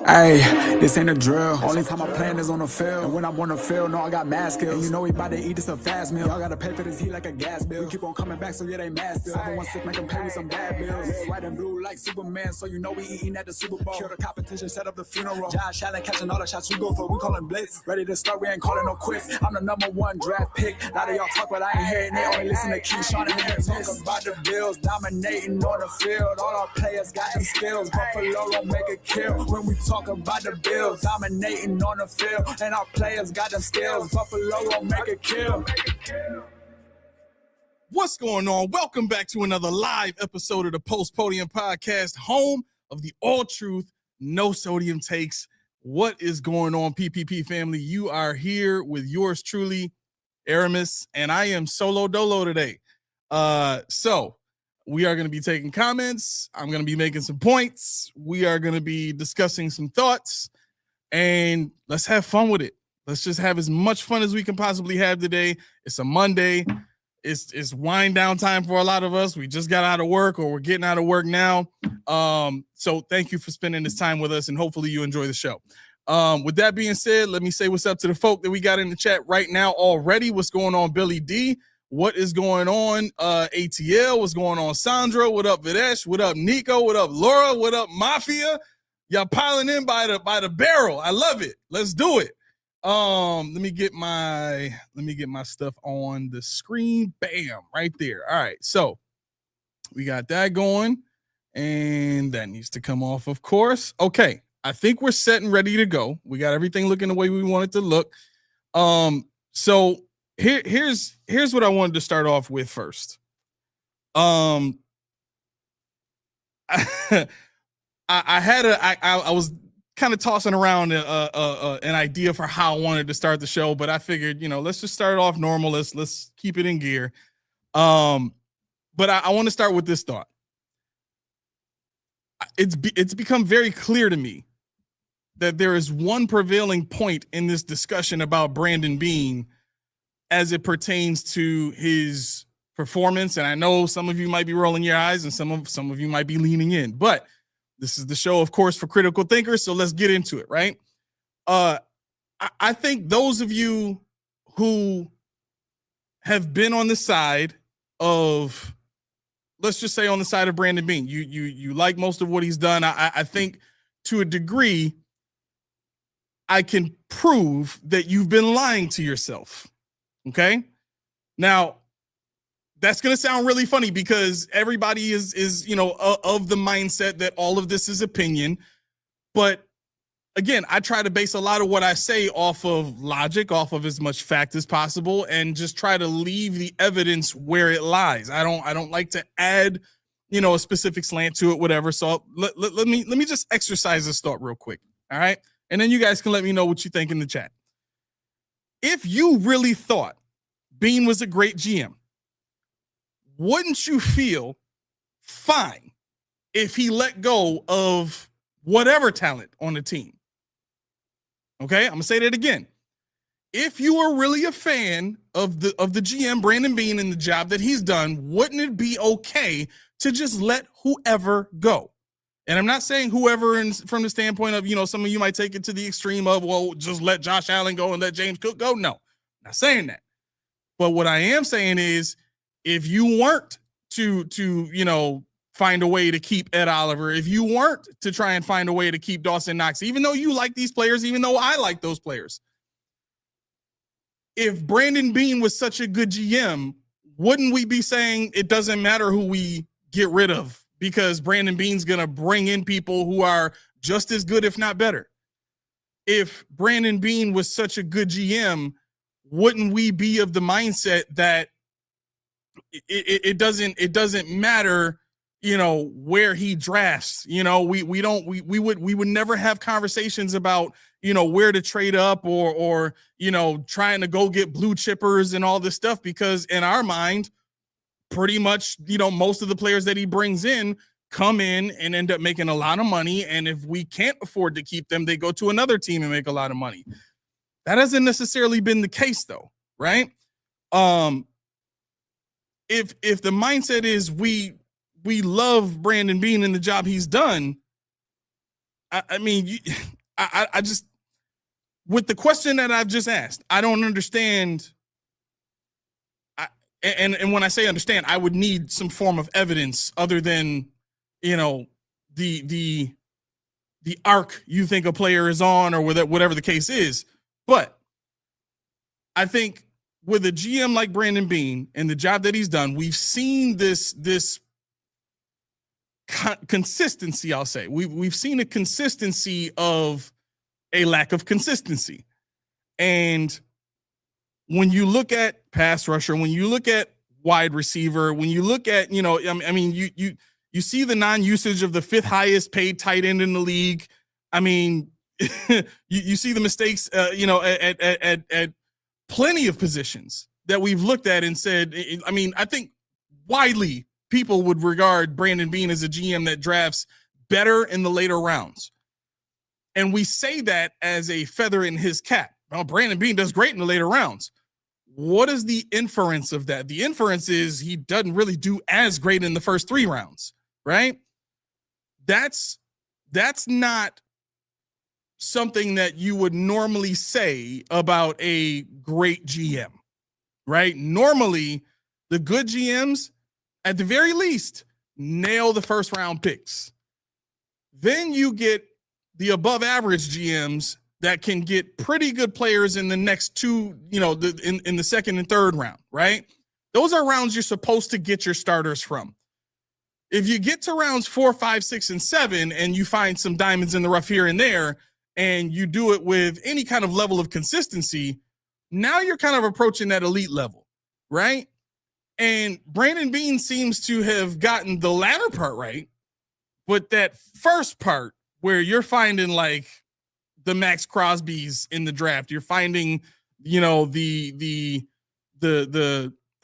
Hey, this ain't a drill. Only time I plan is on the field. And when I'm on the field, no, I got mad skills. And you know we about to eat this a fast meal. Y'all gotta pay for this heat like a gas bill. We keep on coming back, so yeah, they mad still. 716 make them pay me some bad bills. Red, white, and blue like Superman, so you know we eating at the Super Bowl. Kill the competition, set up the funeral. Josh Allen catching all the shots we go for. We callin' blitz. Ready to start, we ain't calling no quits. I'm the #1 draft pick. A lot of y'all talk, but I ain't hearing it. Only listen to Keyshawn and Hicks. Talk about the Bills dominating on the field. All our players got them skills. Buffalo don't make a kill when we talk about the Bills. Dominating on the field, and our players got them skills. Buffalo won't make a kill. What's going on? Welcome back to another live episode of the Post Podium Podcast, home of the all truth, no sodium takes. What is going on, PPP family? You are here with yours truly, Aramis, and I am solo dolo today. So we are going to be taking comments. I'm going to be making some points. We are going to be discussing some thoughts. And let's have fun with it. Let's just have as much fun as we can possibly have today. It's a Monday. It's wind down time for a lot of us. We just got out of work or we're getting out of work now. So thank you for spending this time with us and hopefully you enjoy the show. With that being said, let me say what's up to the folk that we got in the chat right now already. What's going on, Billy D? What is going on, ATL? What's going on, Sandra? What up, Videsh? What up, Nico? What up, Laura? What up, Mafia? Y'all piling in by the barrel. I love it. Let's do it. Let me get my stuff on the screen. Bam, right there. All right, so we got that going, and that needs to come off, of course. Okay, I think we're set and ready to go. We got everything looking the way we want it to look. So here's what I wanted to start off with first. I was kind of tossing around an idea for how I wanted to start the show, but I figured, let's just start off normal. Let's keep it in gear. But I want to start with this thought. It's become very clear to me that there is one prevailing point in this discussion about Brandon Beane as it pertains to his performance. And I know some of you might be rolling your eyes and some of you might be leaning in, but this is the show, of course, for critical thinkers. So let's get into it, right? I think those of you who have been on the side of, let's just say on the side of Brandon Beane, you like most of what he's done. I think to a degree, I can prove that you've been lying to yourself. Okay. Now, that's going to sound really funny because everybody is of the mindset that all of this is opinion. But again, I try to base a lot of what I say off of logic, off of as much fact as possible, and just try to leave the evidence where it lies. I don't like to add, a specific slant to it, whatever. So let me just exercise this thought real quick. All right. And then you guys can let me know what you think in the chat. If you really thought Beane was a great GM, wouldn't you feel fine if he let go of whatever talent on the team? Okay, I'm gonna say that again. If you are really a fan of the GM Brandon Beane and the job that he's done, wouldn't it be okay to just let whoever go? And I'm not saying whoever from the standpoint of, some of you might take it to the extreme of, well, just let Josh Allen go and let James Cook go. No, not saying that. But what I am saying is, if you weren't to find a way to keep Ed Oliver, if you weren't to try and find a way to keep Dawson Knox, even though you like these players, even though I like those players, if Brandon Beane was such a good GM, wouldn't we be saying it doesn't matter who we get rid of because Brandon Beane's going to bring in people who are just as good, if not better? If Brandon Beane was such a good GM, wouldn't we be of the mindset that it doesn't matter, where he drafts? We would never have conversations about, where to trade up or trying to go get blue chippers and all this stuff, because in our mind, pretty much, most of the players that he brings in come in and end up making a lot of money. And if we can't afford to keep them, they go to another team and make a lot of money. That hasn't necessarily been the case though, right? If the mindset is we love Brandon Beane and the job he's done, I mean, I just, with the question that I've just asked, I don't understand. And when I say understand, I would need some form of evidence other than, the arc you think a player is on, or whatever the case is. But I think with a GM like Brandon Beane and the job that he's done, we've seen this consistency. I'll say we've seen a consistency of a lack of consistency. And when you look at pass rusher, when you look at wide receiver, when you look at, you see the non-usage of the 5th highest paid tight end in the league. I mean, you see the mistakes, at plenty of positions that we've looked at and said, I think widely people would regard Brandon Beane as a GM that drafts better in the later rounds. And we say that as a feather in his cap. Well, Brandon Beane does great in the later rounds. What is the inference of that? The inference is he doesn't really do as great in the first 3 rounds, right? That's not something that you would normally say about a great GM, right? Normally, the good GMs, at the very least, nail the first round picks. Then you get the above average GMs that can get pretty good players in the next 2, in the second and third round, right? Those are rounds you're supposed to get your starters from. If you get to rounds 4, 5, 6, and 7, and you find some diamonds in the rough here and there, and you do it with any kind of level of consistency, now you're kind of approaching that elite level, right? And Brandon Beane seems to have gotten the latter part right, but that first part where you're finding like the Max Crosbys in the draft, you're finding, the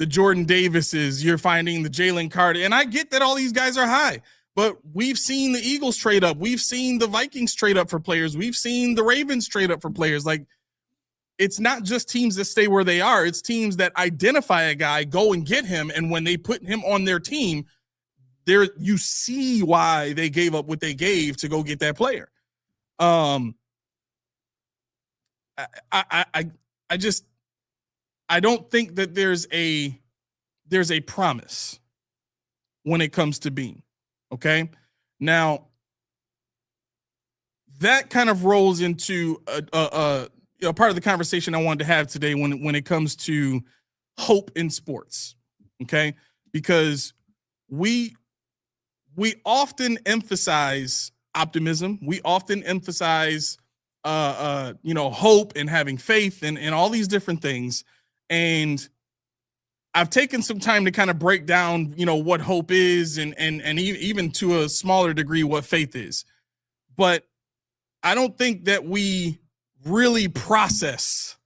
Jordan Davises, you're finding the Jalen Carter, and I get that all these guys are high. But we've seen the Eagles trade up. We've seen the Vikings trade up for players. We've seen the Ravens trade up for players. Like, it's not just teams that stay where they are. It's teams that identify a guy, go and get him, and when they put him on their team, you see why they gave up what they gave to go get that player. I don't think that there's a promise when it comes to Beane. Okay. Now that kind of rolls into a part of the conversation I wanted to have today when it comes to hope in sports. Okay. Because we often emphasize optimism. We often emphasize, hope and having faith and all these different things. And I've taken some time to kind of break down, what hope is and even to a smaller degree, what faith is. But I don't think that we really process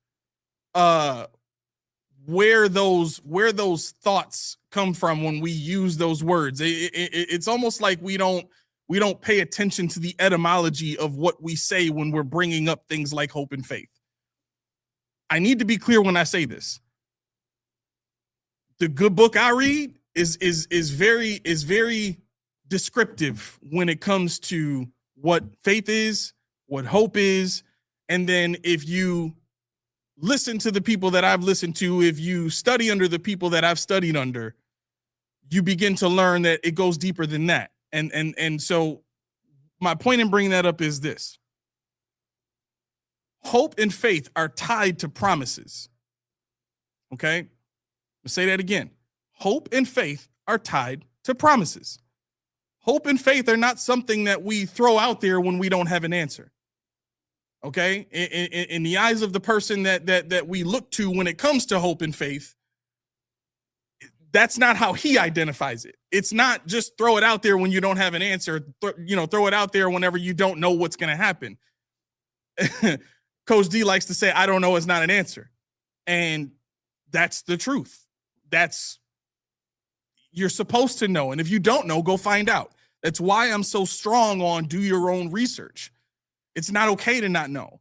where those thoughts come from when we use those words. It's almost like we don't pay attention to the etymology of what we say when we're bringing up things like hope and faith. I need to be clear when I say this. The good book I read is very descriptive when it comes to what faith is, what hope is. And then if you listen to the people that I've listened to, if you study under the people that I've studied under, you begin to learn that it goes deeper than that. And so my point in bringing that up is this. Hope and faith are tied to promises. Okay? I'll say that again. Hope and faith are tied to promises. Hope and faith are not something that we throw out there when we don't have an answer. Okay? In the eyes of the person that we look to when it comes to hope and faith, that's not how he identifies it. It's not just throw it out there when you don't have an answer. Throw it out there whenever you don't know what's going to happen. Coach D likes to say, I don't know is not an answer. And that's the truth. You're supposed to know. And if you don't know, go find out. That's why I'm so strong on do your own research. It's not okay to not know,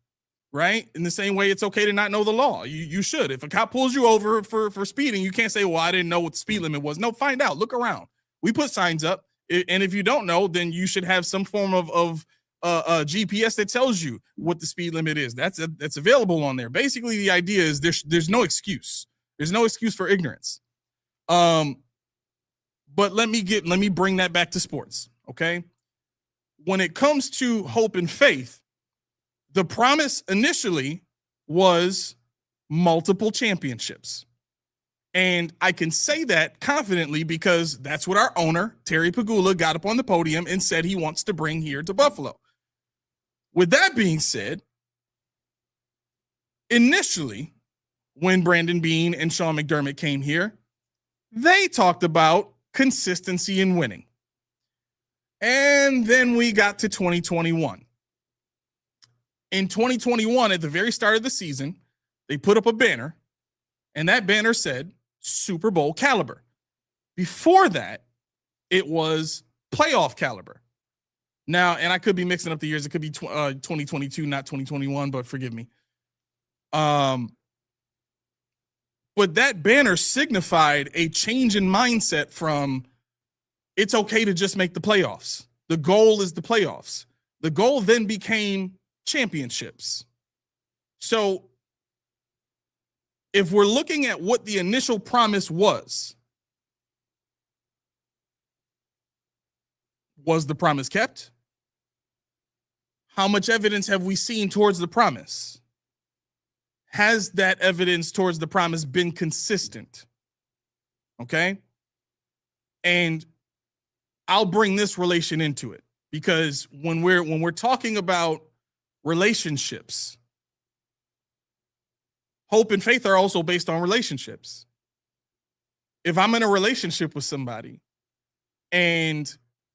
right? In the same way, it's okay to not know the law. You should. If a cop pulls you over for speeding, you can't say, well, I didn't know what the speed limit was. No, find out. Look around. We put signs up. And if you don't know, then you should have some form of GPS that tells you what the speed limit is. That's available on there. Basically, the idea is there's no excuse. There's no excuse for ignorance. But let me bring that back to sports, okay? When it comes to hope and faith, the promise initially was multiple championships. And I can say that confidently because that's what our owner, Terry Pagula, got up on the podium and said he wants to bring here to Buffalo. With that being said, initially, when Brandon Beane and Sean McDermott came here, they talked about consistency in winning. And then we got to 2021. In 2021, at the very start of the season, they put up a banner, and that banner said Super Bowl caliber. Before that, it was playoff caliber. Now, and I could be mixing up the years. It could be 2022, not 2021, but forgive me. But that banner signified a change in mindset from it's okay to just make the playoffs. The goal is the playoffs. The goal then became championships. So if we're looking at what the initial promise was the promise kept? How much evidence have we seen towards the promise? Has that evidence towards the promise been consistent? Okay? And I'll bring this relation into it because when we're talking about relationships, hope and faith are also based on relationships. If I'm in a relationship with somebody and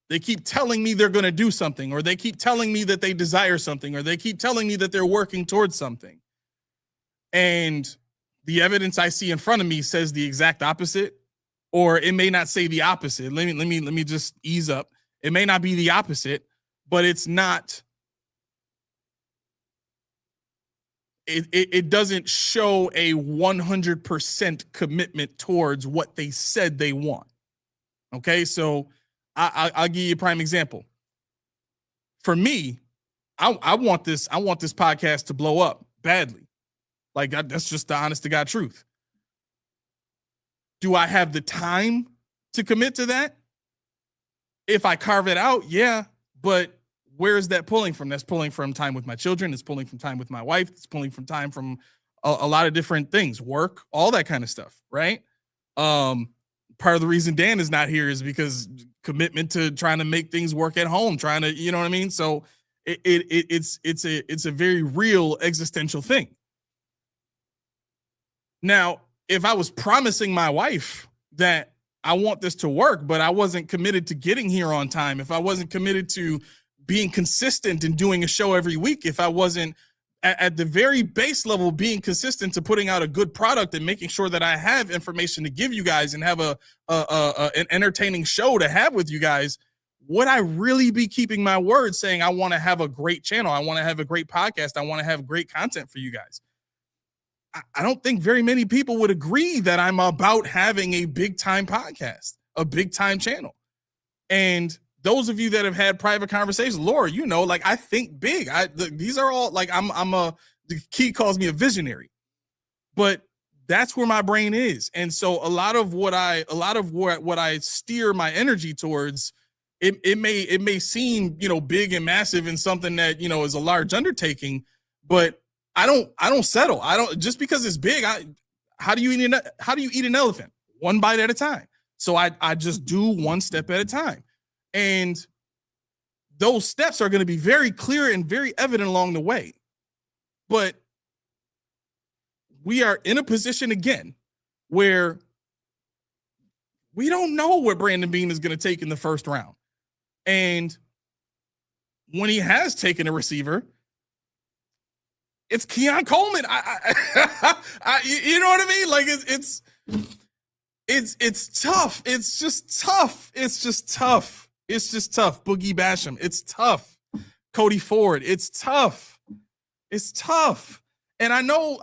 they keep telling me they're going to do something, or they keep telling me that they desire something, or they keep telling me that they're working towards something, and the evidence I see in front of me says the exact opposite, or it may not say the opposite. Let me just ease up. It may not be the opposite, but it's not. It doesn't show a 100% commitment towards what they said they want. Okay, so I'll give you a prime example. For me, I want this podcast to blow up badly. Like that's just the honest to God truth. Do I have the time to commit to that? If I carve it out, yeah, but where is that pulling from? That's pulling from time with my children. It's pulling from time with my wife. It's pulling from time from a lot of different things, work, all that kind of stuff, right? Part of the reason Dan is not here is because commitment to trying to make things work at home, trying to, you know what I mean? So it's a very real existential thing. Now, if I was promising my wife that I want this to work, but I wasn't committed to getting here on time, if I wasn't committed to being consistent and doing a show every week, if I wasn't at the very base level being consistent to putting out a good product and making sure that I have information to give you guys and have an entertaining show to have with you guys, would I really be keeping my word saying I want to have a great channel, I want to have a great podcast, I want to have great content for you guys? I don't think very many people would agree that I'm about having a big time podcast, a big time channel. And those of you that have had private conversations, Laura, you know, like I think big. These are all like the key calls me a visionary, but that's where my brain is. And so a lot of what I steer my energy towards, it may seem, you know, big and massive and something that, you know, is a large undertaking, but I don't settle. I don't, just because it's big. How do you eat an elephant? One bite at a time. So I just do one step at a time. And those steps are going to be very clear and very evident along the way. But we are in a position again where we don't know what Brandon Beane is going to take in the first round. And when he has taken a receiver, it's Keon Coleman. You know what I mean? Like it's tough. It's just tough. It's just tough. It's just tough. Boogie Basham. It's tough. Cody Ford. It's tough. It's tough. And I know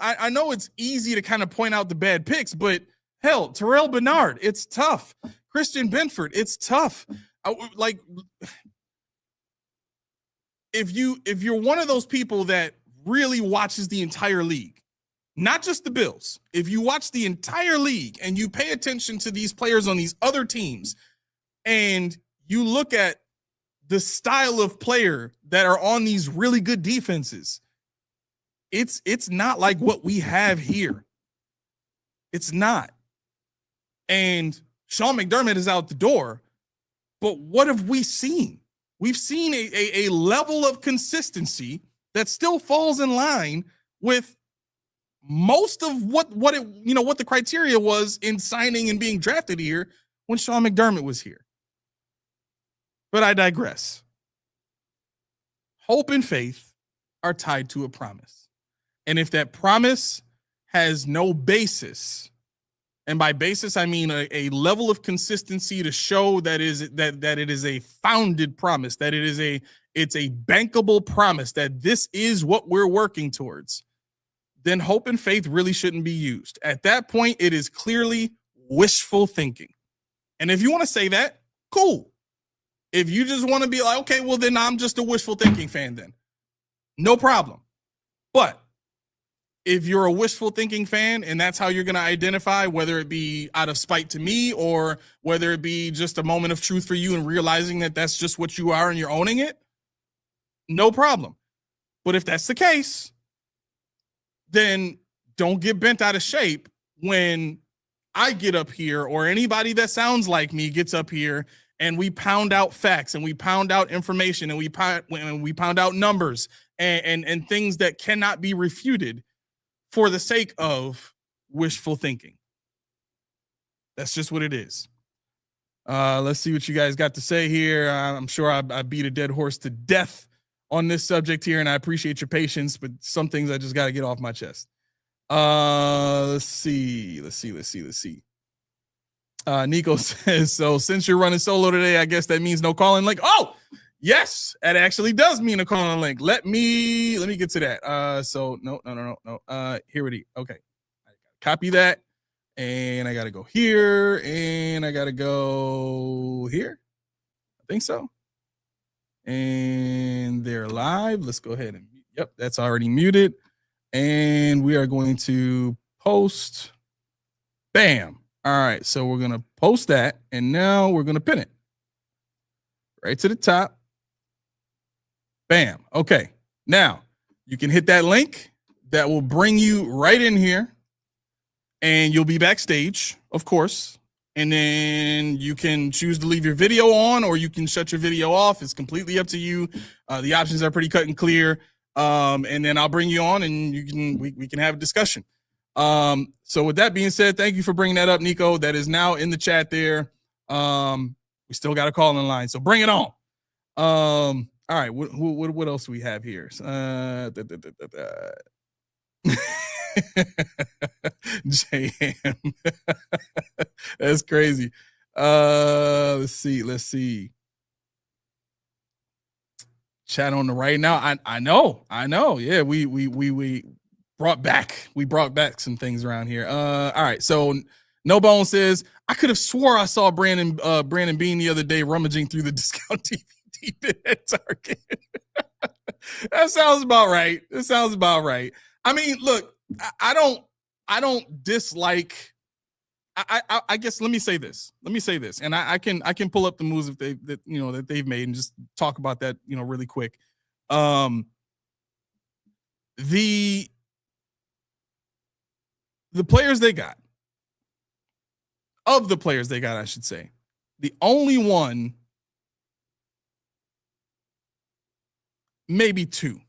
it's easy to kind of point out the bad picks, but hell, Terrell Bernard, it's tough. Christian Benford, it's tough. if you're one of those people that really watches the entire league, not just the Bills, if you watch the entire league and you pay attention to these players on these other teams, and you look at the style of player that are on these really good defenses, it's not like what we have here. It's not. And Sean McDermott is out the door, but what have we seen? We've seen a level of consistency that still falls in line with most of what the criteria was in signing and being drafted here when Sean McDermott was here. But I digress. Hope and faith are tied to a promise. And if that promise has no basis, and by basis I mean a level of consistency to show that it is a founded promise, that it's a bankable promise, that this is what we're working towards, then hope and faith really shouldn't be used. At that point, it is clearly wishful thinking. And if you want to say that, cool. If you just want to be like, okay, well, then I'm just a wishful thinking fan then. No problem. But if you're a wishful thinking fan and that's how you're going to identify, whether it be out of spite to me or whether it be just a moment of truth for you and realizing that that's just what you are and you're owning it, no problem. But if that's the case, then don't get bent out of shape when I get up here or anybody that sounds like me gets up here and we pound out facts and we pound out information and we pound out numbers and things that cannot be refuted for the sake of wishful thinking. That's just what it is. Let's see what you guys got to say here. I'm sure I beat a dead horse to death on this subject here, and I appreciate your patience, but some things I just got to get off my chest. Let's see. Nico says, so since you're running solo today, I guess that means no calling link. Oh, yes, that actually does mean a calling link. Let me get to that. So no. Here it is. Okay. Copy that. And I got to go here and I got to go here. I think so. And they're live. Let's go ahead and, yep, that's already muted. And we are going to post. Bam. All right. So we're going to post that. And now we're going to pin it right to the top. Bam. Okay. Now you can hit that link that will bring you right in here and you'll be backstage, of course. And then you can choose to leave your video on or you can shut your video off. It's completely up to you. The options are pretty cut and clear. And then I'll bring you on and we can have a discussion. So with that being said, thank you for bringing that up, Nico. That is now in the chat there. We still got a call in line, so bring it on. All right, what else do we have here? JM. That's crazy. Let's see. Chat on the right now. I know. Yeah, we brought back some things around here. All right. So No Bone says, I could have swore I saw Brandon Beane the other day rummaging through the discount DVD bin at Target. That sounds about right. I mean, look, I don't dislike. I guess let me say this, and I can pull up the moves that they've made and just talk about that really quick. The players they got, I should say, the only one, maybe two.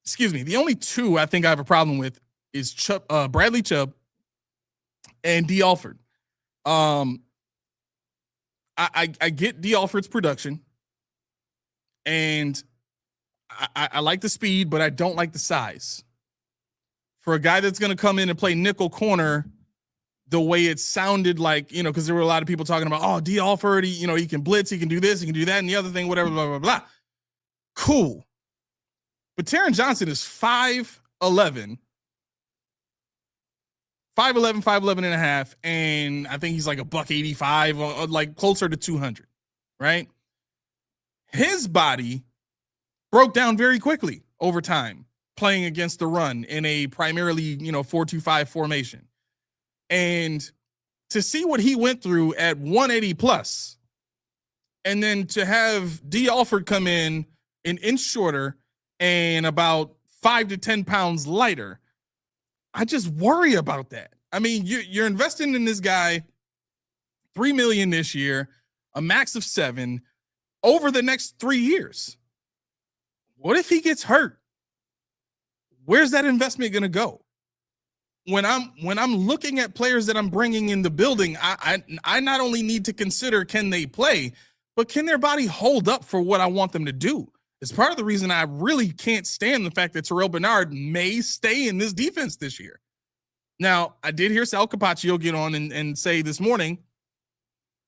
Excuse me. The only two I think I have a problem with is Bradley Chubb and D. Alford. I get D. Alford's production, and I like the speed, but I don't like the size. For a guy that's going to come in and play nickel corner, the way it sounded like, because there were a lot of people talking about, oh, D. Alford, he can blitz, he can do this, he can do that, and the other thing, whatever, blah, blah, blah. Cool. But Taron Johnson is 5'11", 5'11 and a half, and I think he's like $185, or like closer to 200, right? his body broke down very quickly over time, playing against the run in a primarily, 4-2-5 formation. And to see what he went through at 180 plus, and then to have D. Alford come in an inch shorter and about 5 to 10 pounds lighter, I just worry about that. I mean, you're investing in this guy $3 million this year, a max of $7 million over the next 3 years. What if he gets hurt? Where's that investment going to go? When I'm looking at players that I'm bringing in the building, I not only need to consider, can they play, but can their body hold up for what I want them to do? It's part of the reason I really can't stand the fact that Terrell Bernard may stay in this defense this year. Now, I did hear Sal Capaccio get on and say this morning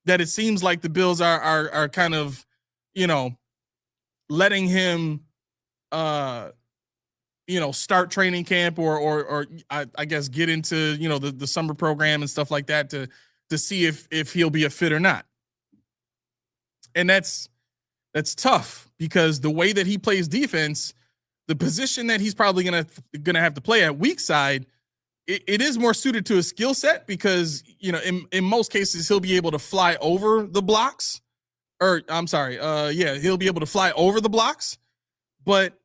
that it seems like the Bills are kind of, letting him, start training camp or I guess get into, the summer program and stuff like that to see if he'll be a fit or not. And that's tough because the way that he plays defense, the position that he's probably gonna have to play at weak side, it is more suited to his skill set because, in most cases he'll be able to fly over the blocks. He'll be able to fly over the blocks. But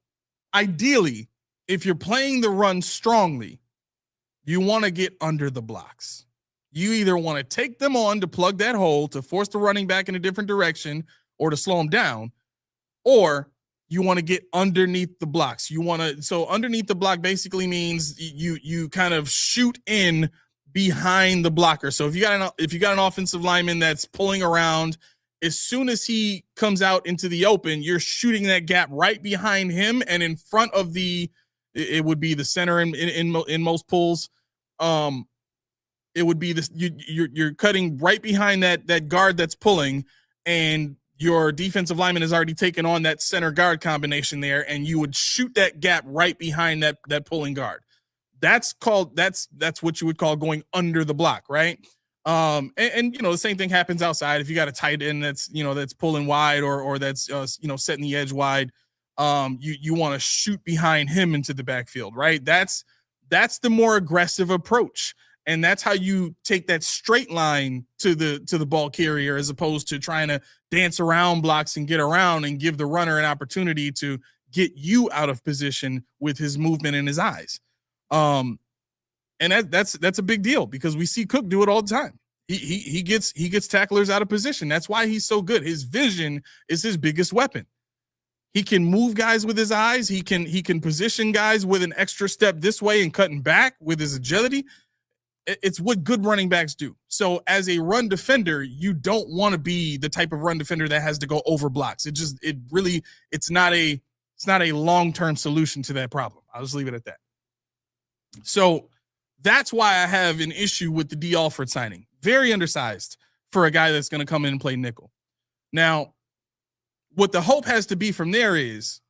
ideally, if you're playing the run strongly, you want to get under the blocks. You either want to take them on to plug that hole, to force the running back in a different direction, or to slow him down, or you want to get underneath the blocks. So underneath the block basically means you kind of shoot in behind the blocker. So if you got an offensive lineman that's pulling around, as soon as he comes out into the open, you're shooting that gap right behind him and in front of it would be the center in most pulls. It would be this, you're cutting right behind that guard that's pulling, and your defensive lineman has already taken on that center guard combination there, and you would shoot that gap right behind that pulling guard. That's what you would call going under the block, right? And the same thing happens outside. If you got a tight end that's pulling wide or that's setting the edge wide, you want to shoot behind him into the backfield, right? That's the more aggressive approach. And that's how you take that straight line to the ball carrier, as opposed to trying to dance around blocks and get around and give the runner an opportunity to get you out of position with his movement and his eyes. And that's a big deal because we see Cook do it all the time. He gets tacklers out of position. That's why he's so good. His vision is his biggest weapon. He can move guys with his eyes. He can position guys with an extra step this way and cutting back with his agility. It's what good running backs do. So as a run defender, you don't want to be the type of run defender that has to go over blocks. It's not a long-term solution to that problem. I'll just leave it at that. So that's why I have an issue with the D. Alford signing. Very undersized for a guy that's going to come in and play nickel. Now, what the hope has to be from there is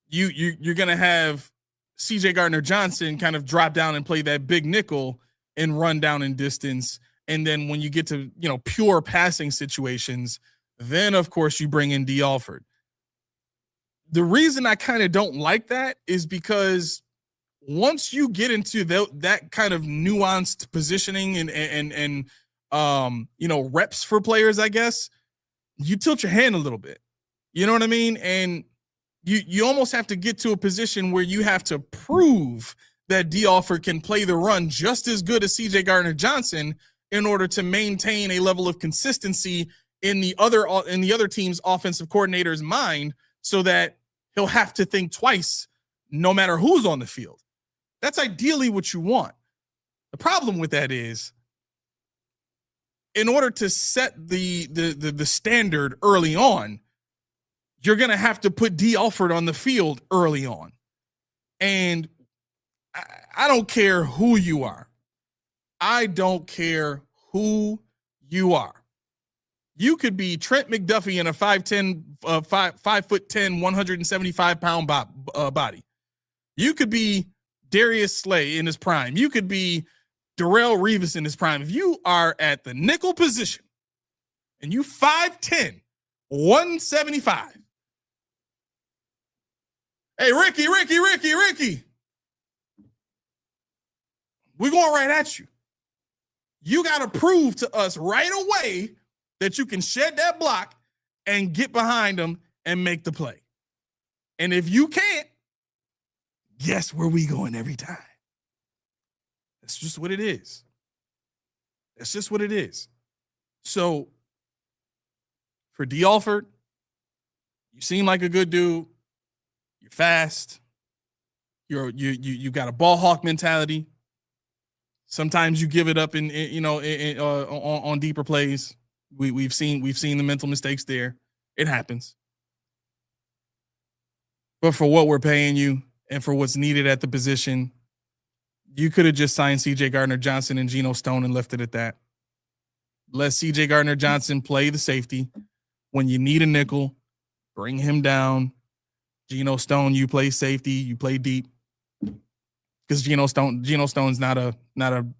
you're going to have C.J. Gardner-Johnson kind of drop down and play that big nickel and run down in distance. And then when you get to, pure passing situations, then of course you bring in D. Alford. The reason I kind of don't like that is because once you get into that kind of nuanced positioning and reps for players, I guess, you tilt your hand a little bit. You know what I mean? And you almost have to get to a position where you have to prove that D. Alford can play the run just as good as C.J. Gardner-Johnson in order to maintain a level of consistency in the other team's offensive coordinator's mind, so that he'll have to think twice no matter who's on the field. That's ideally what you want. The problem with that is, in order to set the standard early on, you're going to have to put D. Alford on the field early on. And I don't care who you are. I don't care who you are. You could be Trent McDuffie in a 5'10", 175-pound body. You could be Darius Slay in his prime. You could be Darrelle Revis in his prime. If you are at the nickel position and you 5'10", 175. Hey, Ricky. We're going right at you. You got to prove to us right away that you can shed that block and get behind them and make the play. And if you can't, guess where we going every time? That's just what it is. That's just what it is. So for D. Alford, you seem like a good dude. You're fast. You got a ball hawk mentality. Sometimes you give it up on deeper plays. We've seen the mental mistakes there. It happens. But for what we're paying you and for what's needed at the position, you could have just signed C.J. Gardner-Johnson and Geno Stone and left it at that. Let C.J. Gardner-Johnson play the safety. When you need a nickel, bring him down. Geno Stone, you play safety, you play deep. Because Geno Stone's not a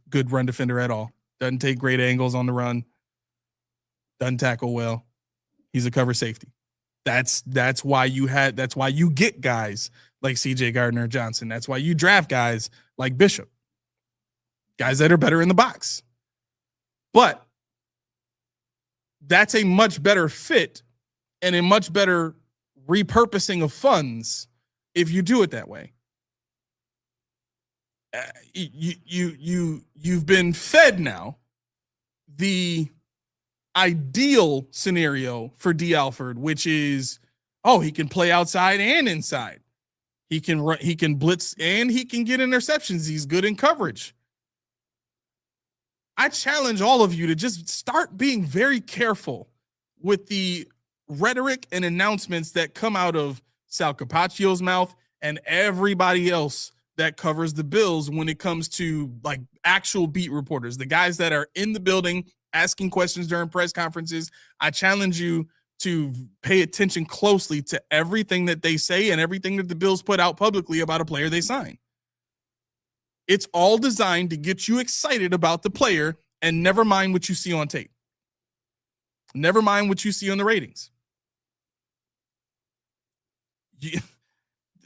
good run defender at all. Doesn't take great angles on the run. Doesn't tackle well. He's a cover safety. That's why you get guys like C.J. Gardner-Johnson. That's why you draft guys like Bishop. Guys that are better in the box. But that's a much better fit and a much better repurposing of funds if you do it that way. You've been fed now the ideal scenario for D. Alford, which is, he can play outside and inside. He can run, he can blitz, and he can get interceptions. He's good in coverage. I challenge all of you to just start being very careful with the rhetoric and announcements that come out of Sal Capaccio's mouth and everybody else that covers the Bills when it comes to like actual beat reporters, the guys that are in the building asking questions during press conferences. I challenge you to pay attention closely to everything that they say and everything that the Bills put out publicly about a player they sign. It's all designed to get you excited about the player and never mind what you see on tape. Never mind what you see on the ratings.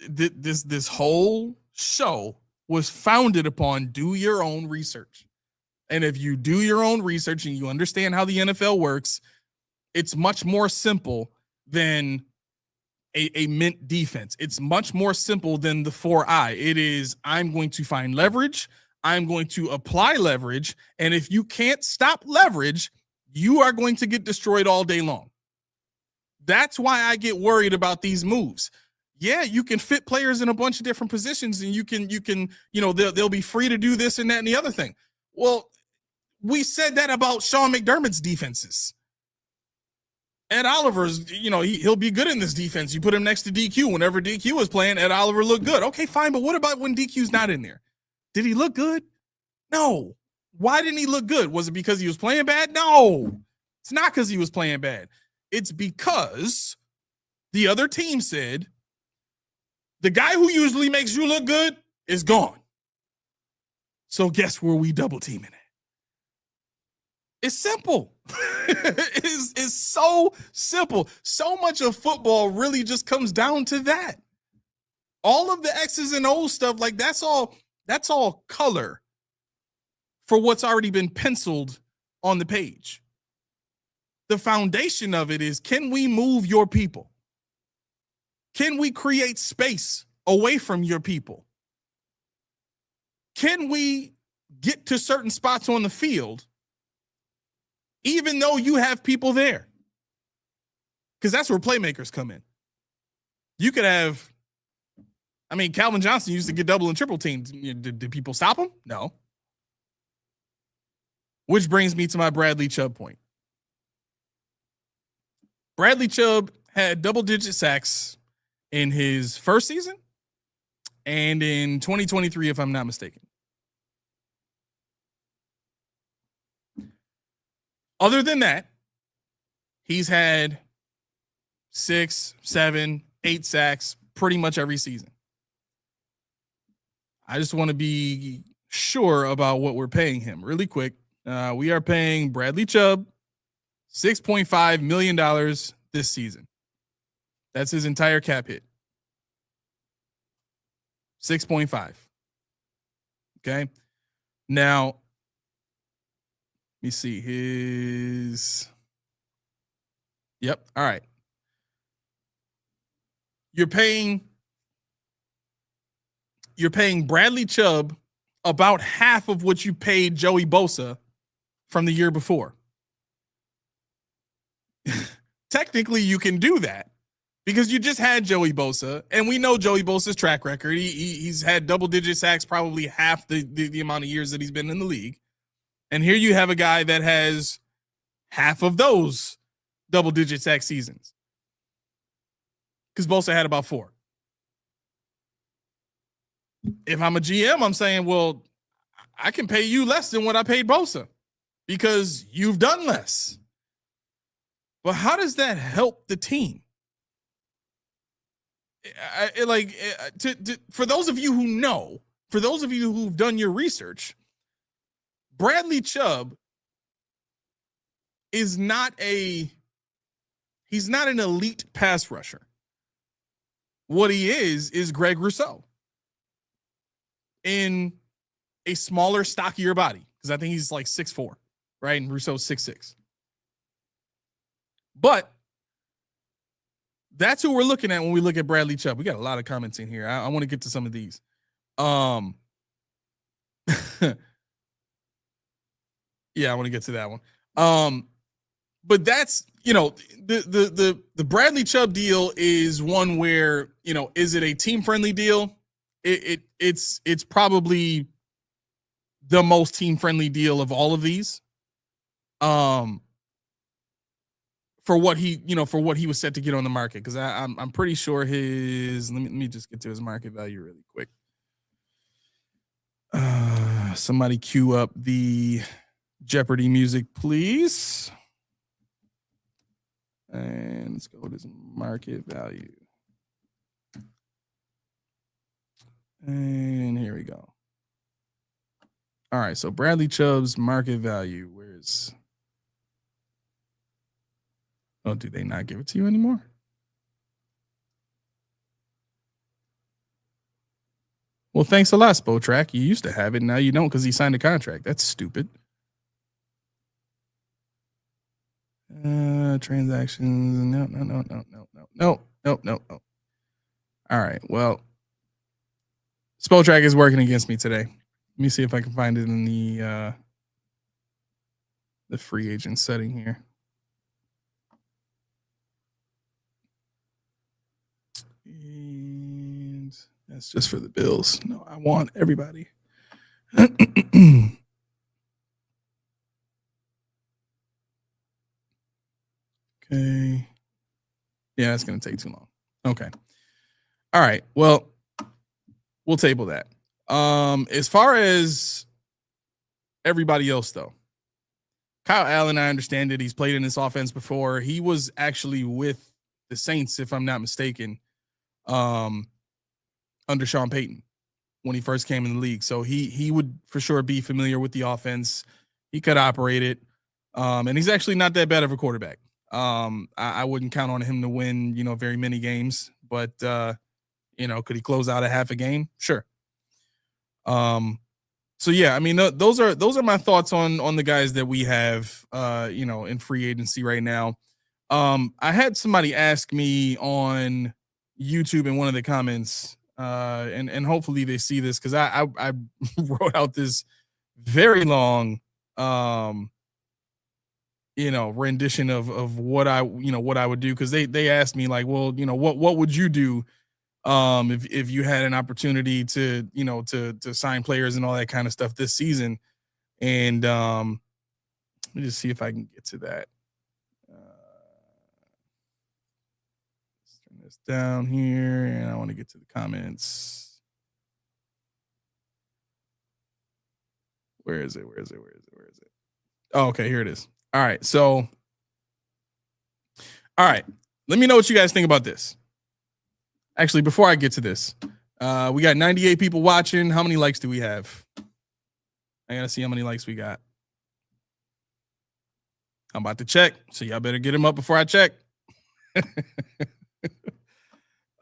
This whole show was founded upon do your own research. And if you do your own research and you understand how the NFL works, it's much more simple than a mint defense. It's much more simple than the 4I. It is, I'm going to find leverage. I'm going to apply leverage. And if you can't stop leverage, you are going to get destroyed all day long. That's why I get worried about these moves. Yeah, you can fit players in a bunch of different positions and you can, they'll be free to do this and that and the other thing. Well, we said that about Sean McDermott's defenses. Ed Oliver's, he'll be good in this defense. You put him next to DQ. Whenever DQ was playing, Ed Oliver looked good. Okay, fine, but what about when DQ's not in there? Did he look good? No. Why didn't he look good? Was it because he was playing bad? No. It's not because he was playing bad. It's because the other team said, the guy who usually makes you look good is gone. So guess where we double teaming it? It's simple. It's so simple. So much of football really just comes down to that. All of the X's and O's stuff, like that's all color for what's already been penciled on the page. The foundation of it is, can we move your people? Can we create space away from your people? Can we get to certain spots on the field even though you have people there? Because that's where playmakers come in. You could have, Calvin Johnson used to get double and triple teamed. Did people stop him? No. Which brings me to my Bradley Chubb point. Bradley Chubb had double-digit sacks in his first season and in 2023, if I'm not mistaken. Other than that, he's had 6, 7, 8 sacks pretty much every season. I just want to be sure about what we're paying him really quick. We are paying Bradley Chubb $6.5 million this season. That's his entire cap hit. 6.5. Okay. Now, let me see his. Yep. All right. You're paying Bradley Chubb about half of what you paid Joey Bosa from the year before. Technically, you can do that because you just had Joey Bosa, and we know Joey Bosa's track record. He's had double-digit sacks probably half the amount of years that he's been in the league. And here you have a guy that has half of those double-digit sack seasons because Bosa had about 4. If I'm a GM, I'm saying, well, I can pay you less than what I paid Bosa because you've done less. But how does that help the team? For those of you who know, for those of you who've done your research, Bradley Chubb is he's not an elite pass rusher. What he is Greg Rousseau in a smaller, stockier body, because I think he's like 6'4", right? And Rousseau's 6'6". But that's who we're looking at when we look at Bradley Chubb. We got a lot of comments in here. I want to get to some of these. Yeah, I want to get to that one. But that's, the Bradley Chubb deal is one where, is it a team friendly deal? It's probably the most team friendly deal of all of these. For what he was set to get on the market, because I'm pretty sure his. Let me just get to his market value really quick. Somebody cue up the Jeopardy music, please. And let's go with his market value. And here we go. All right, so Bradley Chubb's market value. Where's? Oh, do they not give it to you anymore? Well, thanks a lot, Spotrack. You used to have it. Now you don't because he signed a contract. That's stupid. Transactions. No. All right. Well, Spotrack is working against me today. Let me see if I can find it in the free agent setting here. And that's just for the Bills. No, I want everybody. Okay. Yeah, that's going to take too long. Okay. All right. Well, we'll table that. As far as everybody else, though, Kyle Allen, I understand that he's played in this offense before. He was actually with the Saints, if I'm not mistaken, under Sean Payton when he first came in the league. So he would for sure be familiar with the offense. He could operate it. And he's actually not that bad of a quarterback. I wouldn't count on him to win, very many games, but could he close out a half a game? Sure. So yeah, I mean, those are my thoughts on the guys that we have, in free agency right now. I had somebody ask me on YouTube in one of the comments, and hopefully they see this, because I wrote out this very long, rendition of what I would do, because they asked me, like, well, what would you do if you had an opportunity to sign players and all that kind of stuff this season. And let me just see if I can get to that. Let's turn this down here, and I want to get to the comments. Where is it? Oh, okay, here it is. All right. So, all right. Let me know what you guys think about this. Actually, before I get to this, we got 98 people watching. How many likes do we have? I got to see how many likes we got. I'm about to check, so y'all better get them up before I check.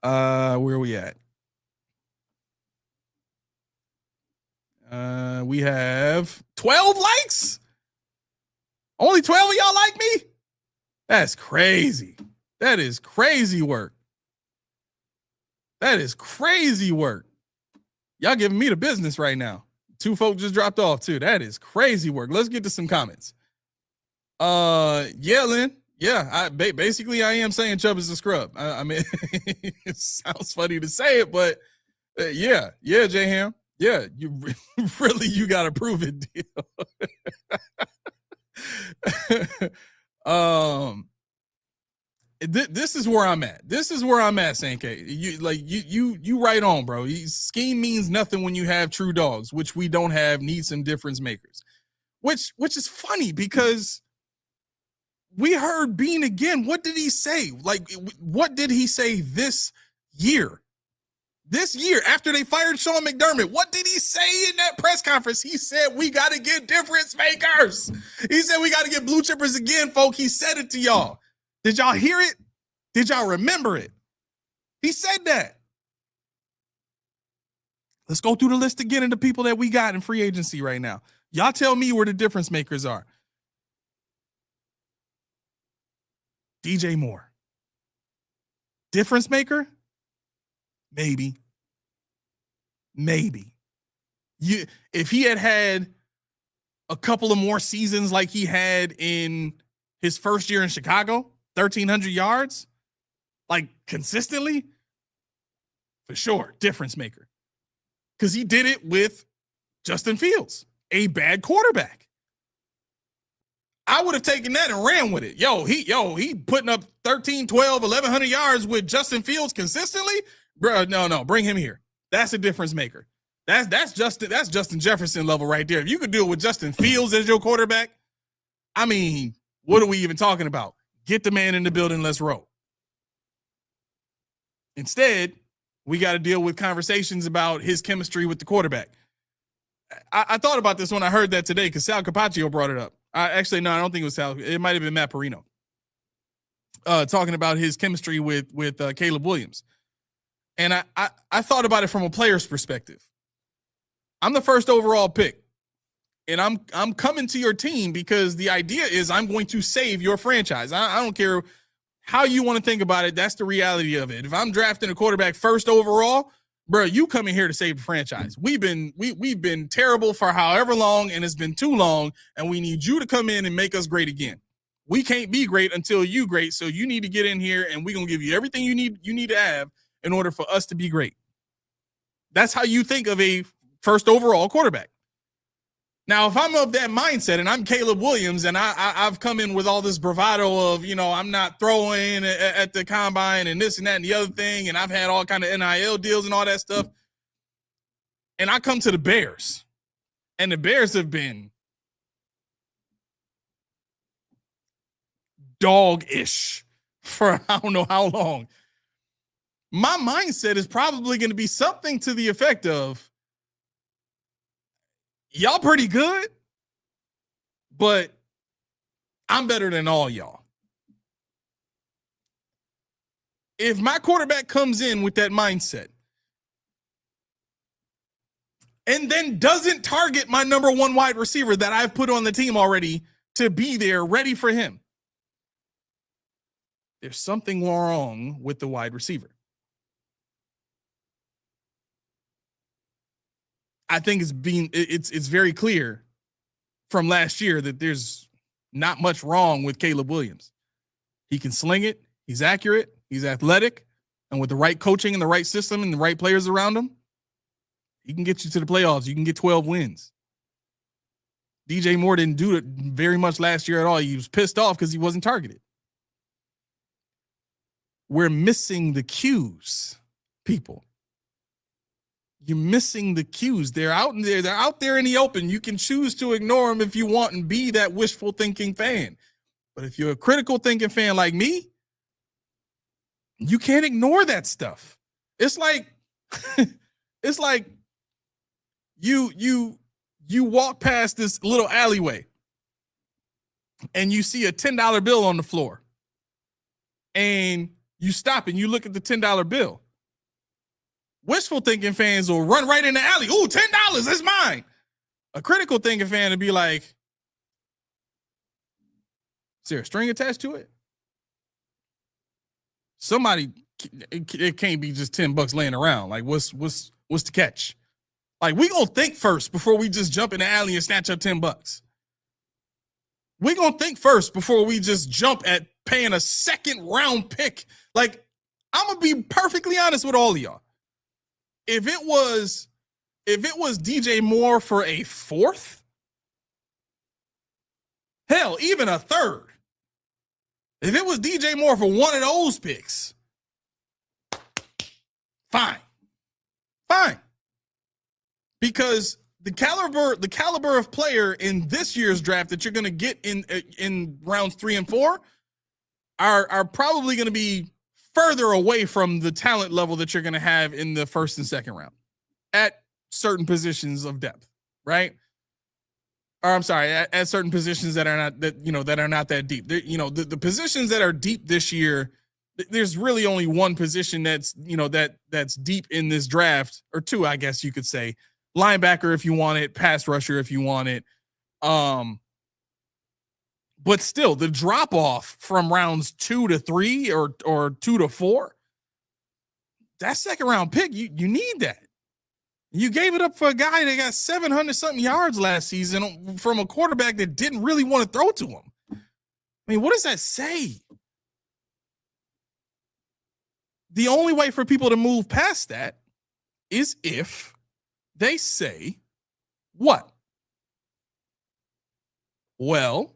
Where are we at? We have 12 likes. Only 12 of y'all like me? That's crazy. That is crazy work. That is crazy work. Y'all giving me the business right now. 2 folk just dropped off too. That is crazy work. Let's get to some comments. Yeah, Lynn. Yeah, basically I am saying Chubb is a scrub. I mean, it sounds funny to say it, but yeah, J-Ham. Yeah, you really, you got to prove it, deal. This is where I'm at. This is where I'm at, Sankey. You right on, bro. Scheme means nothing when you have true dogs, which we don't have. Need some difference makers, which is funny because we heard Beane again. What did he say? Like, what did he say this year? This year, after they fired Sean McDermott, what did he say in that press conference? He said, we got to get difference makers. He said, we got to get blue chippers again, folk. He said it to y'all. Did y'all hear it? Did y'all remember it? He said that. Let's go through the list again of the people that we got in free agency right now. Y'all tell me where the difference makers are. DJ Moore. Difference maker? Maybe. If he had a couple of more seasons like he had in his first year in Chicago, 1,300 yards, like consistently, for sure, difference maker. Because he did it with Justin Fields, a bad quarterback. I would have taken that and ran with it. He putting up 13, 12, 1,100 yards with Justin Fields consistently. Bro, no, bring him here. That's a difference maker. That's Justin Jefferson level right there. If you could do it with Justin Fields as your quarterback, I mean, what are we even talking about? Get the man in the building, let's roll. Instead, we got to deal with conversations about his chemistry with the quarterback. I thought about this when I heard that today because Sal Capaccio brought it up. I don't think it was Sal. It might have been Matt Perino. Talking about his chemistry with Caleb Williams. And I thought about it from a player's perspective. I'm the first overall pick. And I'm coming to your team because the idea is I'm going to save your franchise. I don't care how you want to think about it. That's the reality of it. If I'm drafting a quarterback first overall, bro, you come in here to save the franchise. We've been terrible for however long, and it's been too long, and we need you to come in and make us great again. We can't be great until you great, so you need to get in here, and we're going to give you everything you need to have in order for us to be great. That's how you think of a first overall quarterback. Now, if I'm of that mindset and I'm Caleb Williams and I've come in with all this bravado of, I'm not throwing at the combine and this and that and the other thing, and I've had all kind of NIL deals and all that stuff, and I come to the Bears, and the Bears have been dog-ish for I don't know how long. My mindset is probably going to be something to the effect of, y'all pretty good, but I'm better than all y'all. If my quarterback comes in with that mindset and then doesn't target my number one wide receiver that I've put on the team already to be there ready for him, there's something wrong with the wide receiver. I think it's very clear from last year that there's not much wrong with Caleb Williams. He can sling it. He's accurate. He's athletic. And with the right coaching and the right system and the right players around him, he can get you to the playoffs. You can get 12 wins. DJ Moore didn't do it very much last year at all. He was pissed off because he wasn't targeted. We're missing the cues, people. You're missing the cues. They're out there. They're out there in the open. You can choose to ignore them if you want and be that wishful thinking fan. But if you're a critical thinking fan like me, you can't ignore that stuff. It's like you walk past this little alleyway and you see a $10 bill on the floor. and you stop and you look at the $10 bill. Wishful thinking fans will run right in the alley. Ooh, $10, that's mine. A critical thinking fan would be like, is there a string attached to it? Somebody, it can't be just $10 laying around. Like, what's the catch? Like, we gonna think first before we just jump in the alley and snatch up $10. We gonna think first before we just jump at paying a second round pick. Like, I'm gonna be perfectly honest with all of y'all. If it was DJ Moore for a fourth, hell, even a third. If it was DJ Moore for one of those picks, fine. Because the caliber of player in this year's draft that you're going to get in rounds 3 and 4 are probably going to be further away from the talent level that you're going to have in the first and second round at certain positions of depth, right? Or I'm sorry, at certain positions that are not that deep. The positions that are deep this year, there's really only one position that's deep in this draft, or two, I guess you could say. Linebacker if you want it, pass rusher if you want it. But still, the drop off from rounds 2 to 3 or 2 to 4, that second round pick, you need that. You gave it up for a guy that got 700 something yards last season from a quarterback that didn't really want to throw to him. I mean, what does that say? The only way for people to move past that is if they say, what? Well,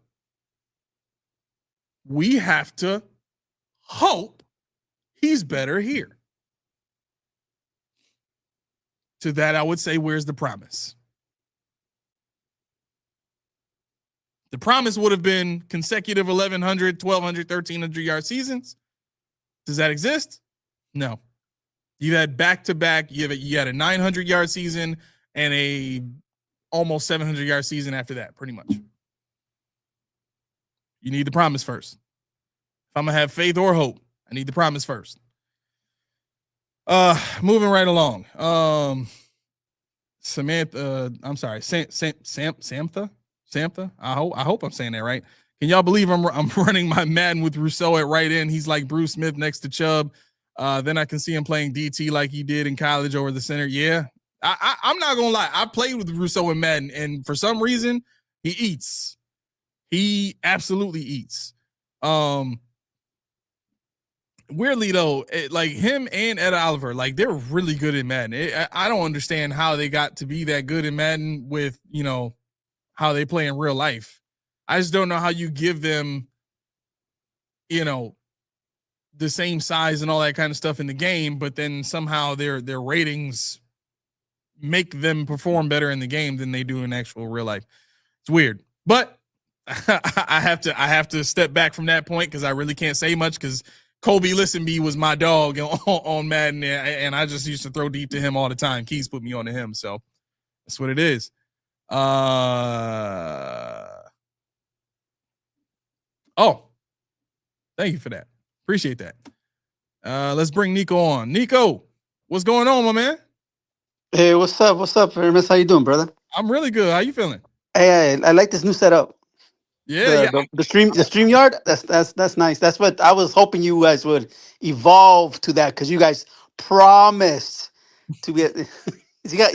we have to hope he's better here. To that, I would say, where's the promise? The promise would have been consecutive 1,100, 1,200, 1,300 yard seasons. Does that exist? No. You had back-to-back. You had a 900 yard season and a almost 700 yard season after that, pretty much. You need the promise first. If I'm going to have faith or hope, I need the promise first. Moving right along. Samantha, I'm sorry, Samantha. I hope I'm saying that right. Can y'all believe I'm running my Madden with Rousseau at right end? He's like Bruce Smith next to Chubb. Then I can see him playing DT like he did in college over the center. Yeah, I'm not gonna lie. I played with Rousseau in Madden, and for some reason, he eats. He absolutely eats. Weirdly though, like him and Ed Oliver, like they're really good in Madden. I don't understand how they got to be that good in Madden with, how they play in real life. I just don't know how you give them, the same size and all that kind of stuff in the game, but then somehow their ratings make them perform better in the game than they do in actual real life. It's weird, but I have to step back from that point because I really can't say much because Kobe Listenby was my dog on Madden, and I just used to throw deep to him all the time. Keys put me on to him, so that's what it is. Oh, thank you for that. Appreciate that. Let's bring Nico on. Nico, what's going on, my man? Hey, what's up? What's up, Hermes? How you doing, brother? I'm really good. How you feeling? Hey, I like this new setup. Yeah, The StreamYard. That's nice. That's what I was hoping you guys would evolve to that because you guys promised to get. You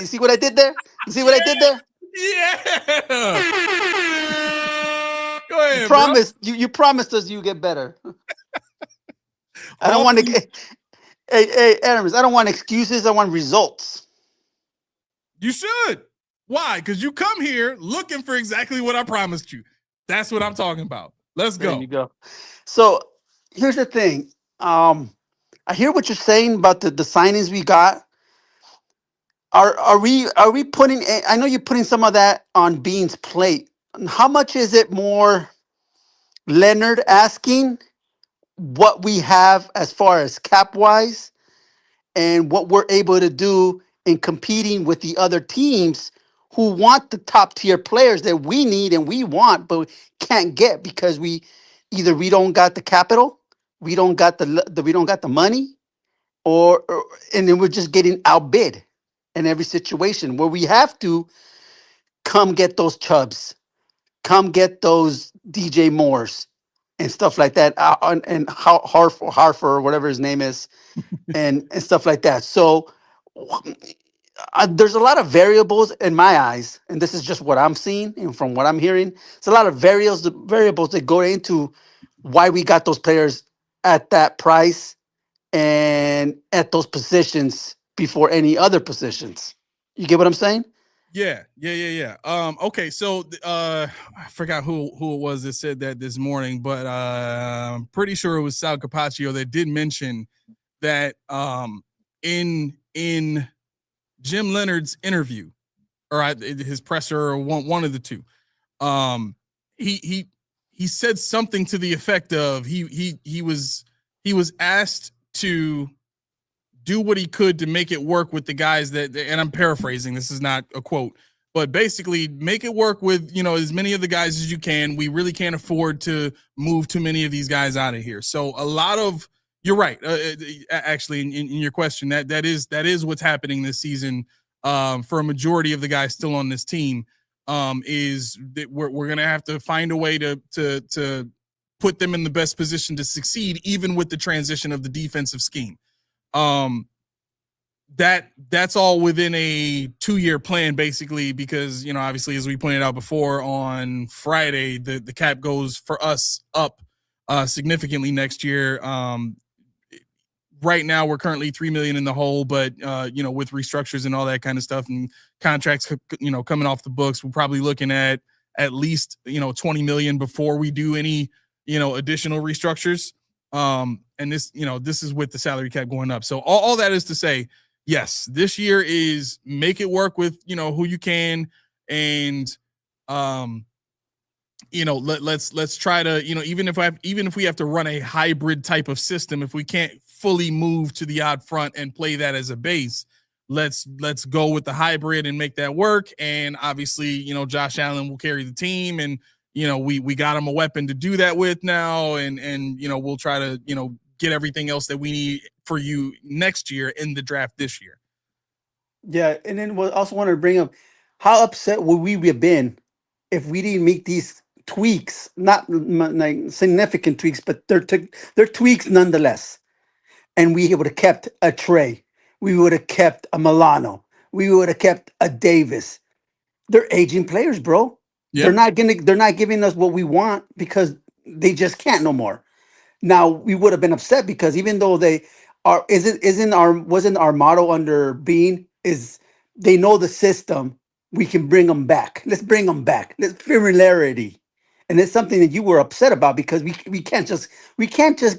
see what I did there? You see what I did there? Yeah. Go ahead, You promised. You promised us you get better. I don't want to get. Hey, Hermes, I don't want excuses. I want results. You should. Why? Because you come here looking for exactly what I promised you. That's what I'm talking about. Let's go. There you go. So here's the thing. I hear what you're saying about the signings we got. Are we putting? I know you're putting some of that on Beane's plate. How much is it more Leonard asking what we have as far as cap wise and what we're able to do in competing with the other teams who want the top tier players that we need and we want but can't get because we don't got the capital? we don't got we don't got the money, or and then we're just getting outbid in every situation where we have to come get those Chubbs, come get those DJ Moores and stuff like that, and Harfer or whatever his name is, and stuff like that. So there's a lot of variables in my eyes, and this is just what I'm seeing and from what I'm hearing. It's a lot of variables that go into why we got those players at that price and at those positions before any other positions. You get what I'm saying? Yeah. Okay, so I forgot who it was that said that this morning, but I'm pretty sure it was Sal Capaccio that did mention that in Jim Leonard's interview, or his presser, or one of the two, he said something to the effect of he was asked to do what he could to make it work with the guys that, and I'm paraphrasing, this is not a quote, but basically make it work with, as many of the guys as you can. We really can't afford to move too many of these guys out of here. So a lot of, you're right. Actually, in your question, that is what's happening this season. For a majority of the guys still on this team, is that we're gonna have to find a way to put them in the best position to succeed, even with the transition of the defensive scheme. That's all within a 2-year plan, basically, because obviously, as we pointed out before, on Friday the cap goes for us up significantly next year. Right now we're currently $3 million in the hole, but with restructures and all that kind of stuff and contracts coming off the books, we're probably looking at least $20 million before we do any additional restructures. And this is with the salary cap going up. So all that is to say, yes, this year is make it work with who you can, and let's try to, even if we have to run a hybrid type of system, if we can't fully move to the odd front and play that as a base, let's go with the hybrid and make that work. And obviously, Josh Allen will carry the team, and we got him a weapon to do that with now, and we'll try to get everything else that we need for you next year in the draft this year. Yeah, and then we also wanted to bring up, how upset would we have been if we didn't make these tweaks, not like significant tweaks, but they're tweaks nonetheless. And we would have kept a Trey, we would have kept a Milano, we would have kept a Davis. They're aging players, bro. Yeah. They're not giving us what we want because they just can't no more. Now we would have been upset because even though they wasn't our motto under Beane is they know the system, we can bring them back. Let's bring them back. Let's familiarity. And it's something that you were upset about because we can't just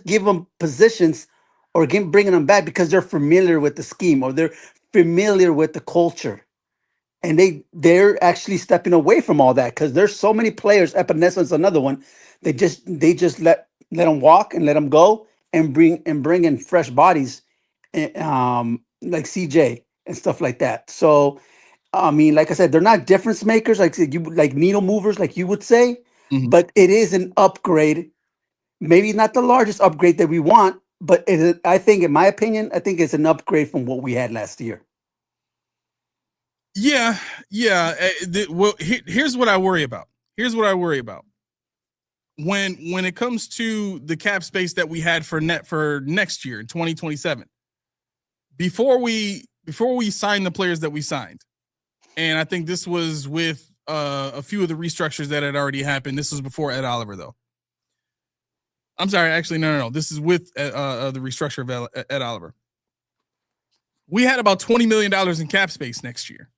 give them positions or bringing them back because they're familiar with the scheme or they're familiar with the culture, and they're actually stepping away from all that because there's so many players. Epinescence, another one. They just let them walk and let them go and bring in fresh bodies, like CJ and stuff like that. So I mean, like I said, they're not difference makers like needle movers, like you would say, Mhm. but it is an upgrade. Maybe not the largest upgrade that we want, but I think, in my opinion, I think it's an upgrade from what we had last year. Yeah. Well, here's what I worry about. When it comes to the cap space that we had for next year in 2027, before we signed the players that we signed, and I think this was with a few of the restructures that had already happened. This was before Ed Oliver, though. I'm sorry, actually, no. This is with the restructure of Ed Oliver. We had about $20 million in cap space next year.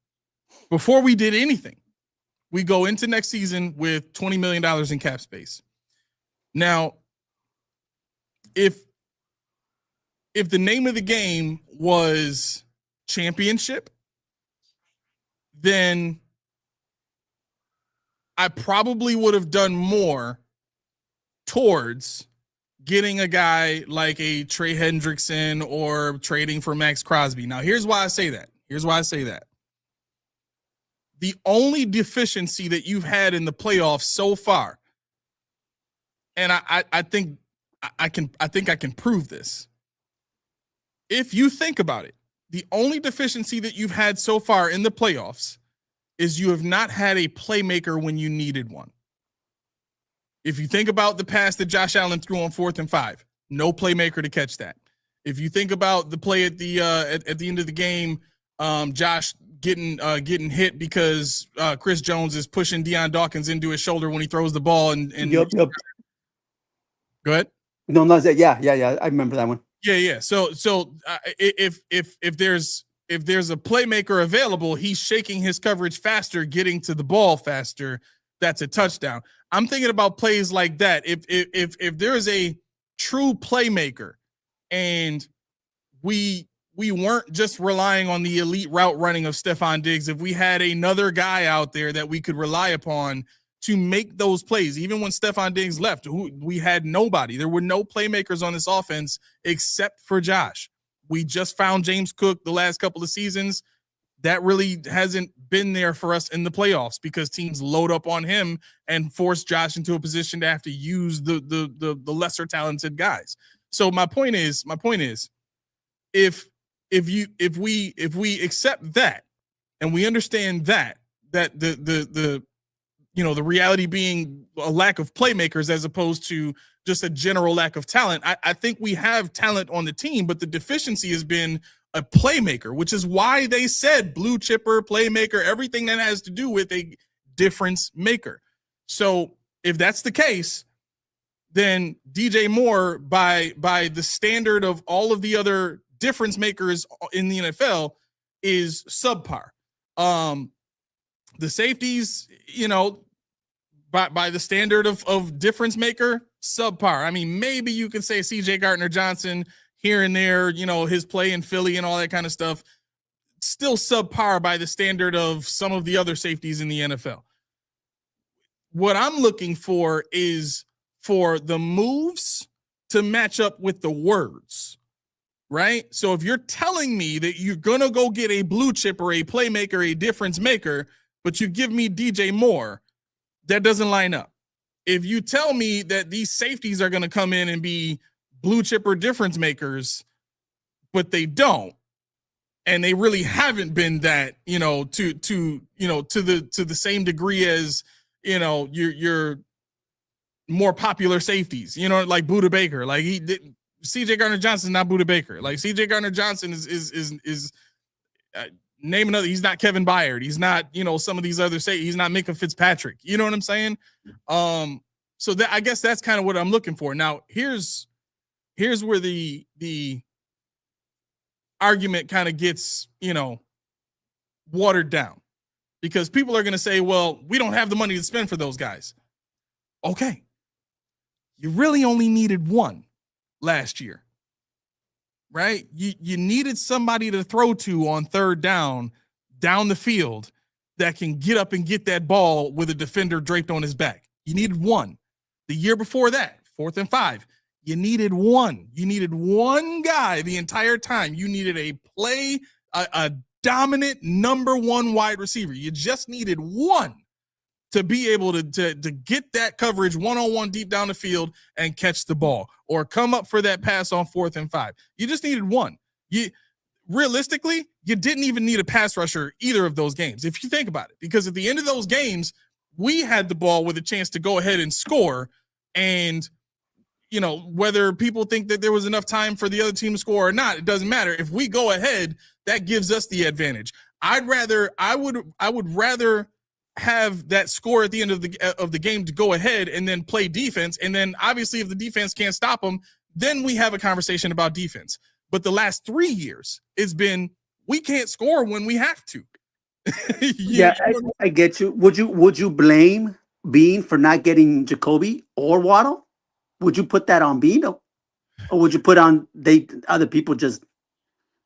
Before we did anything, we go into next season with $20 million in cap space. Now, if the name of the game was championship, then I probably would have done more towards getting a guy like a Trey Hendrickson or trading for Max Crosby. Now, here's why I say that. The only deficiency that you've had in the playoffs so far, and I think I think I can prove this. If you think about it, the only deficiency that you've had so far in the playoffs is you have not had a playmaker when you needed one. If you think about the pass that Josh Allen threw on 4th and 5, no playmaker to catch that. If you think about the play at the end of the game, Josh getting hit because Chris Jones is pushing Deion Dawkins into his shoulder when he throws the ball and Yep. Go ahead. No, yeah. I remember that one. Yeah. So if there's a playmaker available, he's shaking his coverage faster, getting to the ball faster. That's a touchdown. I'm thinking about plays like that. If there is a true playmaker, and we weren't just relying on the elite route running of Stephon Diggs, if we had another guy out there that we could rely upon to make those plays, even when Stephon Diggs left, we had nobody. There were no playmakers on this offense except for Josh. We just found James Cook the last couple of seasons. That really hasn't been there for us in the playoffs because teams load up on him and force Josh into a position to have to use the lesser talented guys. So my point is, if we accept that and we understand that the reality being a lack of playmakers as opposed to just a general lack of talent, I think we have talent on the team, but the deficiency has been a playmaker, which is why they said blue chipper, playmaker, everything that has to do with a difference maker. So if that's the case, then DJ Moore, by the standard of all of the other difference makers in the NFL, is subpar. The safeties, by the standard of difference maker, subpar. I mean, maybe you could say CJ Gardner-Johnson here and there, his play in Philly and all that kind of stuff, still subpar by the standard of some of the other safeties in the NFL. What I'm looking for is for the moves to match up with the words, right? So if you're telling me that you're going to go get a blue chip or a playmaker, a difference maker, but you give me DJ Moore, that doesn't line up. If you tell me that these safeties are going to come in and be blue chipper difference makers, but they don't, and they really haven't been that, to the same degree as, your more popular safeties, like Budda Baker. Like CJ Gardner-Johnson is not Budda Baker. Like CJ Gardner-Johnson is name another. He's not Kevin Byard. He's not, some of these other he's not Minka Fitzpatrick. You know what I'm saying? So that, I guess that's kind of what I'm looking for. Now here's where the argument kind of gets, watered down, because people are going to say, well, we don't have the money to spend for those guys. Okay. You really only needed one last year, right? You needed somebody to throw to on third down the field that can get up and get that ball with a defender draped on his back. You needed one. The year before that, 4th and 5, you needed one. You needed one guy the entire time. You needed a dominant number one wide receiver. You just needed one to be able to get that coverage one-on-one deep down the field and catch the ball or come up for that pass on 4th and 5. You just needed one. Realistically, you didn't even need a pass rusher either of those games, if you think about it, because at the end of those games, we had the ball with a chance to go ahead and score. And, whether people think that there was enough time for the other team to score or not, it doesn't matter. If we go ahead, that gives us the advantage. I would rather have that score at the end of the game to go ahead and then play defense. And then obviously if the defense can't stop them, then we have a conversation about defense. But the last 3 years, it's been, we can't score when we have to. I get you. Would you blame Beane for not getting Jacoby or Waddle? Would you put that on Beane, or would you put on other people just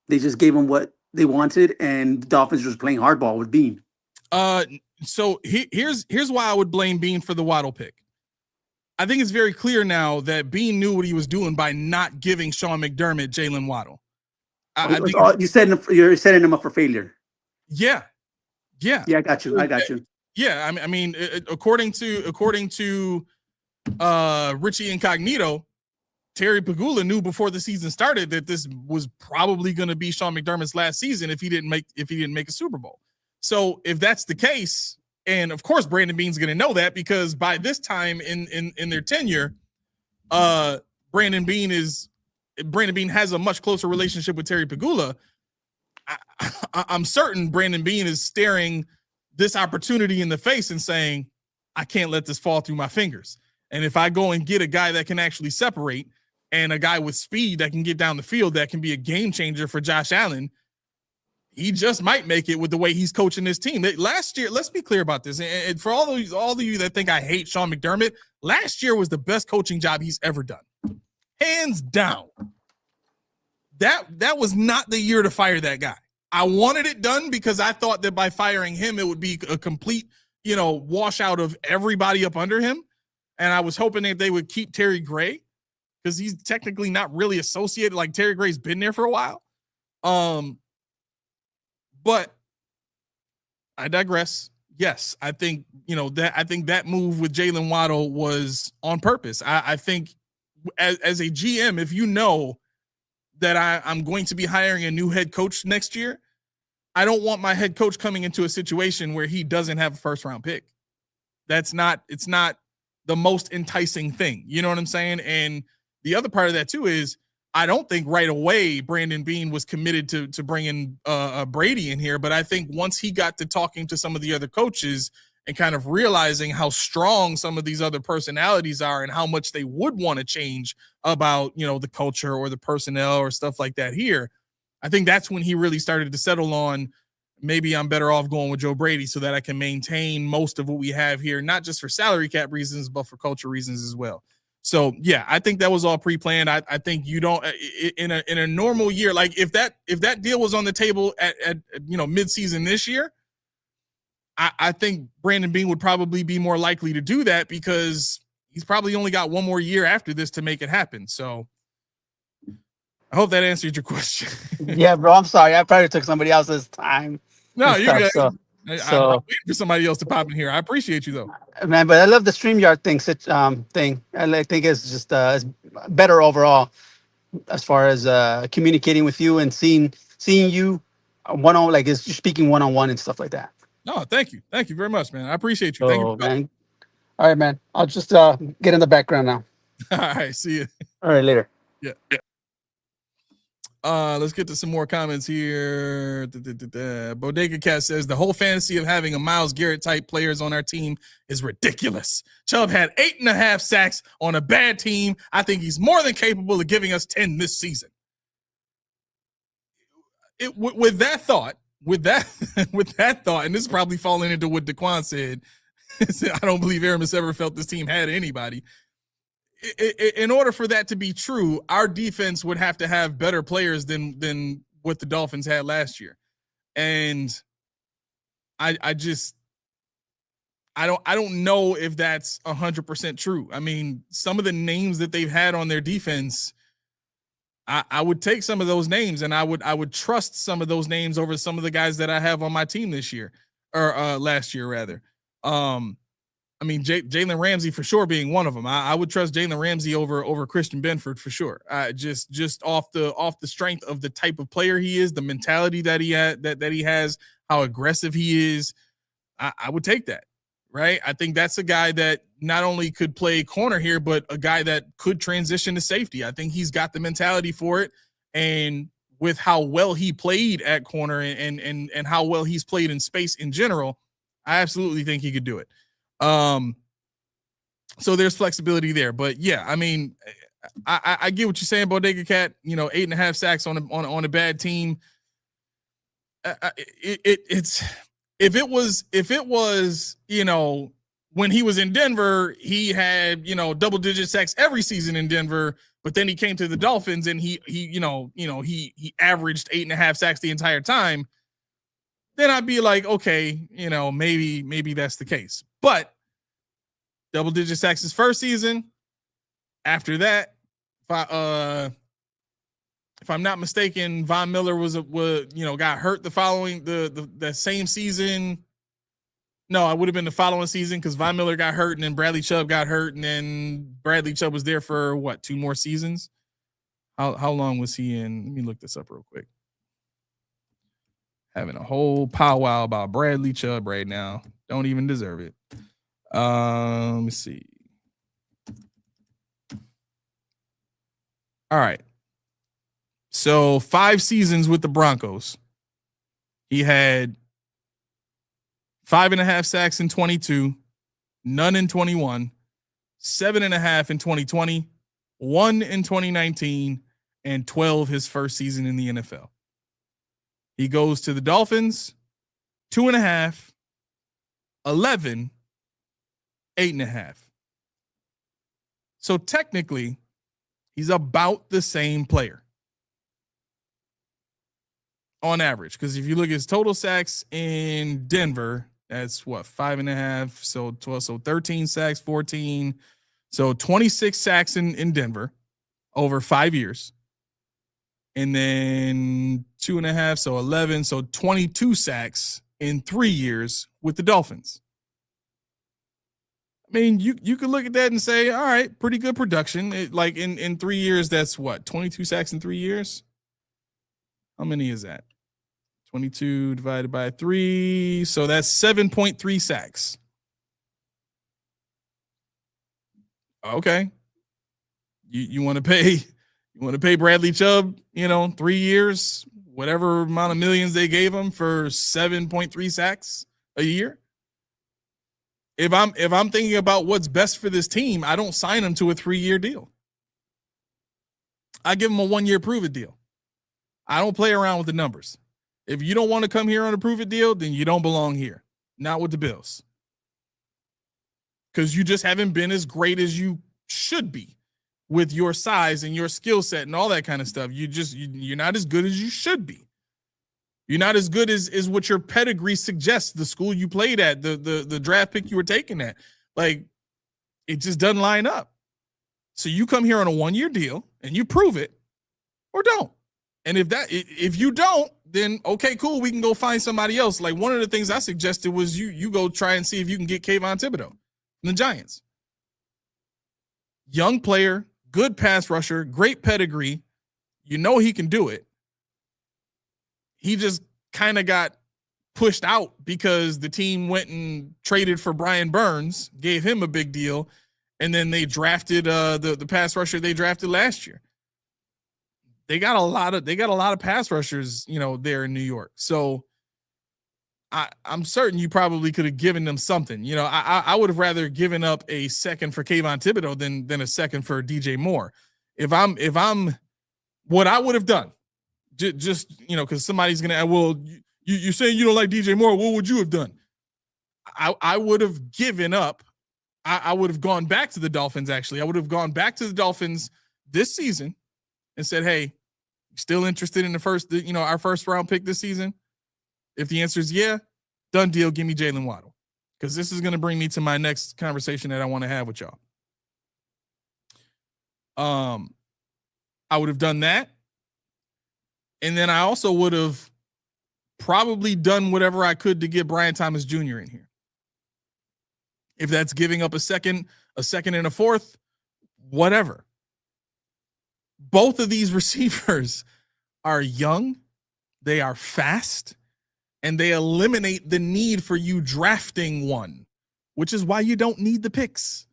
gave them what they wanted and the Dolphins was playing hardball with Beane? So here's why I would blame Beane for the Waddle pick. I think it's very clear now that Beane knew what he was doing by not giving Sean McDermott Jalen Waddle. You're setting him up for failure. Yeah. I got you. Yeah, I mean, according to Richie Incognito, Terry Pegula knew before the season started that this was probably going to be Sean McDermott's last season if he didn't make a Super Bowl. So if that's the case, and of course Brandon Beane's going to know that, because by this time in their tenure, Brandon Beane has a much closer relationship with Terry Pegula. I'm certain Brandon Beane is staring this opportunity in the face and saying, I can't let this fall through my fingers. And if I go and get a guy that can actually separate, and a guy with speed that can get down the field, that can be a game changer for Josh Allen, he just might make it with the way he's coaching this team. Last year, let's be clear about this. And for all of you that think I hate Sean McDermott, last year was the best coaching job he's ever done. Hands down. That was not the year to fire that guy. I wanted it done because I thought that by firing him, it would be a complete, washout of everybody up under him. And I was hoping that they would keep Terry Gray, because he's technically not really associated. Like, Terry Gray's been there for a while. But I digress. Yes, I think, that move with Jalen Waddle was on purpose. I think as a GM, if you know that I'm going to be hiring a new head coach next year, I don't want my head coach coming into a situation where he doesn't have a first round pick. It's not the most enticing thing. You know what I'm saying? And the other part of that too is I don't think right away Brandon Beane was committed to bringing Brady in here, but I think once he got to talking to some of the other coaches and kind of realizing how strong some of these other personalities are and how much they would want to change about, the culture or the personnel or stuff like that here, I think that's when he really started to settle on, maybe I'm better off going with Joe Brady so that I can maintain most of what we have here, not just for salary cap reasons, but for culture reasons as well. So yeah, I think that was all pre-planned. I think you don't in a normal year, like if that deal was on the table at mid-season this year, I think Brandon Beane would probably be more likely to do that because he's probably only got one more year after this to make it happen. So I hope that answered your question. Yeah, bro. I'm sorry. I probably took somebody else's time. No, you're good. So, I'm waiting for somebody else to pop in here. I appreciate you though, man. But I love the StreamYard thing. I think it's just it's better overall as far as communicating with you and seeing you one-on, like it's just speaking one-on-one and stuff like that. No, thank you very much, man. I appreciate you. So, thank you, man. All right, man. I'll just get in the background now. All right, see you. All right, later. Yeah. Let's get to some more comments here. Bodega Cat says the whole fantasy of having a Myles Garrett type players on our team is ridiculous. Chubb had 8.5 sacks on a bad team. I think he's more than capable of giving us 10 this season. With that thought, and this is probably falling into what Daquan said. I don't believe Aramis ever felt this team had anybody. In order for that to be true, our defense would have to have better players than what the Dolphins had last year. And I don't know if that's 100% true. I mean, some of the names that they've had on their defense, I would take some of those names and I would trust some of those names over some of the guys that I have on my team this year or last year rather. I mean, Jalen Ramsey for sure being one of them. I would trust Jalen Ramsey over Christian Benford for sure. Just off the strength of the type of player he is, the mentality that he has, how aggressive he is. I would take that, right? I think that's a guy that not only could play corner here, but a guy that could transition to safety. I think he's got the mentality for it, and with how well he played at corner and how well he's played in space in general, I absolutely think he could do it. So there's flexibility there, but yeah, I mean, I get what you're saying, Bodega Cat. 8.5 sacks on a bad team. It's if it was when he was in Denver, he had double-digit sacks every season in Denver, but then he came to the Dolphins and he averaged 8.5 sacks the entire time. Then I'd be like, okay, maybe that's the case. But double-digit sacks his first season. After that, if I'm not mistaken, Von Miller got hurt the following the same season. No, I would have been the following season because Von Miller got hurt and then Bradley Chubb got hurt and then Bradley Chubb was there for what, 2 more seasons? How long was he in? Let me look this up real quick. Having a whole powwow about Bradley Chubb right now. Don't even deserve it. Let me see. All right. So 5 seasons with the Broncos. He had 5.5 sacks in 22, none in 21, 7.5 in 2020, 1 in 2019, and 12 his first season in the NFL. He goes to the Dolphins, 2.5, 11, 8.5. So technically, he's about the same player on average. Because if you look at his total sacks in Denver, that's what, 5.5. So 12, so 13 sacks, 14. So 26 sacks in Denver over 5 years. And then 2.5, so 11. So 22 sacks in 3 years with the Dolphins. I mean, you could look at that and say, all right, pretty good production. Like in 3 years, that's what, 22 sacks in 3 years? How many is that? 22 divided by 3. So that's 7.3 sacks. Okay. You want to pay Bradley Chubb, 3 years, whatever amount of millions they gave him for 7.3 sacks a year? If I'm thinking about what's best for this team, I don't sign him to a 3-year deal. I give him a 1-year prove it deal. I don't play around with the numbers. If you don't want to come here on a prove it deal, then you don't belong here. Not with the Bills. Because you just haven't been as great as you should be with your size and your skill set and all that kind of stuff. You're not as good as you should be. You're not as good as what your pedigree suggests, the school you played at, the draft pick you were taken at. Like, it just doesn't line up. So you come here on a 1-year deal and you prove it or don't. And if you don't, then okay, cool, we can go find somebody else. Like, one of the things I suggested was you go try and see if you can get Kayvon Thibodeau from the Giants. Young player, good pass rusher, great pedigree. You know he can do it. He just kind of got pushed out because the team went and traded for Brian Burns, gave him a big deal, and then they drafted the pass rusher they drafted last year. They got a lot of pass rushers, there in New York. So I'm certain you probably could have given them something. I would have rather given up a second for Kayvon Thibodeau than a second for DJ Moore. If I'm what I would have done, just because somebody's gonna add, well, you saying you don't like DJ Moore, what would you have done? I would have given up. I would have gone back to the Dolphins. Actually, I would have gone back to the Dolphins this season and said, hey, still interested in the first, our first round pick this season? If the answer is yeah, done deal. Give me Jalen Waddle, because this is going to bring me to my next conversation that I want to have with y'all. I would have done that. And then I also would have probably done whatever I could to get Brian Thomas Jr. in here. If that's giving up a second and a fourth, whatever. Both of these receivers are young, they are fast, and they eliminate the need for you drafting one, which is why you don't need the picks.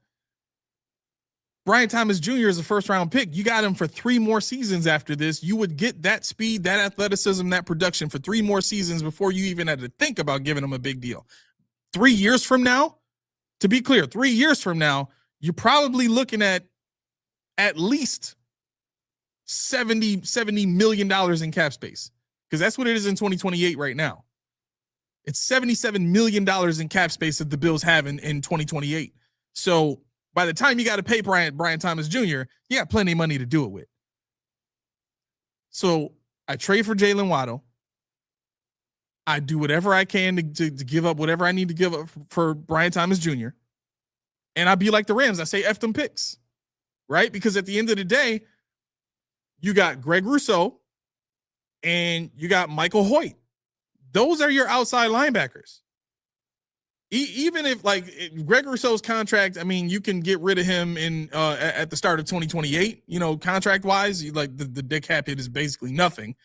Brian Thomas Jr. is a first-round pick. You got him for 3 more seasons after this. You would get that speed, that athleticism, that production for 3 more seasons before you even had to think about giving him a big deal. 3 years from now, to be clear, 3 years from now, you're probably looking at least $70 million in cap space, because that's what it is in 2028 right now. It's $77 million in cap space that the Bills have in 2028. So by the time you got to pay Brian Thomas Jr., you got plenty of money to do it with. So I trade for Jalen Waddle. I do whatever I can to give up whatever I need to give up for Brian Thomas Jr. And I be like the Rams. I say F them picks, right? Because at the end of the day, you got Greg Rousseau and you got Michael Hoyt. Those are your outside linebackers. Even if like Greg Rousseau's contract, I mean, you can get rid of him in at the start of 2028, contract wise, like the dead cap hit is basically nothing.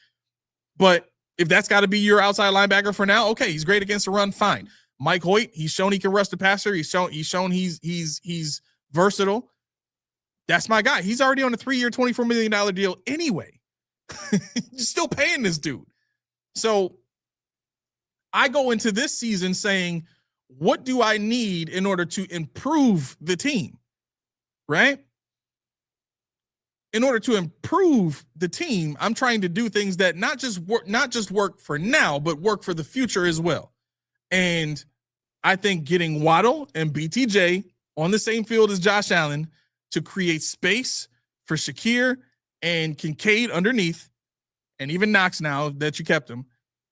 But if that's got to be your outside linebacker for now, okay, he's great against the run, fine. Mike Hoyt, he's shown he can rush the passer. He's shown he's versatile. That's my guy. He's already on a 3-year, $24 million deal anyway. You're still paying this dude. So I go into this season saying, what do I need in order to improve the team? Right? In order to improve the team, I'm trying to do things that not just work for now, but work for the future as well. And I think getting Waddle and BTJ on the same field as Josh Allen to create space for Shakir and Kincaid underneath, and even Knox now that you kept him,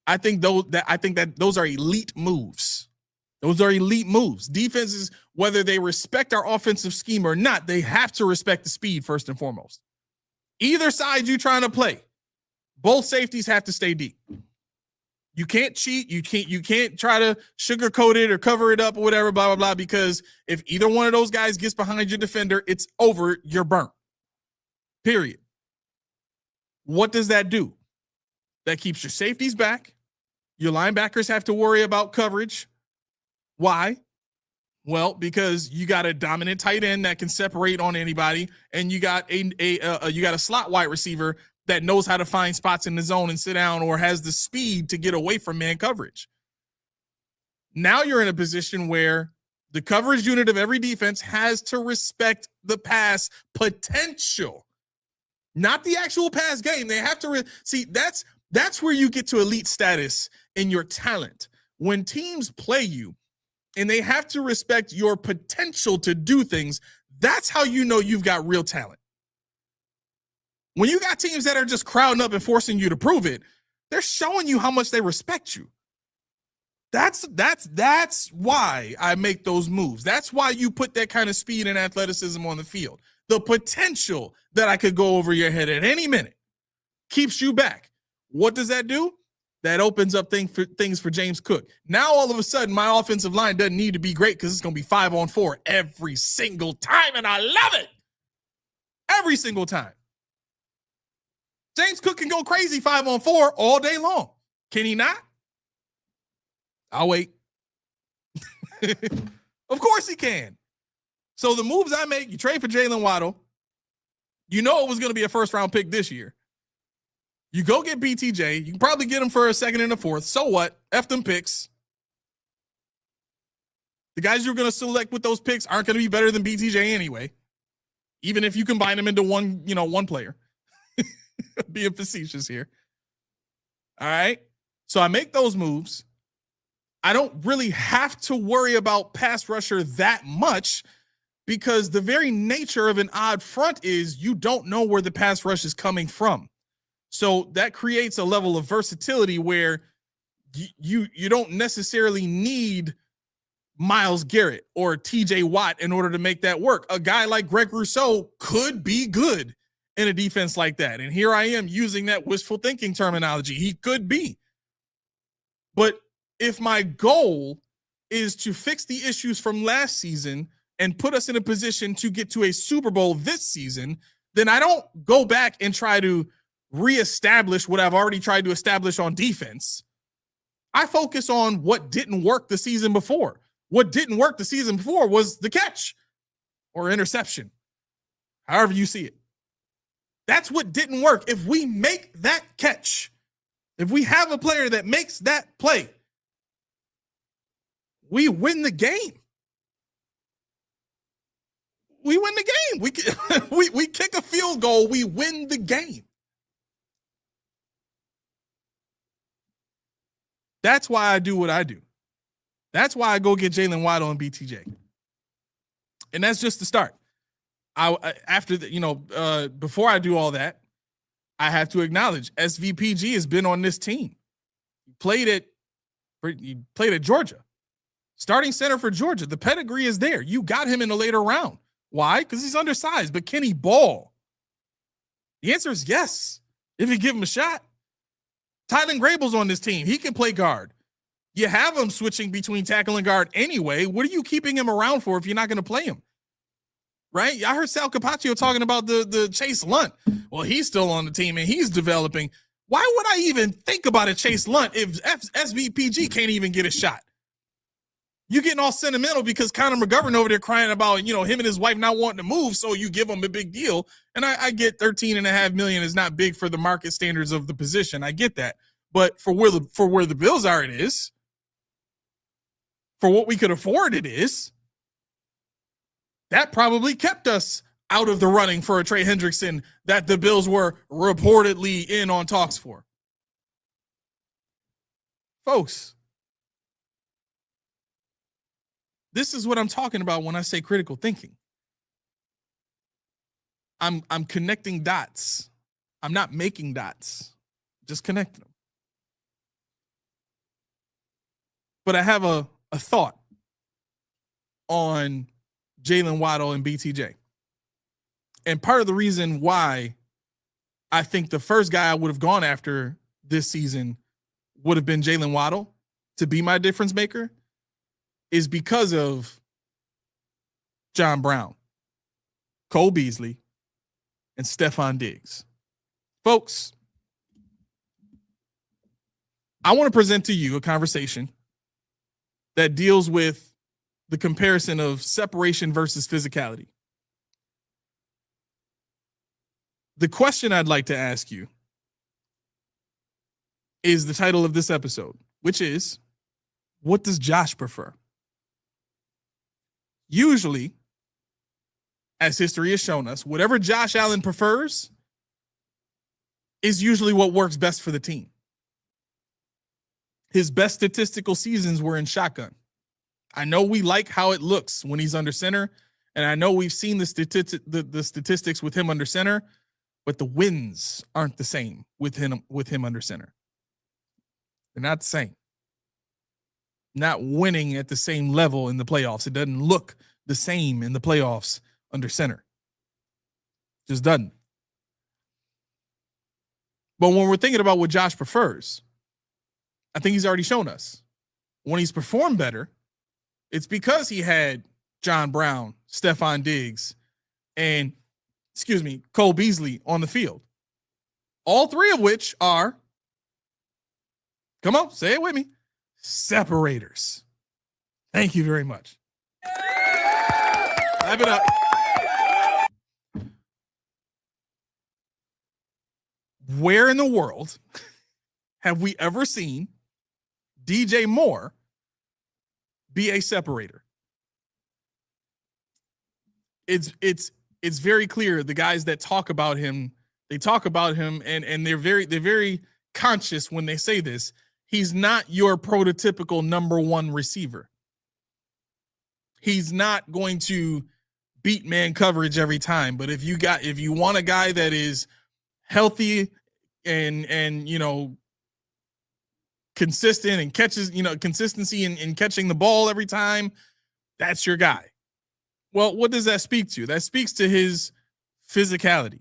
I think that those are elite moves. Those are elite moves. Defenses, whether they respect our offensive scheme or not, they have to respect the speed first and foremost. Either side you're trying to play, both safeties have to stay deep. You can't cheat. You can't try to sugarcoat it or cover it up or whatever, blah, blah, blah, because if either one of those guys gets behind your defender, it's over. You're burnt. Period. What does that do? That keeps your safeties back. Your linebackers have to worry about coverage. Why? Well, because you got a dominant tight end that can separate on anybody, and you got a slot wide receiver that knows how to find spots in the zone and sit down or has the speed to get away from man coverage. Now you're in a position where the coverage unit of every defense has to respect the pass potential, not the actual pass game. They have to see that's where you get to elite status in your talent. When teams play you and they have to respect your potential to do things, that's how you know you've got real talent. When you got teams that are just crowding up and forcing you to prove it, they're showing you how much they respect you. That's why I make those moves. That's why you put that kind of speed and athleticism on the field. The potential that I could go over your head at any minute keeps you back. What does that do? That opens up things for James Cook. Now, all of a sudden, my offensive line doesn't need to be great because it's going to be 5-on-4 every single time, and I love it. Every single time. James Cook can go crazy 5-on-4 all day long. Can he not? I'll wait. Of course he can. So the moves I make, you trade for Jalen Waddle. You know it was going to be a first-round pick this year. You go get BTJ. You can probably get him for a second and a fourth. So what? F them picks. The guys you're going to select with those picks aren't going to be better than BTJ anyway, even if you combine them into one player. Being facetious here. All right. So I make those moves. I don't really have to worry about pass rusher that much because the very nature of an odd front is you don't know where the pass rush is coming from. So that creates a level of versatility where you don't necessarily need Myles Garrett or TJ Watt in order to make that work. A guy like Greg Rousseau could be good in a defense like that. And here I am using that wishful thinking terminology. He could be. But if my goal is to fix the issues from last season and put us in a position to get to a Super Bowl this season, then I don't go back and try to reestablish what I've already tried to establish on defense. I focus on what didn't work the season before. What didn't work the season before was the catch or interception, however you see it. That's what didn't work. If we make that catch, if we have a player that makes that play, we win the game. We win the game. We kick a field goal, we win the game. That's why I do what I do. That's why I go get Jalen Waddle and BTJ. And that's just the start. Before I do all that, I have to acknowledge SVPG has been on this team. He played at Georgia. Starting center for Georgia. The pedigree is there. You got him in a later round. Why? Because he's undersized. But can he ball? The answer is yes, if you give him a shot. Tylen Grable's on this team. He can play guard. You have him switching between tackle and guard anyway. What are you keeping him around for if you're not going to play him? Right? I heard Sal Capaccio talking about the Chase Lunt. Well, he's still on the team and he's developing. Why would I even think about a Chase Lunt if SVPG can't even get a shot? You getting all sentimental because Conor McGovern over there crying about, him and his wife not wanting to move, so you give him a big deal. And I get $13.5 million is not big for the market standards of the position. I get that. But for where the Bills are, it is. For what we could afford, it is. That probably kept us out of the running for a Trey Hendrickson that the Bills were reportedly in on talks for. Folks, this is what I'm talking about when I say critical thinking. I'm connecting dots. I'm not making dots, just connecting them. But I have a thought on Jalen Waddle and BTJ. And part of the reason why I think the first guy I would have gone after this season would have been Jalen Waddle to be my difference maker is because of John Brown, Cole Beasley, and Stephon Diggs. Folks, I want to present to you a conversation that deals with the comparison of separation versus physicality. The question I'd like to ask you is the title of this episode, which is, what does Josh prefer? Usually, as history has shown us, whatever Josh Allen prefers is usually what works best for the team. His best statistical seasons were in shotgun. I know we like how it looks when he's under center, and I know we've seen the statistics with him under center, but the wins aren't the same with him under center. They're not the same. Not winning at the same level in the playoffs. It doesn't look the same in the playoffs under center. Just doesn't. But when we're thinking about what Josh prefers, I think he's already shown us. When he's performed better, it's because he had John Brown, Stephon Diggs, and, Cole Beasley on the field. All three of which are, come on, say it with me, separators. Thank you very much. Clap it up. Where in the world have we ever seen DJ Moore be a separator? It's very clear. The guys that talk about him, they talk about him and they're very conscious when they say this. He's not your prototypical number one receiver. He's not going to beat man coverage every time. But if you want a guy that is healthy and consistent and catches, consistency in catching the ball every time, that's your guy. Well, what does that speak to? That speaks to his physicality,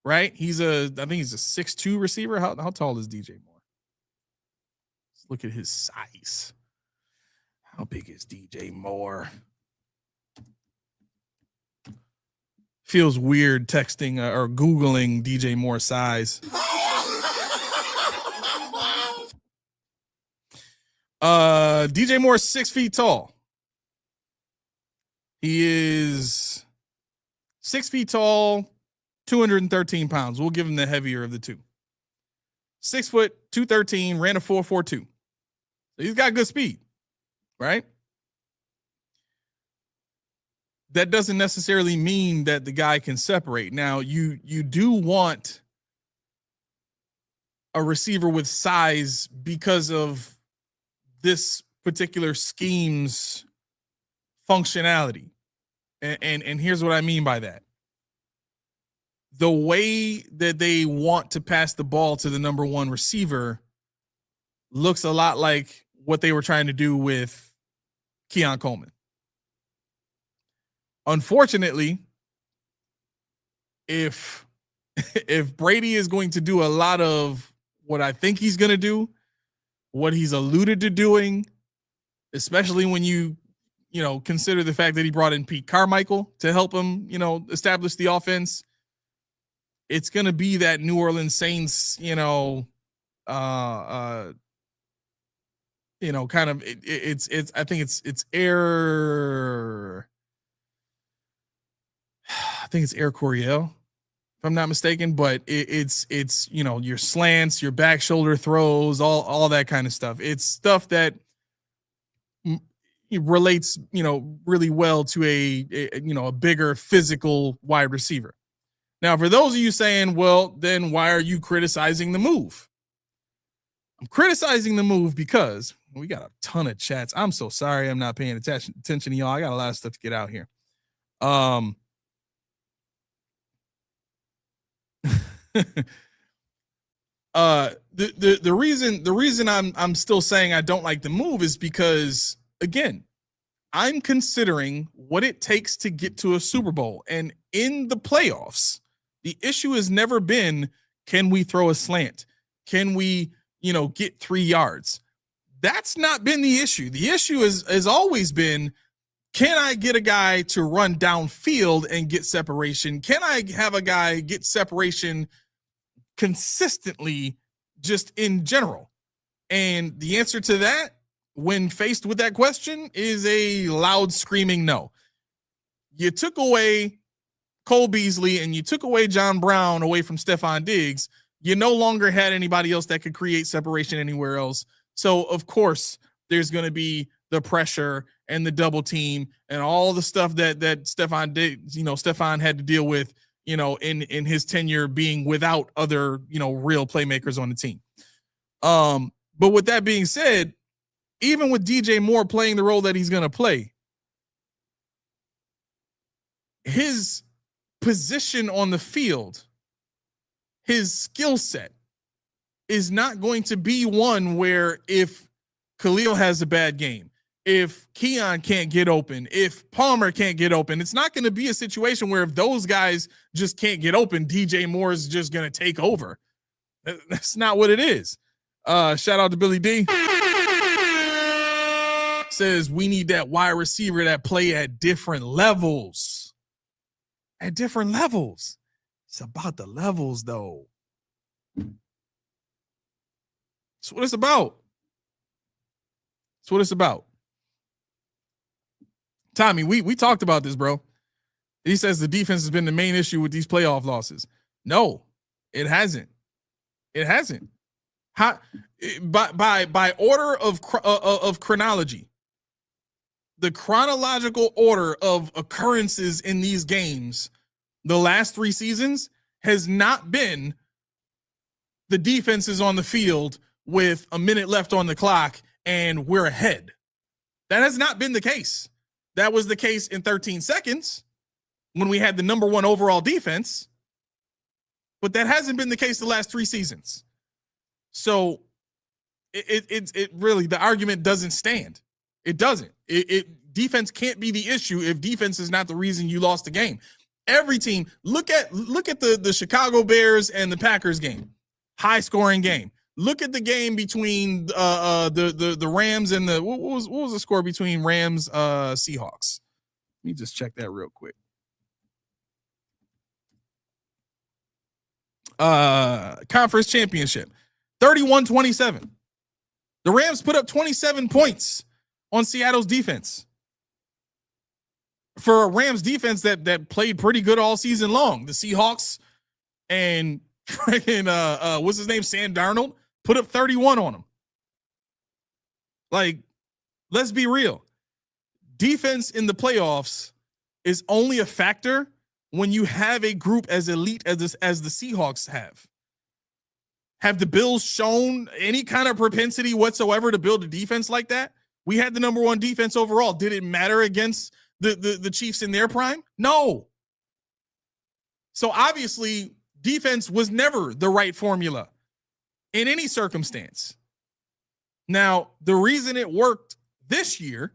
right? I think he's a 6'2" receiver. How tall is DJ Moore? Let's look at his size. How big is DJ Moore? Feels weird texting or Googling DJ Moore's size. DJ Moore's 6 feet tall. He is 6 feet tall, 213 pounds. We'll give him the heavier of the two. 6 foot, 213, ran a 4.42. So he's got good speed, right? That doesn't necessarily mean that the guy can separate. Now, you do want a receiver with size because of this particular scheme's functionality. And here's what I mean by that. The way that they want to pass the ball to the number one receiver looks a lot like what they were trying to do with Keon Coleman. Unfortunately, if Brady is going to do a lot of what I think he's going to do, what he's alluded to doing, especially when you consider the fact that he brought in Pete Carmichael to help him, establish the offense. It's going to be that New Orleans Saints, kind of it's I think it's Air Coryell, if I'm not mistaken, but it's your slants, your back shoulder throws, all that kind of stuff. It's stuff that relates, really well to a bigger physical wide receiver. Now, for those of you saying, well, then why are you criticizing the move? I'm criticizing the move because we got a ton of chats. I'm so sorry I'm not paying attention to y'all. I got a lot of stuff to get out here. The reason I'm still saying I don't like the move is because, again, I'm considering what it takes to get to a Super Bowl. And in the playoffs, the issue has never been, can we throw a slant? Can we, get 3 yards? That's not been the issue. The issue has always been, can I get a guy to run downfield and get separation? Can I have a guy get separation consistently, just in general? And the answer to that, when faced with that question, is a loud screaming no. You took away Cole Beasley and you took away John Brown away from Stephon Diggs. You no longer had anybody else that could create separation anywhere else. So, of course, there's going to be the pressure and the double team and all the stuff that Stephon Diggs, Stephon had to deal with, in his tenure being without other, real playmakers on the team. But with that being said, even with DJ Moore playing the role that he's going to play, his position on the field, his skill set is not going to be one where if Khalil has a bad game, if Keon can't get open, if Palmer can't get open, it's not going to be a situation where if those guys just can't get open, DJ Moore is just going to take over. That's not what it is. Shout out to Billy D. Says we need that wide receiver that play at different levels. At different levels. It's about the levels, though. That's what it's about. That's what it's about. Tommy, we talked about this, bro. He says the defense has been the main issue with these playoff losses. No, it hasn't. It hasn't. By order of chronology, the chronological order of occurrences in these games, the last 3 seasons, has not been the defense is on the field with a minute left on the clock and we're ahead. That has not been the case. That was the case in 13 seconds when we had the number 1 overall defense, but that hasn't been the case the last 3 seasons. So it really, the argument doesn't stand. It doesn't. Defense can't be the issue if defense is not the reason you lost the game. Every team, look at the Chicago Bears and the Packers game, high scoring game. Look at the game between the Rams and the what was the score between Rams Seahawks? Let me just check that real quick. Conference championship, 31-27. The Rams put up 27 points on Seattle's defense. For a Rams defense that played pretty good all season long. The Seahawks and freaking what's his name? Sam Darnold put up 31 on them. Like, let's be real. Defense in the playoffs is only a factor when you have a group as elite as the Seahawks have. Have the Bills shown any kind of propensity whatsoever to build a defense like that? We had the number 1 defense overall. Did it matter against the Chiefs in their prime? No. So obviously, defense was never the right formula in any circumstance. Now, the reason it worked this year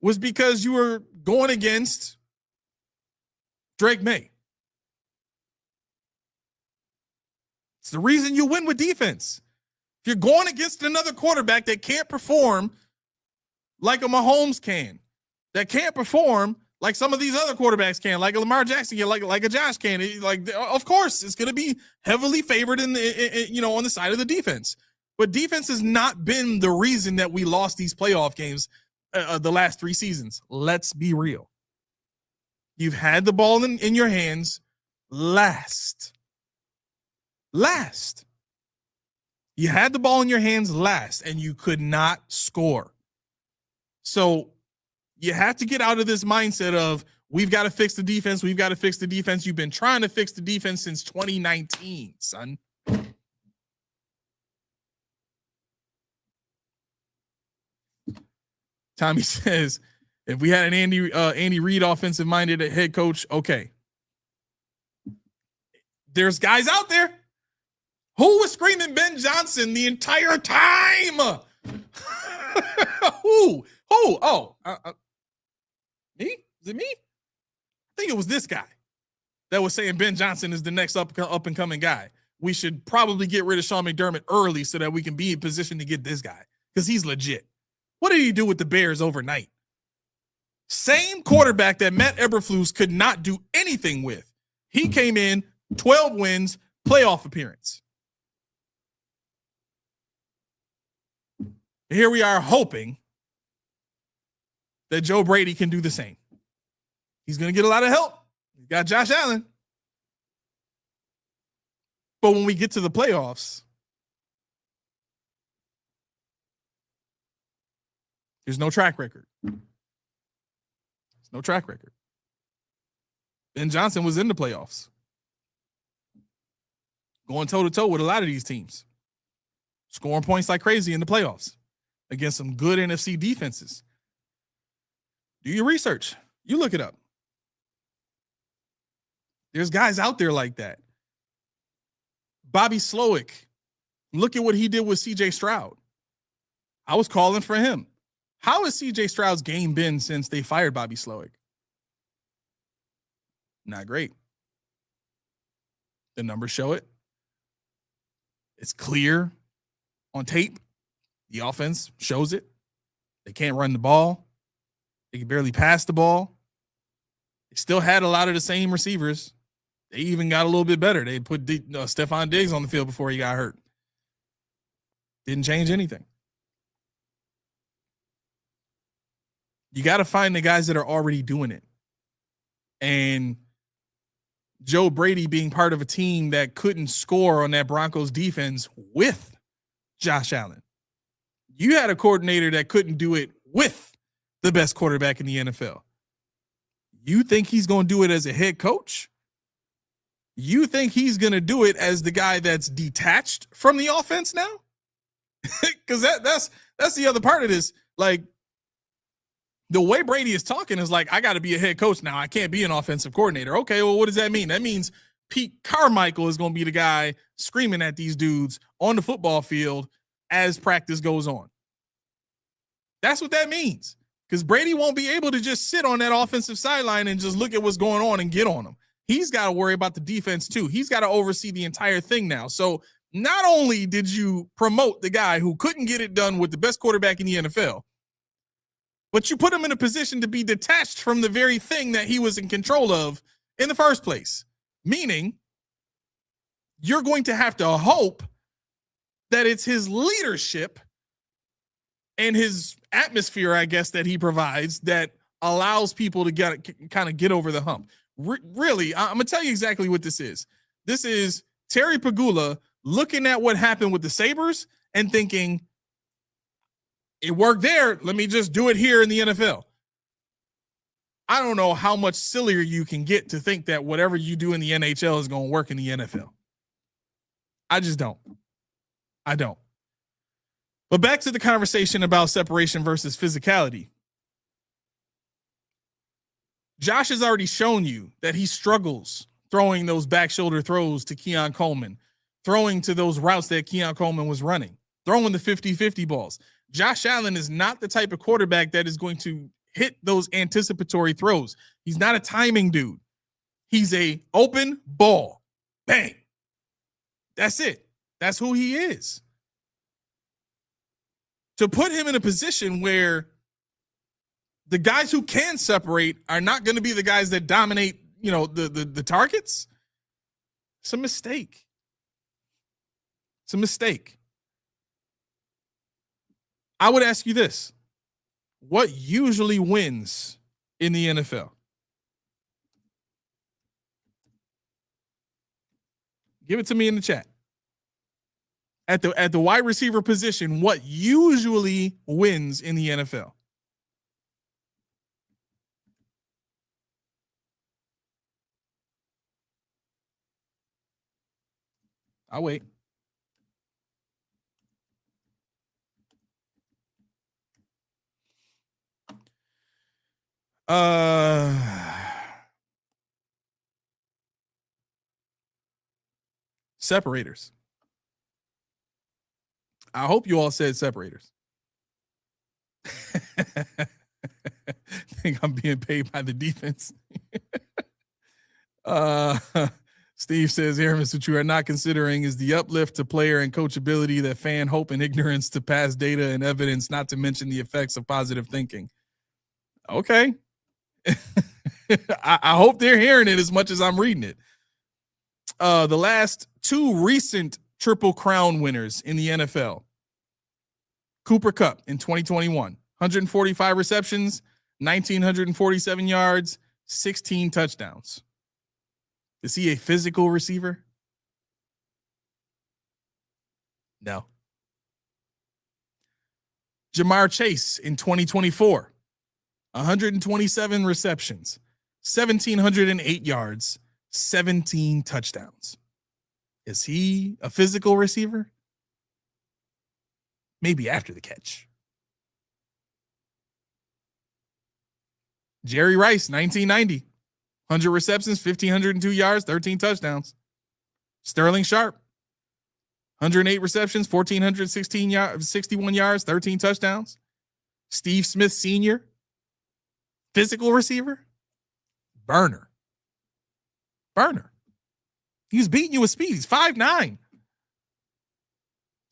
was because you were going against Drake May. It's the reason you win with defense. If you're going against another quarterback that can't perform like a Mahomes can, that can't perform like some of these other quarterbacks can, like a Lamar Jackson can, like a Josh can, of course it's going to be heavily favored on the side of the defense. But defense has not been the reason that we lost these playoff games the last 3 seasons. Let's be real. You've had the ball in your hands last. You had the ball in your hands last, and you could not score. So you have to get out of this mindset of, we've got to fix the defense. We've got to fix the defense. You've been trying to fix the defense since 2019, son. Tommy says, if we had an Andy Reid offensive-minded head coach, okay. There's guys out there. Who was screaming Ben Johnson the entire time? Who? Oh, me? Is it me? I think it was this guy that was saying Ben Johnson is the next up and coming guy. We should probably get rid of Sean McDermott early so that we can be in position to get this guy, because he's legit. What did he do with the Bears overnight? Same quarterback that Matt Eberflus could not do anything with. He came in, 12 wins, playoff appearance. Here we are hoping that Joe Brady can do the same. He's going to get a lot of help. He's got Josh Allen. But when we get to the playoffs, there's no track record. There's no track record. Ben Johnson was in the playoffs, going toe-to-toe with a lot of these teams, scoring points like crazy in the playoffs against some good NFC defenses. Do your research. You look it up. There's guys out there like that. Bobby Slowick, look at what he did with C.J. Stroud. I was calling for him. How has C.J. Stroud's game been since they fired Bobby Slowick? Not great. The numbers show it. It's clear on tape. The offense shows it. They can't run the ball. They can barely pass the ball. They still had a lot of the same receivers. They even got a little bit better. They put Stephon Diggs on the field before he got hurt. Didn't change anything. You got to find the guys that are already doing it. And Joe Brady being part of a team that couldn't score on that Broncos defense with Josh Allen. You had a coordinator that couldn't do it with the best quarterback in the NFL. You think he's going to do it as a head coach? You think he's going to do it as the guy that's detached from the offense now? Because that's the other part of this. Like, the way Brady is talking is like, I got to be a head coach now. I can't be an offensive coordinator. Okay, well, what does that mean? That means Pete Carmichael is going to be the guy screaming at these dudes on the football field as practice goes on. That's what that means. Because Brady won't be able to just sit on that offensive sideline and just look at what's going on and get on them. He's got to worry about the defense too. He's got to oversee the entire thing now. So not only did you promote the guy who couldn't get it done with the best quarterback in the NFL, but you put him in a position to be detached from the very thing that he was in control of in the first place. Meaning, you're going to have to hope that it's his leadership and his atmosphere, I guess, that he provides that allows people to kind of get over the hump. Really, I'm going to tell you exactly what this is. This is Terry Pagula looking at what happened with the Sabres and thinking, it worked there, let me just do it here in the NFL. I don't know how much sillier you can get to think that whatever you do in the NHL is going to work in the NFL. I just don't. I don't. But back to the conversation about separation versus physicality. Josh has already shown you that he struggles throwing those back shoulder throws to Keon Coleman, throwing to those routes that Keon Coleman was running, throwing the 50-50 balls. Josh Allen is not the type of quarterback that is going to hit those anticipatory throws. He's not a timing dude. He's a open ball. Bang. That's it. That's who he is. to put him in a position where the guys who can separate are not going to be the guys that dominate, the targets. It's a mistake. It's a mistake. I would ask you this. What usually wins in the NFL? Give it to me in the chat. At the wide receiver position, what usually wins in the NFL? I'll wait. Separators. I hope you all said separators. Think I'm being paid by the defense. Steve says, Aramis, what you are not considering is the uplift to player and coachability that fan hope and ignorance to past data and evidence, not to mention the effects of positive thinking. Okay. I hope they're hearing it as much as I'm reading it. The last two recent Triple Crown winners in the NFL. Cooper Kupp in 2021, 145 receptions, 1,947 yards, 16 touchdowns. Is he a physical receiver? No. Jamar Chase in 2024, 127 receptions, 1,708 yards, 17 touchdowns. Is he a physical receiver? Maybe after the catch. Jerry Rice, 1990, 100 receptions, 1,502 yards, 13 touchdowns. Sterling Sharp, 108 receptions, 1,461 yards, 13 touchdowns. Steve Smith Sr., physical receiver. Burner. He's beating you with speed. He's 5'9".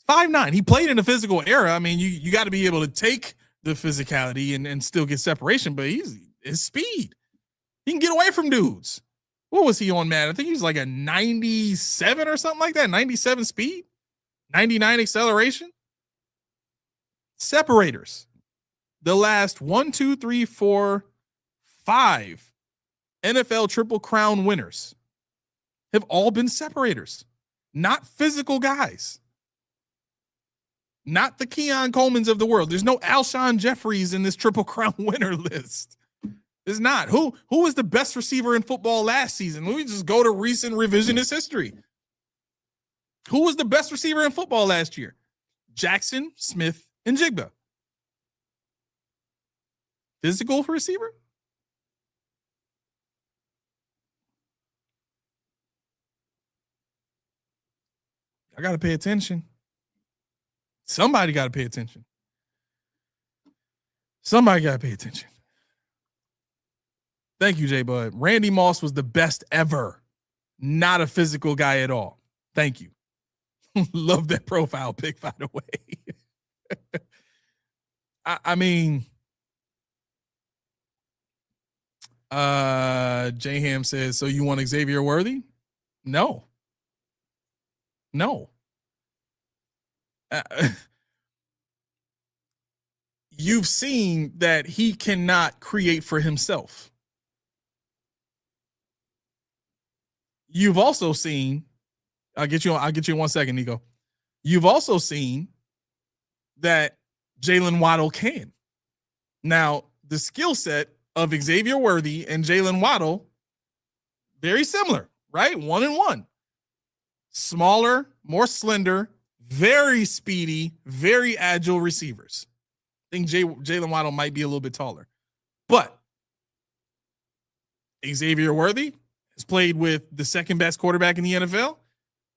5'9". He played in a physical era. I mean, you got to be able to take the physicality and still get separation, but his speed. He can get away from dudes. What was he on, man? I think he was like a 97 or something like that. 97 speed, 99 acceleration. Separators. The last 5 NFL Triple Crown winners have all been separators, not physical guys. Not the Keon Colemans of the world. There's no Alshon Jeffries in this Triple Crown winner list. There's not. Who was the best receiver in football last season? Let me just go to recent revisionist history. Who was the best receiver in football last year? Jackson, Smith, and Jigba. Physical receiver? I got to pay attention. Somebody got to pay attention. Somebody got to pay attention. Thank you, J Bud. Randy Moss was the best ever. Not a physical guy at all. Thank you. Love that profile pic, by the way. I mean, J Ham says, so you want Xavier Worthy? No. You've seen that he cannot create for himself. You've also seen, I'll get you in 1 second, Nico. You've also seen that Jalen Waddle can. Now, the skill set of Xavier Worthy and Jalen Waddle, very similar, right? 1-1. Smaller, more slender, very speedy, very agile receivers. I think Jalen Waddle might be a little bit taller. But Xavier Worthy has played with the second best quarterback in the NFL.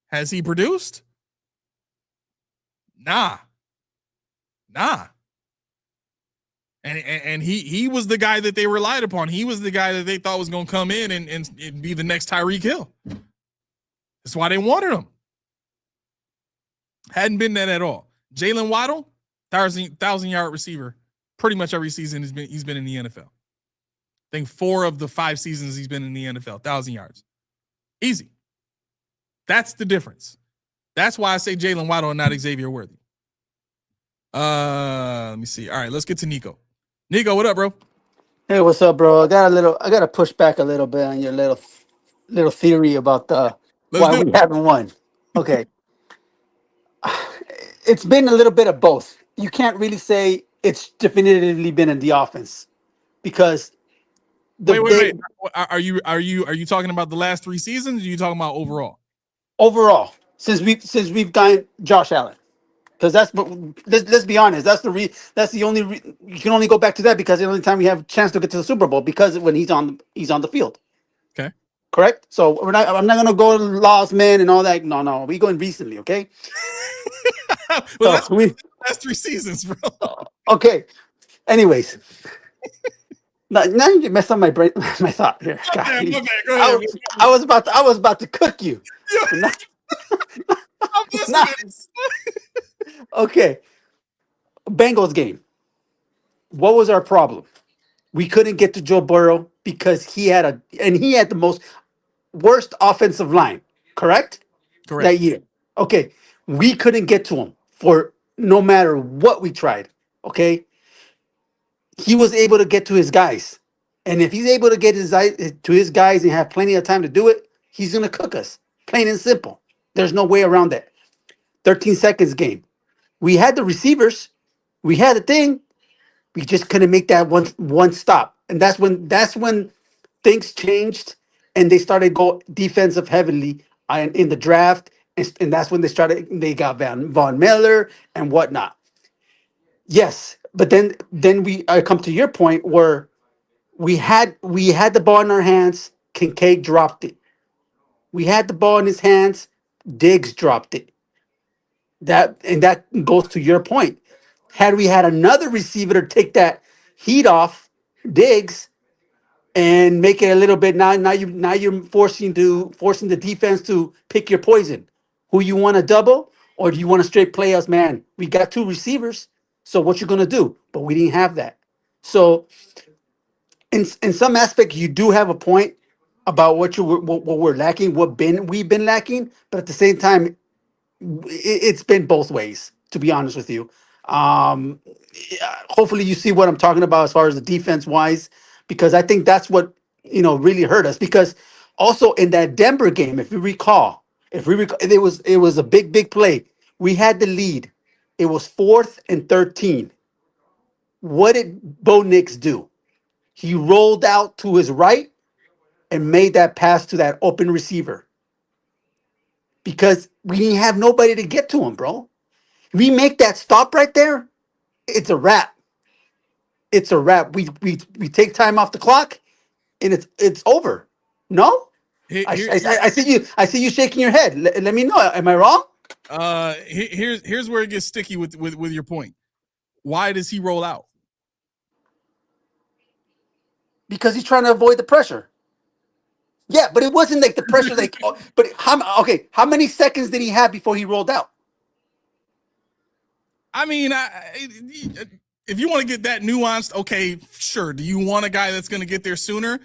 Has he produced? Nah. And he was the guy that they relied upon. He was the guy that they thought was going to come in and be the next Tyreek Hill. That's why they wanted him. Hadn't been that at all. Jalen Waddle, 1,000-yard receiver pretty much every season he's been in the NFL. I think 4 of the 5 seasons he's been in the NFL, 1,000 yards. Easy. That's the difference. That's why I say Jalen Waddle and not Xavier Worthy. Let me see. All right, let's get to Nico. Nico, what up, bro? Hey, what's up, bro? I got to push back a little bit on your little theory about why we haven't won. Okay, it's been a little bit of both. You can't really say it's definitively been in the offense because wait. Are you talking about the last 3 seasons? Or are you talking about overall? Overall, since we've gotten Josh Allen, because let's be honest, that's the only you can only go back to that because the only time we have a chance to get to the Super Bowl because when he's on the field. Okay. Correct. So I'm not gonna go lost man and all that. No, we going recently, okay? Well, that's the last 3 seasons, bro. Okay. Anyways, now you messed up my brain, my thought here. God, my bad. Go ahead. I was about to cook you. I'm listening. Okay. Bengals game. What was our problem? We couldn't get to Joe Burrow because he had the most worst offensive line, correct? That year. Okay. We couldn't get to him for no matter what we tried. Okay. He was able to get to his guys. And if he's able to get to his guys and have plenty of time to do it, he's going to cook us. Plain and simple. There's no way around that. 13 seconds game. We had the receivers. We had the thing. We just couldn't make that one stop. And that's when things changed and they started go defensive heavily in the draft. And that's when they got Von Miller and whatnot. Yes, but then I come to your point where we had the ball in our hands. Kincaid dropped it. We had the ball in his hands. Diggs dropped it. That goes to your point. Had we had another receiver to take that heat off Diggs and make it a little bit now you're forcing the defense to pick your poison. Who you want to double or do you want to straight play us, man? We got 2 receivers. So what you gonna do? But we didn't have that. So in some aspect, you do have a point about what we're lacking, we've been lacking. But at the same time, it's been both ways. To be honest with you, hopefully you see what I'm talking about as far as the defense wise, because I think that's what really hurt us. Because also in that Denver game, if we recall, it was a big play. We had the lead. It was 4th and 13. What did Bo Nix do? He rolled out to his right and made that pass to that open receiver because we didn't have nobody to get to him, bro. We make that stop right there, it's a wrap. It's a wrap. We take time off the clock and it's over. No? I see you shaking your head. Let me know. Am I wrong? Here's where it gets sticky with your point. Why does he roll out? Because he's trying to avoid the pressure. Yeah, but it wasn't like the pressure. But how many seconds did he have before he rolled out? I mean, if you want to get that nuanced, okay, sure. Do you want a guy that's going to get there sooner?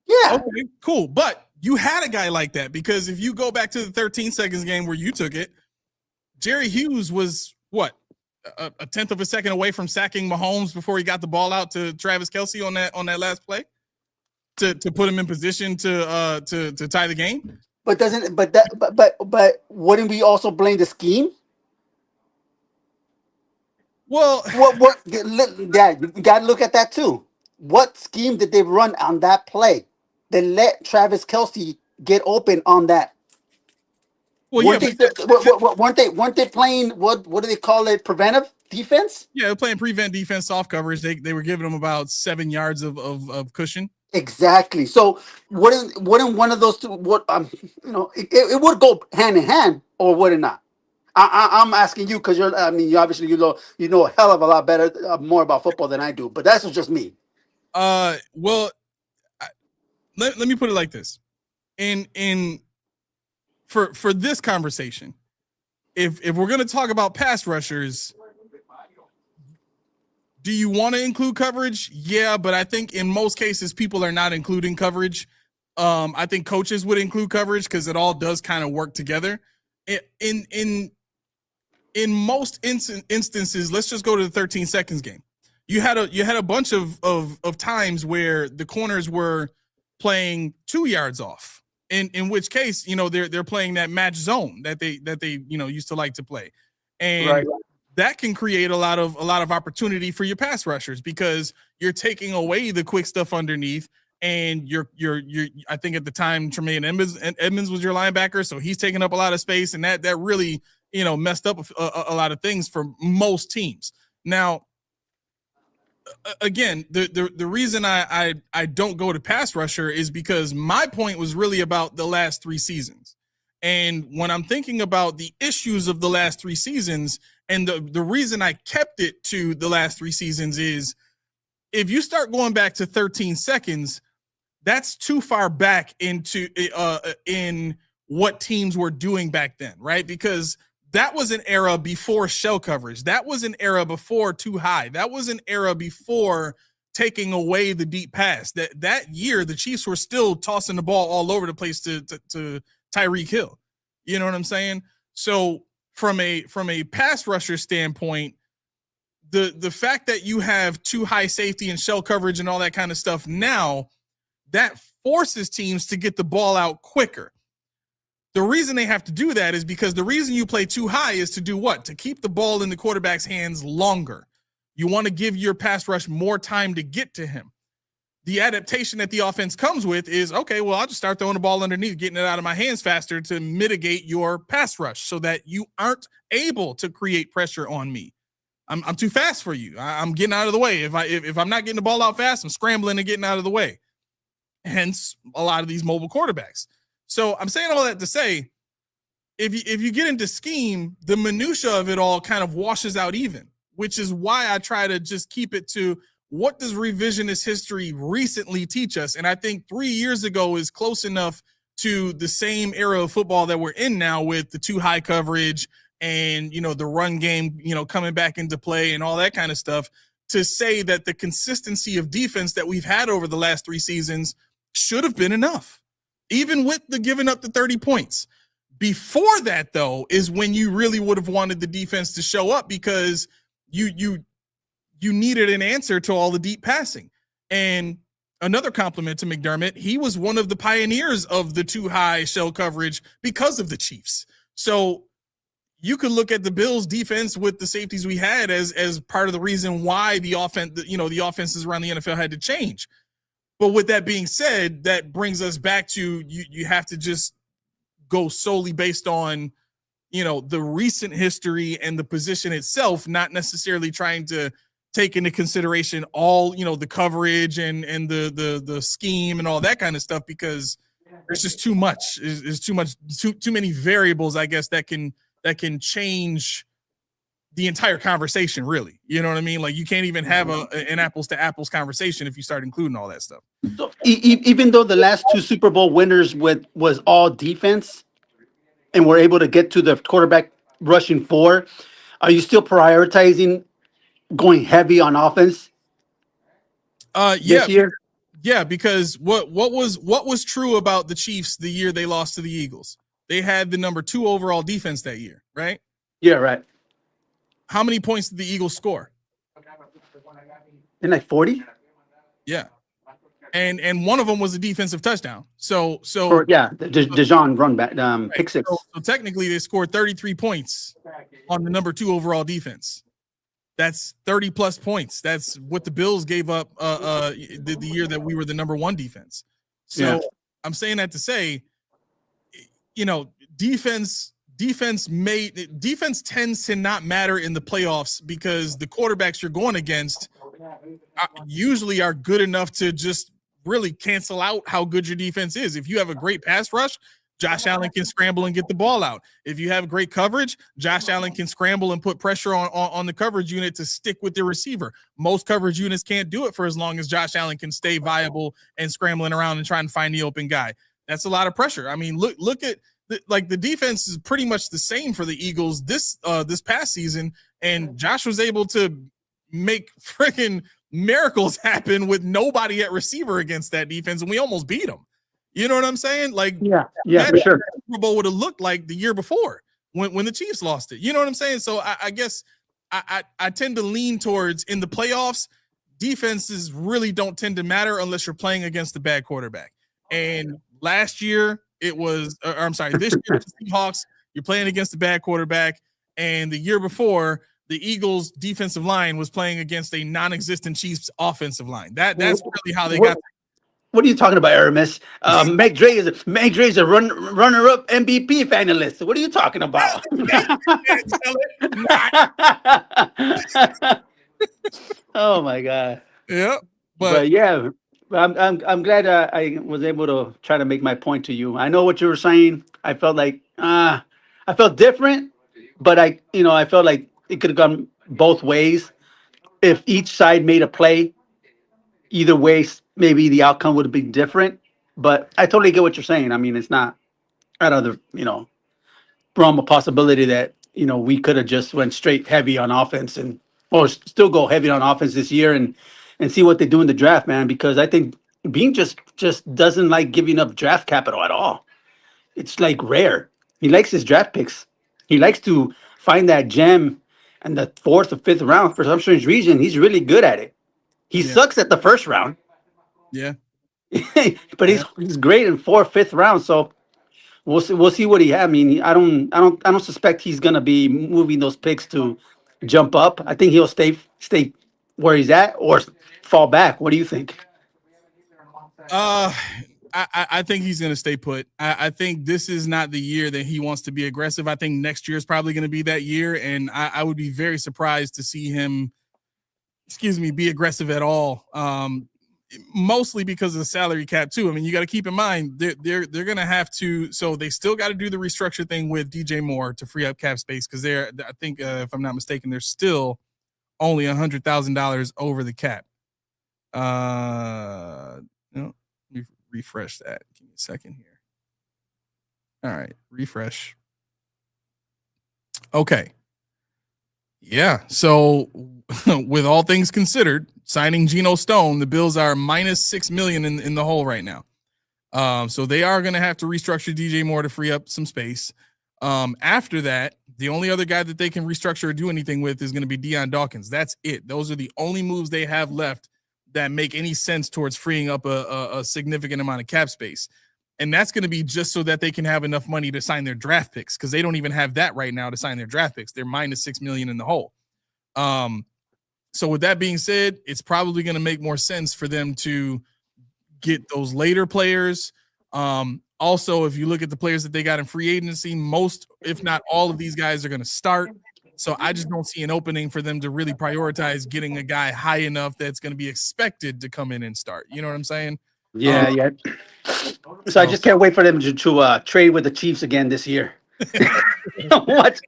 Yeah. Okay, cool. But you had a guy like that because if you go back to the 13 seconds game where you took it, Jerry Hughes was what? A tenth of a second away from sacking Mahomes before he got the ball out to Travis Kelce on that last play to put him in position to tie the game. But wouldn't we also blame the scheme? Well, yeah, you got to look at that too. What scheme did they run on that play? They let Travis Kelce get open on that. Well, weren't they playing what do they call it? Preventive defense? Yeah, they're playing prevent defense, soft coverage. They were giving them about 7 yards of cushion. Exactly. So wouldn't one of those two? It would go hand in hand, or would it not? I'm asking you because you obviously you know a hell of a lot better, more about football than I do. But that's just me. Well, let me put it like this: for this conversation, if we're going to talk about pass rushers, Do you want to include coverage? Yeah, but I think in most cases people are not including coverage. I think coaches would include coverage because it all does kind of work together. In most instances, let's just go to the 13 seconds game. You had a bunch of times where the corners were playing 2 yards off. In which case, they're playing that match zone that they used to like to play. And Right. that can create a lot of opportunity for your pass rushers because you're taking away the quick stuff underneath. And you're I think at the time Tremaine Edmonds was your linebacker, so he's taking up a lot of space, and that really messed up a lot of things for most teams. Now, again, the reason I don't go to pass rusher is because my point was really about the last 3 seasons. And when I'm thinking about the issues of the last 3 seasons, and the reason I kept it to the last 3 seasons is if you start going back to 13 seconds, that's too far back into in what teams were doing back then, right? Because that was an era before shell coverage. That was an era before too high. That was an era before taking away the deep pass. That year, the Chiefs were still tossing the ball all over the place to Tyreek Hill. You know what I'm saying? So from a pass rusher standpoint, the fact that you have too high safety and shell coverage and all that kind of stuff now, that forces teams to get the ball out quicker. The reason they have to do that is because the reason you play too high is to do what? To keep the ball in the quarterback's hands longer. You want to give your pass rush more time to get to him. The adaptation that the offense comes with is, okay, well, I'll just start throwing the ball underneath, getting it out of my hands faster to mitigate your pass rush so that you aren't able to create pressure on me. I'm too fast for you. I'm getting out of the way. If I'm not getting the ball out fast, I'm scrambling and getting out of the way. Hence a lot of these mobile quarterbacks. So I'm saying all that to say, if you get into scheme, the minutia of it all kind of washes out even, which is why I try to just keep it to what does revisionist history recently teach us? And I think 3 years ago is close enough to the same era of football that we're in now with the too high coverage and, the run game, coming back into play and all that kind of stuff to say that the consistency of defense that we've had over the last 3 seasons should have been enough, even with the giving up the 30 points. Before that, though, is when you really would have wanted the defense to show up because you needed an answer to all the deep passing. And another compliment to McDermott, he was one of the pioneers of the too high shell coverage because of the Chiefs. So you could look at the Bills defense with the safeties we had as part of the reason why the offenses around the NFL had to change. But with that being said, that brings us back to you have to just go solely based on, the recent history and the position itself, not necessarily trying to take into consideration all, the coverage and the scheme and all that kind of stuff, because there's just too much. There's too many variables, I guess, that can change the entire conversation, really. You know what I mean? Like you can't even have an apples to apples conversation if you start including all that stuff. So even though the last 2 Super Bowl winners was all defense and were able to get to the quarterback rushing 4, are you still prioritizing going heavy on offense this year? Yeah, because what was true about the Chiefs the year they lost to the Eagles? They had the number 2 overall defense that year, right? Yeah, right. How many points did the Eagles score? In like 40? Yeah. And one of them was a defensive touchdown. So the Dijon run back, pick 6. So technically they scored 33 points on the number 2 overall defense. That's 30 plus points. That's what the Bills gave up the year that we were the number 1 defense. So yeah. I'm saying that to say, defense tends to not matter in the playoffs because the quarterbacks you're going against usually are good enough to just really cancel out how good your defense is. If you have a great pass rush, Josh Allen can scramble and get the ball out. If you have great coverage, Josh Allen can scramble and put pressure on the coverage unit to stick with the receiver. Most coverage units can't do it for as long as Josh Allen can stay viable and scrambling around and trying to find the open guy. That's a lot of pressure. I mean, look at the defense is pretty much the same for the Eagles this past season, and Josh was able to make freaking miracles happen with nobody at receiver against that defense, and we almost beat them. You know what I'm saying? Like, yeah, for sure. Super Bowl would have looked like the year before when the Chiefs lost it. You know what I'm saying? So I guess I tend to lean towards, in the playoffs, defenses really don't tend to matter unless you're playing against a bad quarterback. And last year this year the Seahawks, you're playing against a bad quarterback, and the year before, the Eagles' defensive line was playing against a non-existent Chiefs offensive line. That's really how they got. What are you talking about, Aramis? Meg Dre is a runner-up MVP finalist. What are you talking about? Oh my God. Yeah, but yeah, I'm glad I was able to try to make my point to you. I know what you were saying. I felt like I felt different, but I felt like it could have gone both ways. If each side made a play, either way, maybe the outcome would have been different. But I totally get what you're saying. I mean, it's not out of the realm of possibility that we could have just went straight heavy on offense or still go heavy on offense this year and see what they do in the draft, man. Because I think Beane just doesn't like giving up draft capital at all. It's like rare. He likes his draft picks. He likes to find that gem in the 4th or 5th round. For some strange reason, he's really good at it. He sucks at the first round. Yeah. But he's great in 4th, 5th round. So we'll see what he has. I mean, I don't suspect he's gonna be moving those picks to jump up. I think he'll stay where he's at or fall back. What do you think? I think he's going to stay put. I think this is not the year that he wants to be aggressive. I think next year is probably going to be that year, and I would be very surprised to see him, be aggressive at all. Mostly because of the salary cap too. I mean, you got to keep in mind they're going to have to. So they still got to do the restructure thing with DJ Moore to free up cap space because I think if I'm not mistaken, they're still only $100,000 over the cap. Refresh that. Give me a second here. All right, refresh. Okay. Yeah. So with all things considered, signing Geno Stone, the Bills are minus $6 million in the hole right now. So they are going to have to restructure DJ Moore to free up some space. After that, the only other guy that they can restructure or do anything with is going to be Deion Dawkins. That's it. Those are the only moves they have left that make any sense towards freeing up a significant amount of cap space. And that's going to be just so that they can have enough money to sign their draft picks, because they don't even have that right now to sign their draft picks. They're minus $6 million in the hole. So with that being said, it's probably going to make more sense for them to get those later players. Also, if you look at the players that they got in free agency, most, if not all of these guys are going to start. So I just don't see an opening for them to really prioritize getting a guy high enough that's going to be expected to come in and start. You know what I'm saying? Yeah. So I just can't wait for them to trade with the Chiefs again this year. watch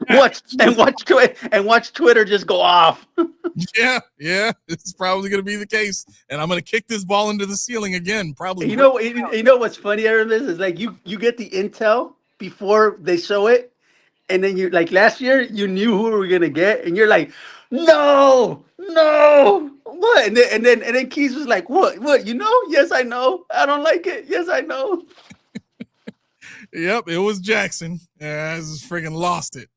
Twitter just go off. Yeah, this is probably going to be the case, and I'm going to kick this ball into the ceiling again. Probably. You know what's funny, Aramis, is like you get the intel before they show it, and then you, like last year, you knew who we were gonna get, and you're like, no, what? And then Keys was like, what? You know? Yes, I know. I don't like it. Yes, I know. Yep, it was Jackson. Yeah, I just freaking lost it.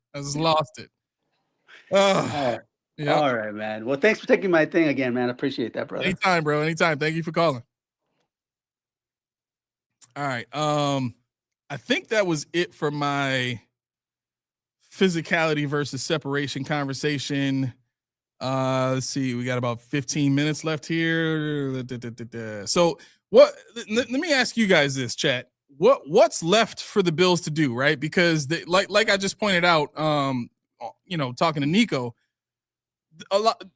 Yep. All right, man. Well, thanks for taking my thing again, man. I appreciate that, brother. Anytime, bro. Anytime. Thank you for calling. All right. I think that was it for my physicality versus separation conversation. Let's see. We got about 15 minutes left here. So let me ask you guys this, chat. What's left for the Bills to do, right? Because like I just pointed out, talking to Nico,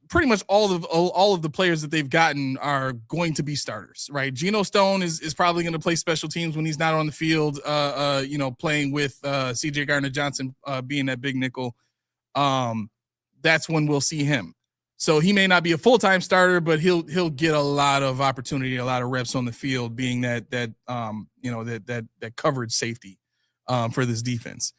pretty much all of the players that they've gotten are going to be starters, right? Geno Stone is probably going to play special teams when he's not on the field, playing with CJ Gardner-Johnson being that big nickel. That's when we'll see him. So he may not be a full-time starter, but he'll get a lot of opportunity, a lot of reps on the field, being that coverage safety for this defense.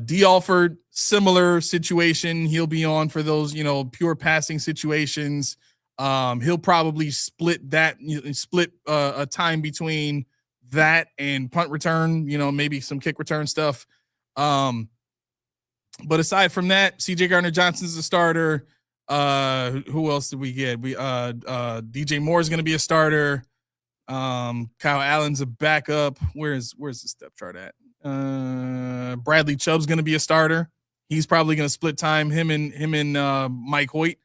D. Alford, similar situation. He'll be on for those, pure passing situations. He'll probably split a time between that and punt return, maybe some kick return stuff. But aside from that, CJ Gardner-Johnson's the starter. Who else did we get? DJ Moore is going to be a starter. Kyle Allen's a backup. Where's the step chart at? Bradley Chubb's going to be a starter. He's probably going to split time. Him and Mike Hoyt.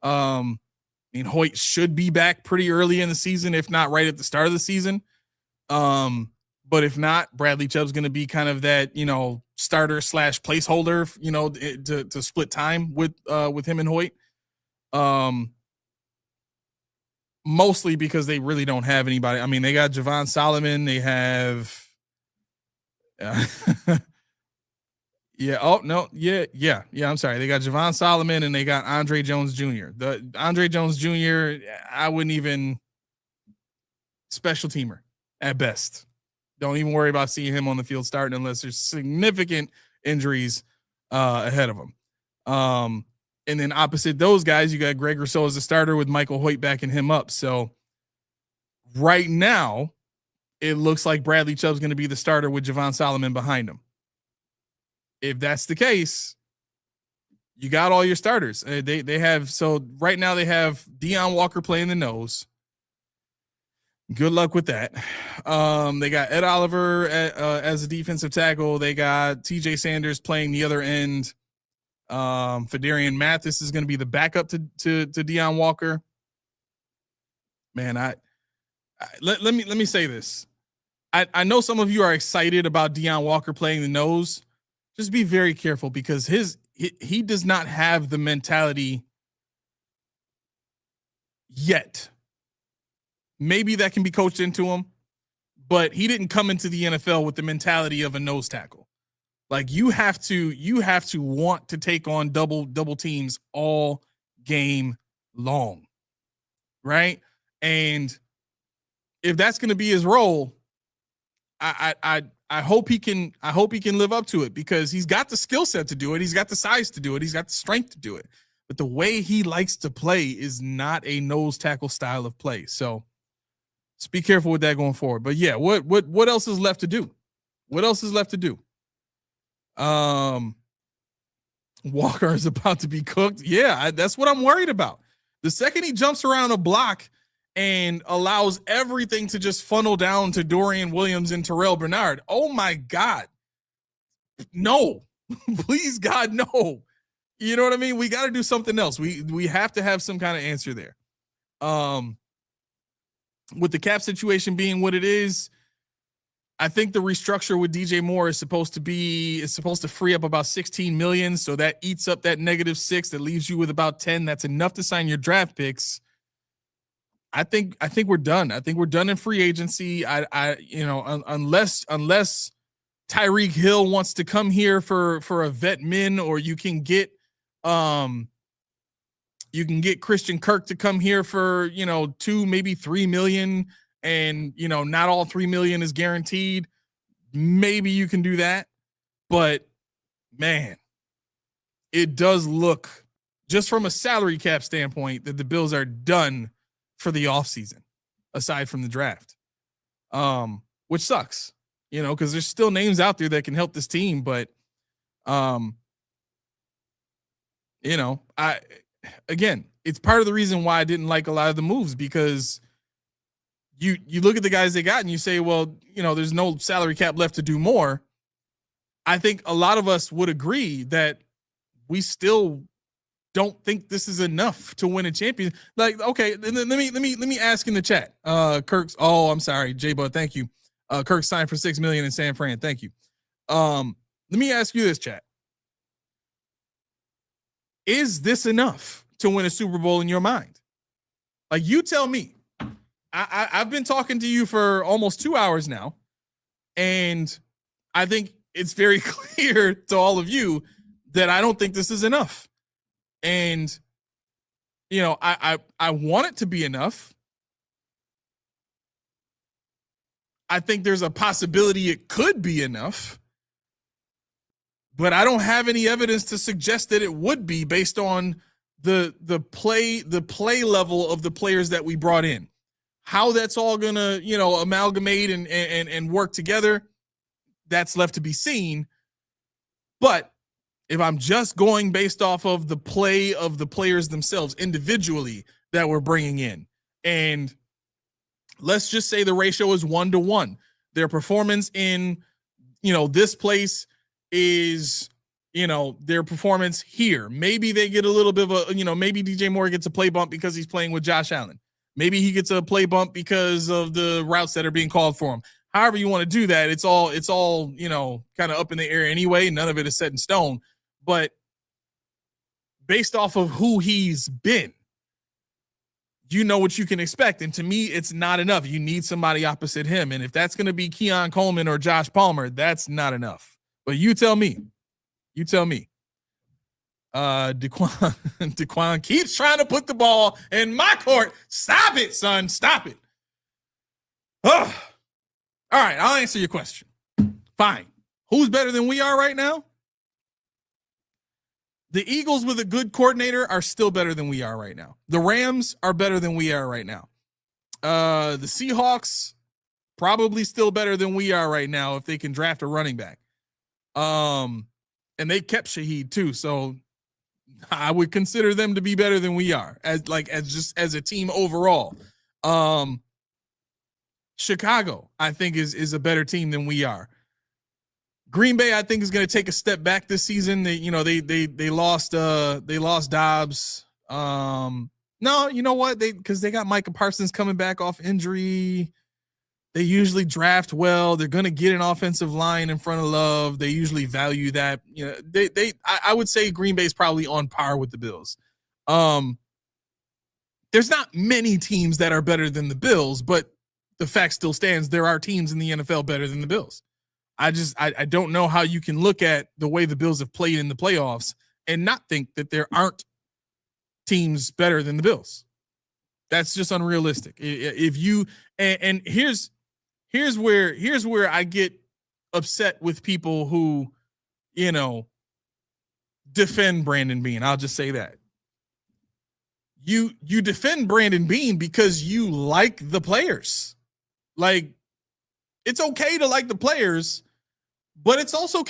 Hoyt should be back pretty early in the season, if not right at the start of the season. But if not, Bradley Chubb's going to be kind of that, starter / placeholder, to split time with him and Hoyt. Mostly because they really don't have anybody. I mean, they got Javon Solomon. They have, yeah. Oh no. Yeah. I'm sorry. They got Javon Solomon and they got Andre Jones Jr. The Andre Jones Jr. I wouldn't even special teamer at best. Don't even worry about seeing him on the field starting unless there's significant injuries ahead of him. And then opposite those guys, you got Greg Rousseau as a starter with Michael Hoyt backing him up. So right now, it looks like Bradley Chubb's going to be the starter with Javon Solomon behind him. If that's the case, you got all your starters. They have, so right now they have Deion Walker playing the nose. Good luck with that. They got Ed Oliver as a defensive tackle. They got TJ Sanders playing the other end. Fedarian Mathis is going to be the backup to Deion Walker. Man, let me say this. I know some of you are excited about Deion Walker playing the nose. Just be very careful because he does not have the mentality yet. Maybe that can be coached into him, but he didn't come into the NFL with the mentality of a nose tackle. Like you have to want to take on double teams all game long. Right? And if that's going to be his role, I hope he can live up to it because he's got the skill set to do it. He's got the size to do it. He's got the strength to do it. But the way he likes to play is not a nose tackle style of play. So just be careful with that going forward. But yeah, what else is left to do? What else is left to do? Walker is about to be cooked. Yeah, that's what I'm worried about. The second he jumps around a block and allows everything to just funnel down to Dorian Williams and Terrell Bernard. Oh my God. No, please God, no. You know what I mean? We got to do something else. We have to have some kind of answer there. With the cap situation being what it is, I think the restructure with DJ Moore is supposed to free up about 16 million. So that eats up that -6. That leaves you with about 10. That's enough to sign your draft picks. I think we're done. I think we're done in free agency. Unless Tyreek Hill wants to come here for a vet min, or you can get Christian Kirk to come here for, 2, maybe 3 million. And, not all 3 million is guaranteed. Maybe you can do that. But man, it does look, just from a salary cap standpoint, that the Bills are done for the offseason, aside from the draft. Which sucks, because there's still names out there that can help this team. But, again, it's part of the reason why I didn't like a lot of the moves, because you look at the guys they got and you say, well, there's no salary cap left to do more. I think a lot of us would agree that we still don't think this is enough to win a champion. Like, okay, let me ask in the chat. Kirk's, I'm sorry, J-Bud, thank you. Kirk signed for $6 million in San Fran. Thank you. Let me ask you this, chat. Is this enough to win a Super Bowl in your mind? Like, you tell me. I've been talking to you for almost 2 hours now, and I think it's very clear to all of you that I don't think this is enough. And, I want it to be enough. I think there's a possibility it could be enough. but I don't have any evidence to suggest that it would be based on the play level of the players that we brought in. How that's all gonna, amalgamate and work together, that's left to be seen. But if I'm just going based off of the play of the players themselves individually that we're bringing in, and let's just say the ratio is 1-to-1, their performance in, this place is, their performance here. Maybe they get a little bit of a, maybe DJ Moore gets a play bump because he's playing with Josh Allen. Maybe he gets a play bump because of the routes that are being called for him. However you want to do that, it's all, kind of up in the air anyway. None of it is set in stone. But based off of who he's been, you know what you can expect. And to me, it's not enough. You need somebody opposite him. And if that's going to be Keon Coleman or Josh Palmer, that's not enough. But you tell me. You tell me. Daquan keeps trying to put the ball in my court. Stop it, son. Stop it. Oh. All right, I'll answer your question. Fine. Who's better than we are right now? The Eagles with a good coordinator are still better than we are right now. The Rams are better than we are right now. The Seahawks probably still better than we are right now if they can draft a running back. And they kept Shaheed too, so I would consider them to be better than we are as a team overall. Chicago, I think, is a better team than we are. Green Bay, I think, is going to take a step back this season. They lost Dobbs. No, you know what? Because they got Micah Parsons coming back off injury. They usually draft well. They're going to get an offensive line in front of Love. They usually value that. I would say Green Bay is probably on par with the Bills. There's not many teams that are better than the Bills, but the fact still stands. There are teams in the NFL better than the Bills. I don't know how you can look at the way the Bills have played in the playoffs and not think that there aren't teams better than the Bills. That's just unrealistic. If you and here's where I get upset with people who, defend Brandon Beane. I'll just say that. You defend Brandon Beane because you like the players. Like, it's okay to like the players, but it's also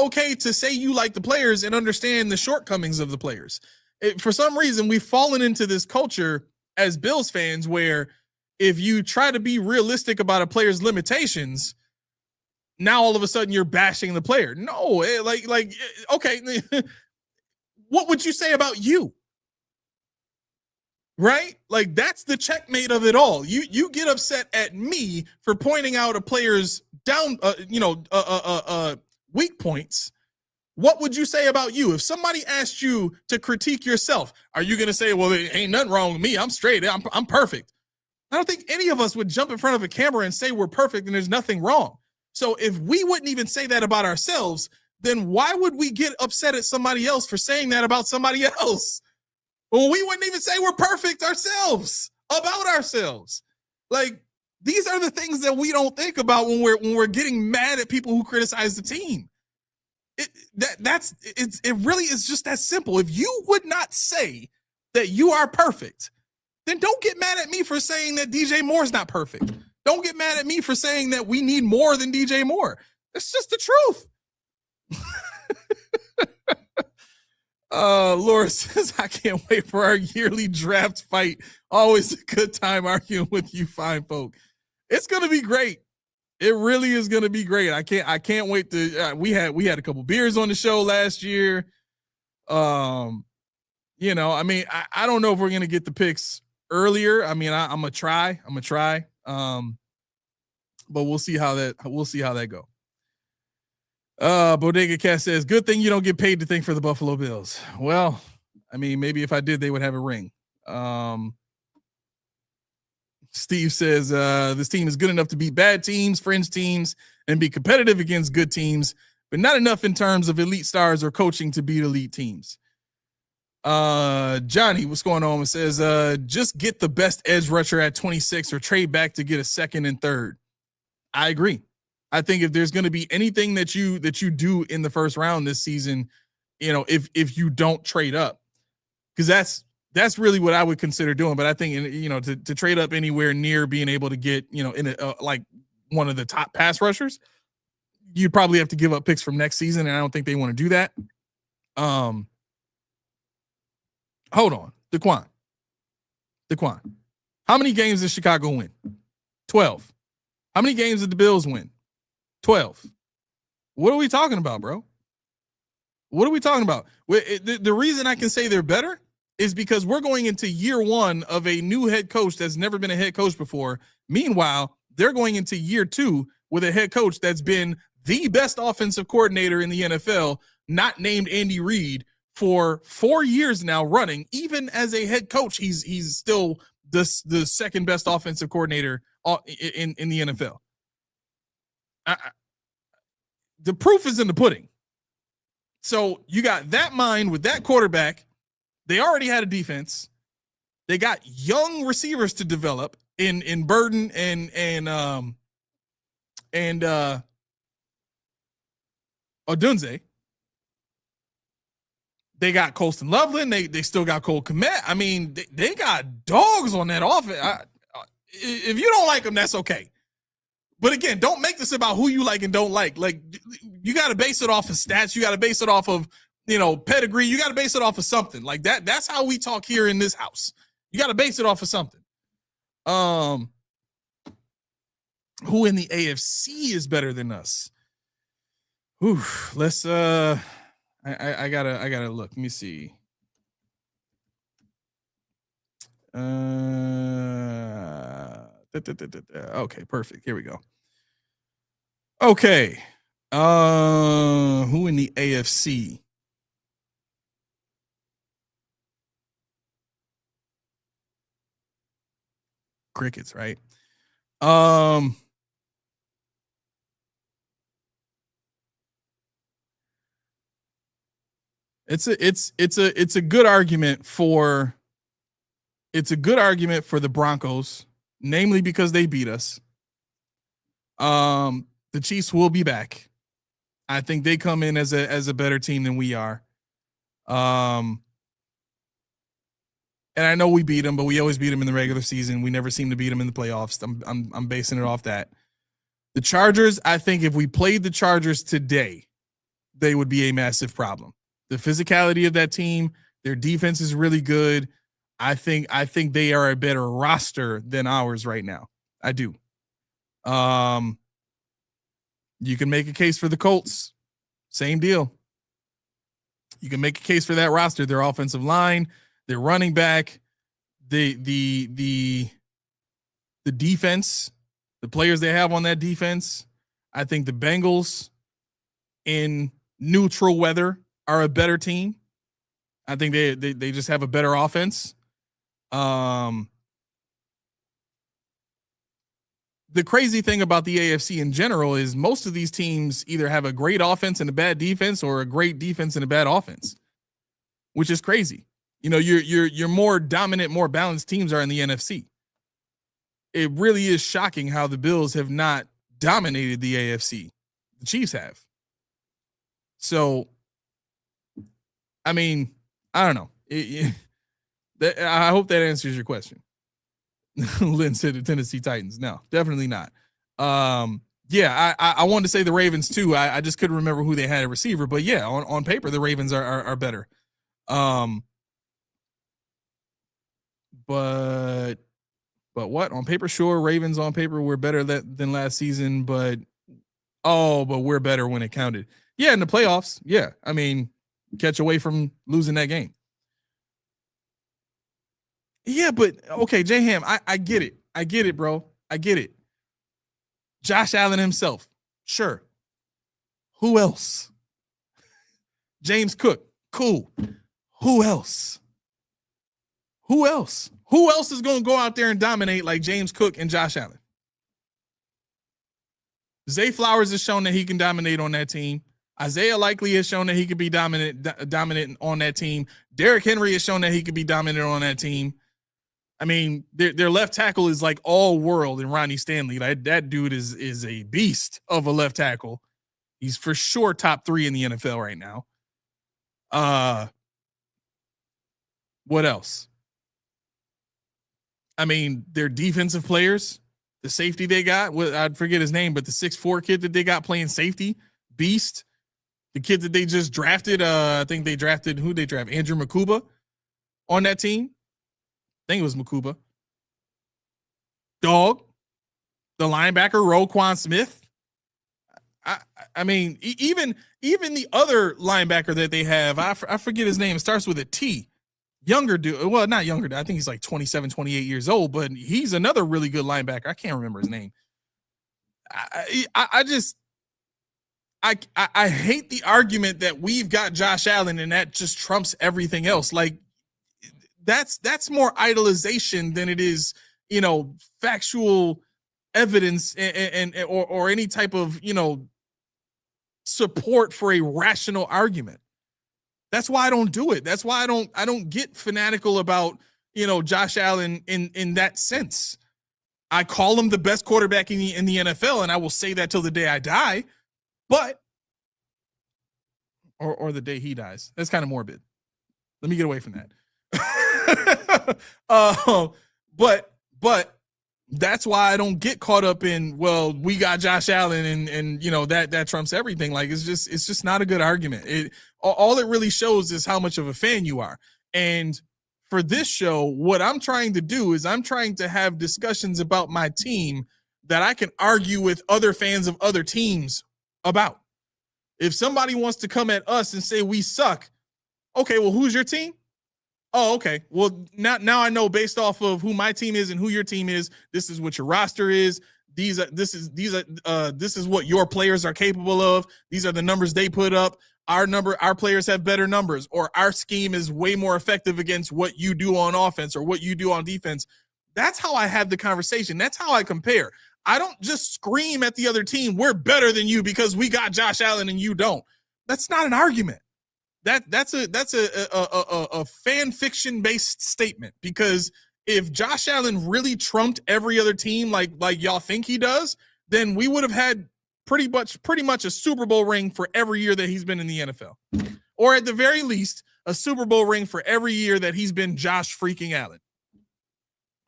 okay to say you like the players and understand the shortcomings of the players. For some reason, we've fallen into this culture as Bills fans where if you try to be realistic about a player's limitations, now all of a sudden you're bashing the player. No, okay, what would you say about you? Right? Like, that's the checkmate of it all. You get upset at me for pointing out a player's weak points. What would you say about you? If somebody asked you to critique yourself, are you going to say, well, there ain't nothing wrong with me. I'm straight. I'm perfect. I don't think any of us would jump in front of a camera and say we're perfect and there's nothing wrong. So if we wouldn't even say that about ourselves, then why would we get upset at somebody else for saying that about somebody else? Well, we wouldn't even say we're perfect ourselves, about ourselves. Like, these are the things that we don't think about when we're getting mad at people who criticize the team. It really is just that simple. If you would not say that you are perfect, then don't get mad at me for saying that DJ Moore is not perfect. Don't get mad at me for saying that we need more than DJ Moore. It's just the truth. Laura says, I can't wait for our yearly draft fight. Always a good time arguing with you fine folk. It's going to be great. It really is going to be great. I can't wait to, we had a couple beers on the show last year. I don't know if we're going to get the picks earlier. I mean, I'm going to try. But we'll see how that go. Bodega Cat says, good thing you don't get paid to think for the Buffalo Bills. Well, I mean, maybe if I did, they would have a ring. Steve says, this team is good enough to beat bad teams, fringe teams, and be competitive against good teams, but not enough in terms of elite stars or coaching to beat elite teams. Johnny, what's going on? It says, just get the best edge rusher at 26 or trade back to get a second and third. I agree. I think if there's going to be anything that you do in the first round this season, if you don't trade up, because that's really what I would consider doing. But I think to trade up anywhere near being able to get in like one of the top pass rushers, you'd probably have to give up picks from next season, and I don't think they want to do that. Hold on, Daquan. How many games did Chicago win? 12. How many games did the Bills win? 12. What are we talking about, bro? What are we talking about? The reason I can say they're better is because we're going into year one of a new head coach that's never been a head coach before. Meanwhile, they're going into year two with a head coach that's been the best offensive coordinator in the NFL, not named Andy Reid, for 4 years now running. Even as a head coach, he's still the second best offensive coordinator in the NFL. The proof is in the pudding. So you got that mind with that quarterback. They already had a defense. They got young receivers to develop in Burden and Odunze. They got Colston Loveland. They still got Cole Kmet. I mean, they got dogs on that offense. If you don't like them, that's okay. But again, don't make this about who you like and don't like. Like, you got to base it off of stats. You got to base it off of, pedigree. You got to base it off of something like that. That's how we talk here in this house. You got to base it off of something. Who in the AFC is better than us? Ooh, let's I gotta look. Let me see. Okay, perfect. Here we go. Okay. Who in the AFC? Crickets, right? It's a good argument for the Broncos, namely because they beat us. The Chiefs will be back. I think they come in as a better team than we are. And I know we beat them, but we always beat them in the regular season. We never seem to beat them in the playoffs. I'm basing it off that. The Chargers, I think if we played the Chargers today, they would be a massive problem. The physicality of that team, their defense is really good. I think they are a better roster than ours right now. I do. You can make a case for the Colts. Same deal. You can make a case for that roster, their offensive line, their running back, the defense, the players they have on that defense. I think the Bengals in neutral weather are a better team. I think they just have a better offense. The crazy thing about the AFC in general is most of these teams either have a great offense and a bad defense, or a great defense and a bad offense, which is crazy. Your more dominant, more balanced teams are in the NFC. It really is shocking how the Bills have not dominated the AFC. The Chiefs have. So, I mean, I don't know. I hope that answers your question. Lynn said the Tennessee Titans. No, definitely not. Yeah, I wanted to say the Ravens too. I just couldn't remember who they had a receiver, but yeah, on paper the Ravens are better. But what on paper? Sure, Ravens on paper were better than last season, but we're better when it counted. Yeah, in the playoffs. Yeah, I mean, catch away from losing that game. Yeah, but okay, J-Ham, I get it. I get it, bro. I get it. Josh Allen himself. Sure. Who else? James Cook. Cool. Who else? Who else? Who else is going to go out there and dominate like James Cook and Josh Allen? Zay Flowers has shown that he can dominate on that team. Isaiah Likely has shown that he could be dominant on that team. Derrick Henry has shown that he could be dominant on that team. I mean, their left tackle is like all world in Ronnie Stanley. That dude is a beast of a left tackle. He's for sure top 3 in the NFL right now. What else? I mean, their defensive players, the safety they got, I'd forget his name, but the 6'4" kid that they got playing safety, beast. The kid that they just drafted, I think they drafted, who they draft? Andrew Makuba on that team. I think it was Makuba. Dog. The linebacker, Roquan Smith. I mean, even the other linebacker that they have, I forget his name. It starts with a T. Younger dude. Well, not younger. I think he's like 27, 28 years old, but he's another really good linebacker. I can't remember his name. I hate the argument that we've got Josh Allen and that just trumps everything else. Like that's more idolization than it is, factual evidence or any type of, support for a rational argument. That's why I don't do it. That's why I don't get fanatical about, Josh Allen in that sense. I call him the best quarterback in the NFL, and I will say that till the day I die. But or the day he dies. That's kind of morbid. Let me get away from that. But that's why I don't get caught up in, well, we got Josh Allen and that trumps everything. Like it's just not a good argument. All it really shows is how much of a fan you are. And for this show, what I'm trying to do is I'm trying to have discussions about my team that I can argue with other fans of other teams about. If somebody wants to come at us and say we suck, okay, well, who's your team? Oh, okay. Well, now I know based off of who my team is and who your team is, this is what your roster is. This is what your players are capable of. These are the numbers they put up. Our players have better numbers, or our scheme is way more effective against what you do on offense or what you do on defense. That's how I have the conversation. That's how I compare. I don't just scream at the other team, we're better than you because we got Josh Allen and you don't. That's not an argument. That's a fan fiction based statement, because if Josh Allen really trumped every other team like y'all think he does, then we would have had pretty much a Super Bowl ring for every year that he's been in the NFL, or at the very least a Super Bowl ring for every year that he's been Josh freaking Allen.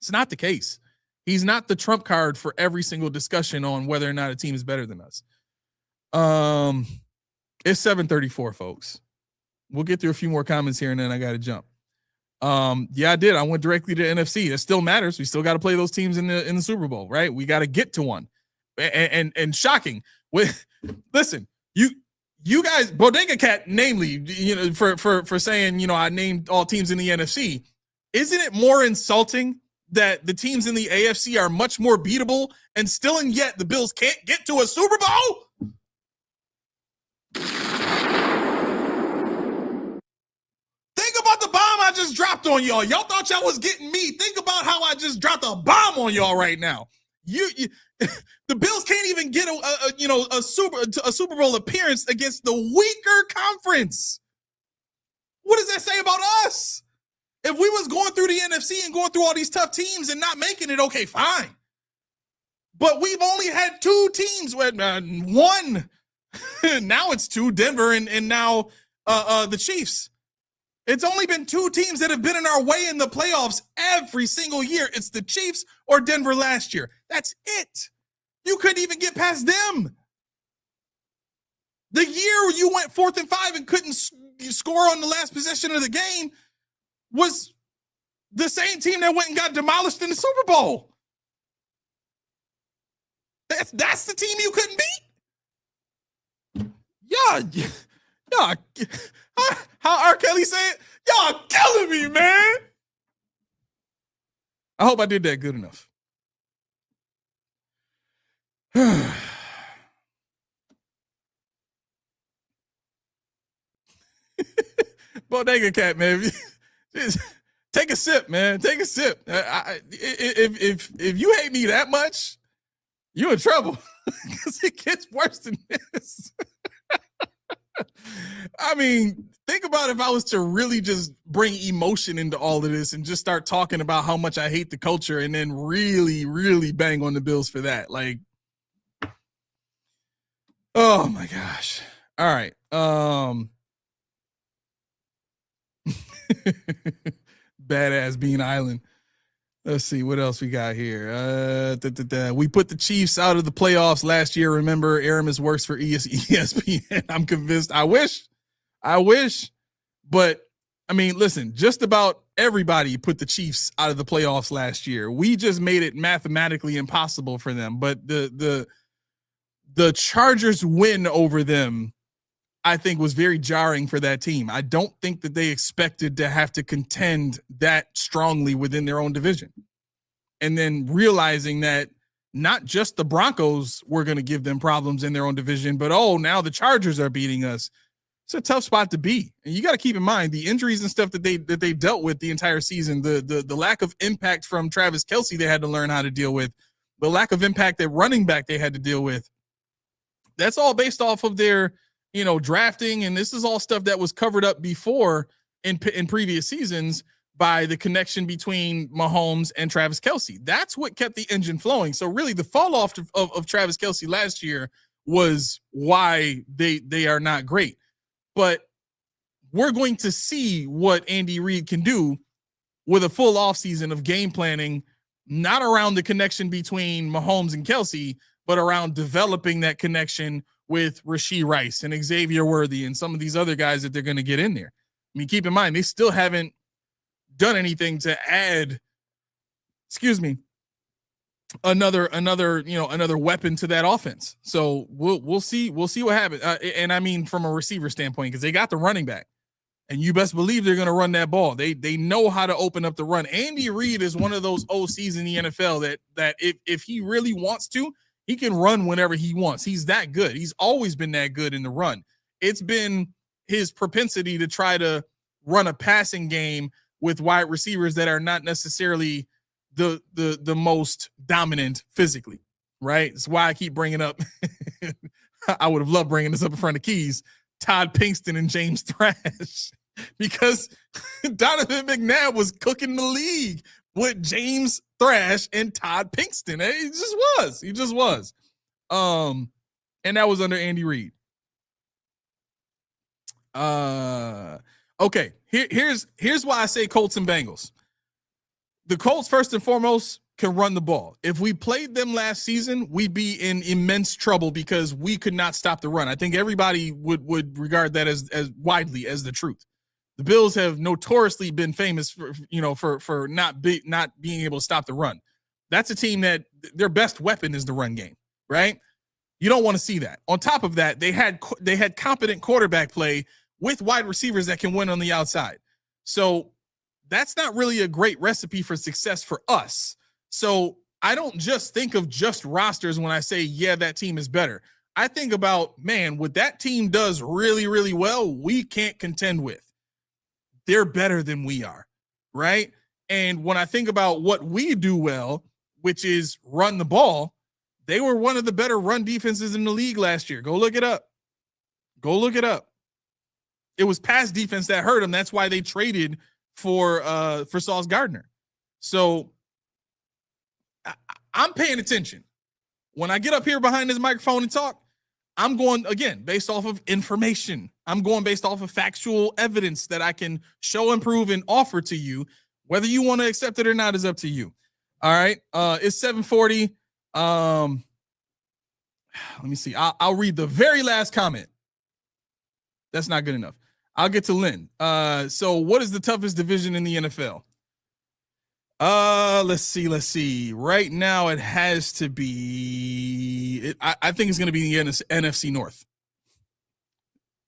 It's not the case. He's not the trump card for every single discussion on whether or not a team is better than us. It's 7:34, folks. We'll get through a few more comments here and then I got to jump. Yeah, I did. I went directly to NFC. It still matters. We still got to play those teams in the Super Bowl, right? We got to get to one. And shocking. Listen, you guys, Bodega Cat, namely, for saying, I named all teams in the NFC. Isn't it more insulting that the teams in the AFC are much more beatable and still and yet the Bills can't get to a Super Bowl? Think about the bomb I just dropped on y'all. Y'all thought y'all was getting me. Think about how I just dropped a bomb on y'all right now. The Bills can't even get a Super Bowl appearance against the weaker conference. What does that say about us? If we was going through the NFC and going through all these tough teams and not making it, okay, fine. But we've only had two teams with one. Now it's two, Denver and now the Chiefs. It's only been two teams that have been in our way in the playoffs every single year. It's the Chiefs or Denver last year. That's it. You couldn't even get past them. The year you went 4th and 5 and couldn't score on the last possession of the game was the same team that went and got demolished in the Super Bowl. That's the team you couldn't beat? Yeah. How R. Kelly said, y'all killing me, man. I hope I did that good enough. Bodega Cat, man. Just take a sip, man. Take a sip. If you hate me that much, you're in trouble. Because it gets worse than this. I mean, think about if I was to really just bring emotion into all of this and just start talking about how much I hate the culture and then really, really bang on the Bills for that. Like, oh my gosh. All right. Badass Beane Island. Let's see what else we got here. We put the Chiefs out of the playoffs last year. Remember, Aramis works for ESPN. I'm convinced. I wish. But I mean, listen, just about everybody put the Chiefs out of the playoffs last year. We just made it mathematically impossible for them. But the Chargers win over them, I think, was very jarring for that team. I don't think that they expected to have to contend that strongly within their own division. And then realizing that not just the Broncos were going to give them problems in their own division, but, oh, now the Chargers are beating us. It's a tough spot to be. And you got to keep in mind the injuries and stuff that they dealt with the entire season, the lack of impact from Travis Kelce they had to learn how to deal with, the lack of impact at running back they had to deal with. That's all based off of their drafting, and this is all stuff that was covered up before in previous seasons by the connection between Mahomes and Travis Kelce. That's what kept the engine flowing. So really the fall off of Travis Kelce last year was why they are not great. But we're going to see what Andy Reid can do with a full offseason of game planning, not around the connection between Mahomes and Kelce, but around developing that connection with Rashee Rice and Xavier Worthy and some of these other guys that they're going to get in there. I mean, keep in mind, they still haven't done anything to add, another weapon to that offense. So we'll see what happens. And I mean, from a receiver standpoint, because they got the running back, and you best believe they're going to run that ball. They know how to open up the run. Andy Reid is one of those OCs in the NFL that if he really wants to, he can run whenever he wants. He's that good. He's always been that good in the run. It's been his propensity to try to run a passing game with wide receivers that are not necessarily the most dominant physically, right? That's why I keep bringing up. I would have loved bringing this up in front of Keys, Todd Pinkston and James Thrash, because Donovan McNabb was cooking the league with James Thrash and Todd Pinkston. He just was. And that was under Andy Reid. Okay. Here's why I say Colts and Bengals. The Colts, first and foremost, can run the ball. If we played them last season, we'd be in immense trouble because we could not stop the run. I think everybody would regard that as widely as the truth. The Bills have notoriously been famous for not being able to stop the run. That's a team that their best weapon is the run game, right? You don't want to see that. On top of that, they had competent quarterback play with wide receivers that can win on the outside. So that's not really a great recipe for success for us. So I don't just think of just rosters when I say, yeah, that team is better. I think about, man, what that team does really, really well, we can't contend with. They're better than we are, right? And when I think about what we do well, which is run the ball, they were one of the better run defenses in the league last year. Go look it up. It was pass defense that hurt them. That's why they traded for Sauce Gardner. So I'm paying attention. When I get up here behind this microphone and talk, I'm going, again, based off of information. I'm going based off of factual evidence that I can show and prove and offer to you. Whether you want to accept it or not is up to you. All right. It's 7:40. Let me see. I'll read the very last comment. That's not good enough. I'll get to Lynn. So what is the toughest division in the NFL? Let's see. Right now it has to be, I think it's going to be the NFC North.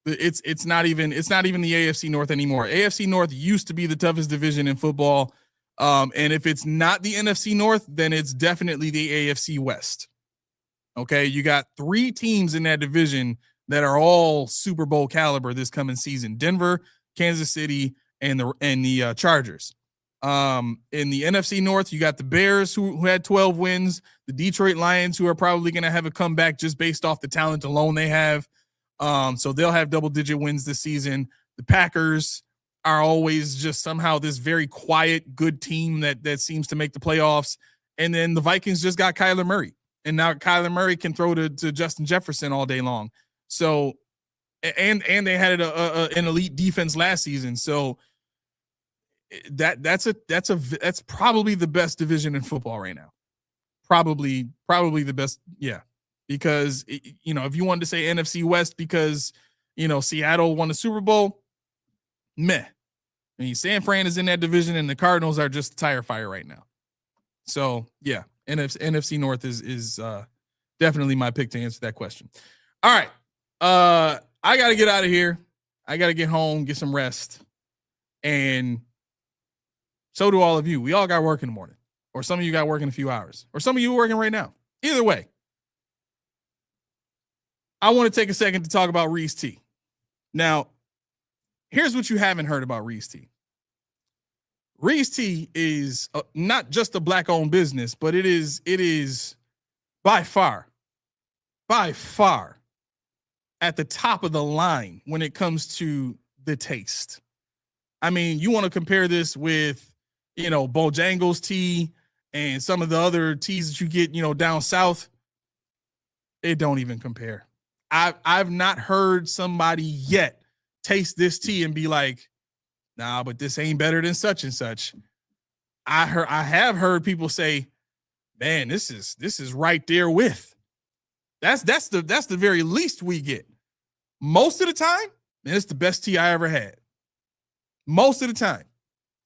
It's not even the AFC North anymore. AFC North used to be the toughest division in football. And if it's not the NFC North, then it's definitely the AFC West. Okay. You got 3 teams in that division that are all Super Bowl caliber this coming season: Denver, Kansas City, and the Chargers. In the NFC North, you got the Bears who had 12 wins, the Detroit Lions, who are probably going to have a comeback just based off the talent alone they have. So they'll have double-digit wins this season. The Packers are always just somehow this very quiet, good team that seems to make the playoffs. And then the Vikings just got Kyler Murray. And now Kyler Murray can throw to Justin Jefferson all day long. So, and they had an elite defense last season. So that's probably the best division in football right now. Probably the best. Yeah. Because, you know, if you wanted to say NFC West because, you know, Seattle won the Super Bowl, meh. I mean, San Fran is in that division and the Cardinals are just a tire fire right now. So, yeah, NFC North is definitely my pick to answer that question. All right. I got to get out of here. I got to get home, get some rest. And so do all of you. We all got work in the morning. Or some of you got work in a few hours. Or some of you are working right now. Either way. I want to take a second to talk about Reese T. Now, here's what you haven't heard about Reese T. Reese T is not just a black-owned business, but it is by far at the top of the line when it comes to the taste. I mean, you want to compare this with, you know, Bojangles tea and some of the other teas that you get, you know, down south. It don't even compare. I've not heard somebody yet taste this tea and be like, nah, but this ain't better than such and such. I have heard people say, man, this is right there with. That's the very least we get. Most of the time, man, it's the best tea I ever had. Most of the time.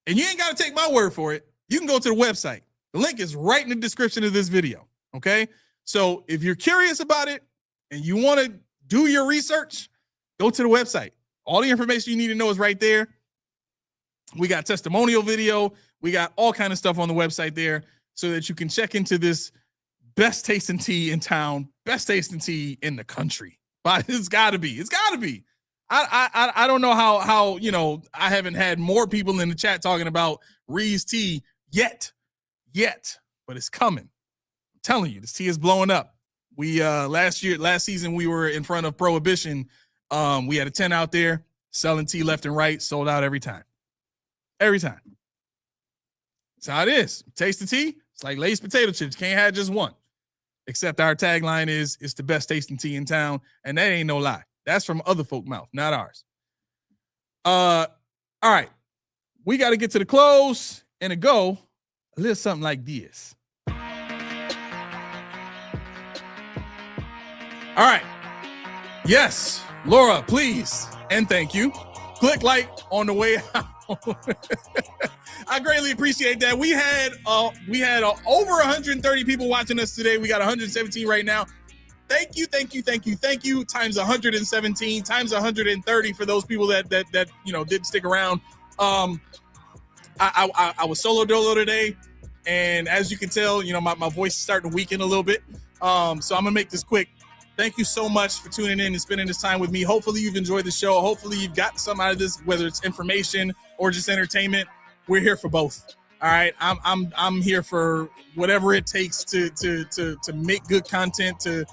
And you ain't got to take my word for it. You can go to the website. The link is right in the description of this video. Okay. So if you're curious about it and you want to do your research, go to the website. All the information you need to know is right there. We got testimonial video. We got all kind of stuff on the website there so that you can check into this best tasting tea in town, best tasting tea in the country. But it's gotta be. I don't know how, you know, I haven't had more people in the chat talking about Ree's tea yet, but it's coming. I'm telling you, this tea is blowing up. We last season we were in front of Prohibition. We had a tent out there selling tea left and right, sold out every time. Every time. That's how it is. Taste the tea. It's like Lay's potato chips. Can't have just one. Except our tagline is, it's the best tasting tea in town. And that ain't no lie. That's from other folk mouth, not ours. All right. We got to get to the close and to go a little something like this. All right. Yes, Laura, please. And thank you. Click like on the way out. I greatly appreciate that. We had over 130 people watching us today. We got 117 right now. Thank you. Times 117, times 130 for those people that you know didn't stick around. I was solo dolo today, and as you can tell, you know my voice is starting to weaken a little bit. So I'm gonna make this quick. Thank you so much for tuning in and spending this time with me. Hopefully you've enjoyed the show. Hopefully you've gotten some out of this, whether it's information or just entertainment. We're here for both. All right. I'm here for whatever it takes to make good content, to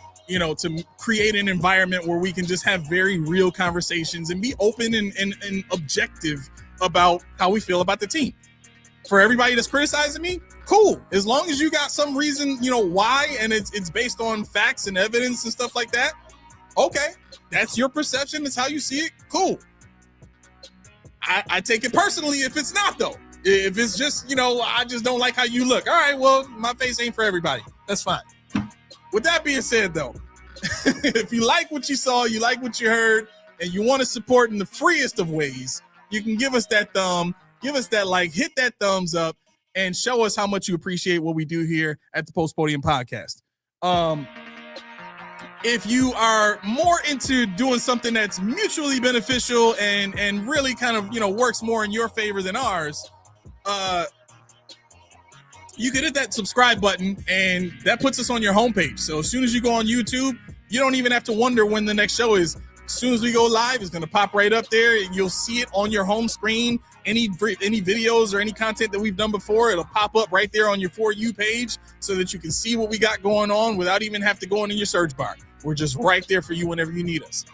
create an environment where we can just have very real conversations and be open and objective about how we feel about the team. For everybody that's criticizing me, cool. As long as you got some reason, why, and it's based on facts and evidence and stuff like that. Okay, that's your perception. That's how you see it. Cool. I take it personally if it's not, though. If it's just, I just don't like how you look. All right, well, my face ain't for everybody. That's fine. With that being said, though, if you like what you saw, you like what you heard, and you want to support in the freest of ways, you can give us that thumb, give us that like, hit that thumbs up, and show us how much you appreciate what we do here at the Post Podium Podcast. If you are more into doing something that's mutually beneficial and really kind of, works more in your favor than ours, you can hit that subscribe button, and that puts us on your homepage. So as soon as you go on YouTube, you don't even have to wonder when the next show is. As soon as we go live, it's going to pop right up there. You'll see it on your home screen. Any videos or any content that we've done before, it'll pop up right there on your For You page so that you can see what we got going on without even have to go into your search bar. We're just right there for you whenever you need us.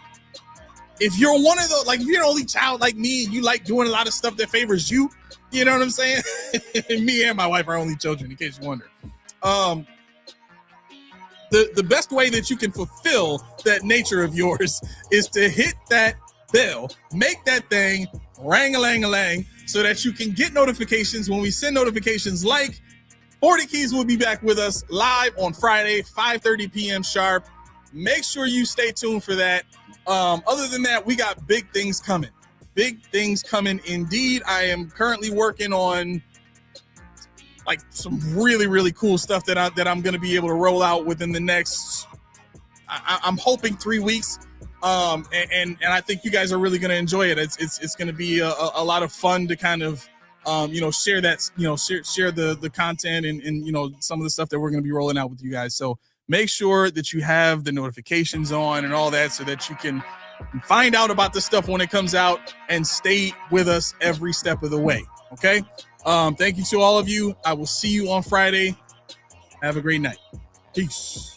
if you're one of those, like if you're an only child like me and you like doing a lot of stuff that favors you, you know what I'm saying? Me and my wife are only children, in case you wonder. The best way that you can fulfill that nature of yours is to hit that bell, make that thing ring-a-lang-a-lang, so that you can get notifications when we send notifications. Like 40 Keys will be back with us live on Friday, 5:30 p.m. sharp. Make sure you stay tuned for that. Other than that, we got big things coming. Big things coming indeed. I am currently working on like some really, really cool stuff that I'm going to be able to roll out within the next, I'm hoping 3 weeks. And I think you guys are really going to enjoy it. It's going to be a lot of fun to kind of, share that, share the content and some of the stuff that we're going to be rolling out with you guys. So make sure that you have the notifications on and all that so that you can find out about the stuff when it comes out and stay with us every step of the way. Okay. Thank you to all of you. I will see you on Friday. Have a great night. Peace.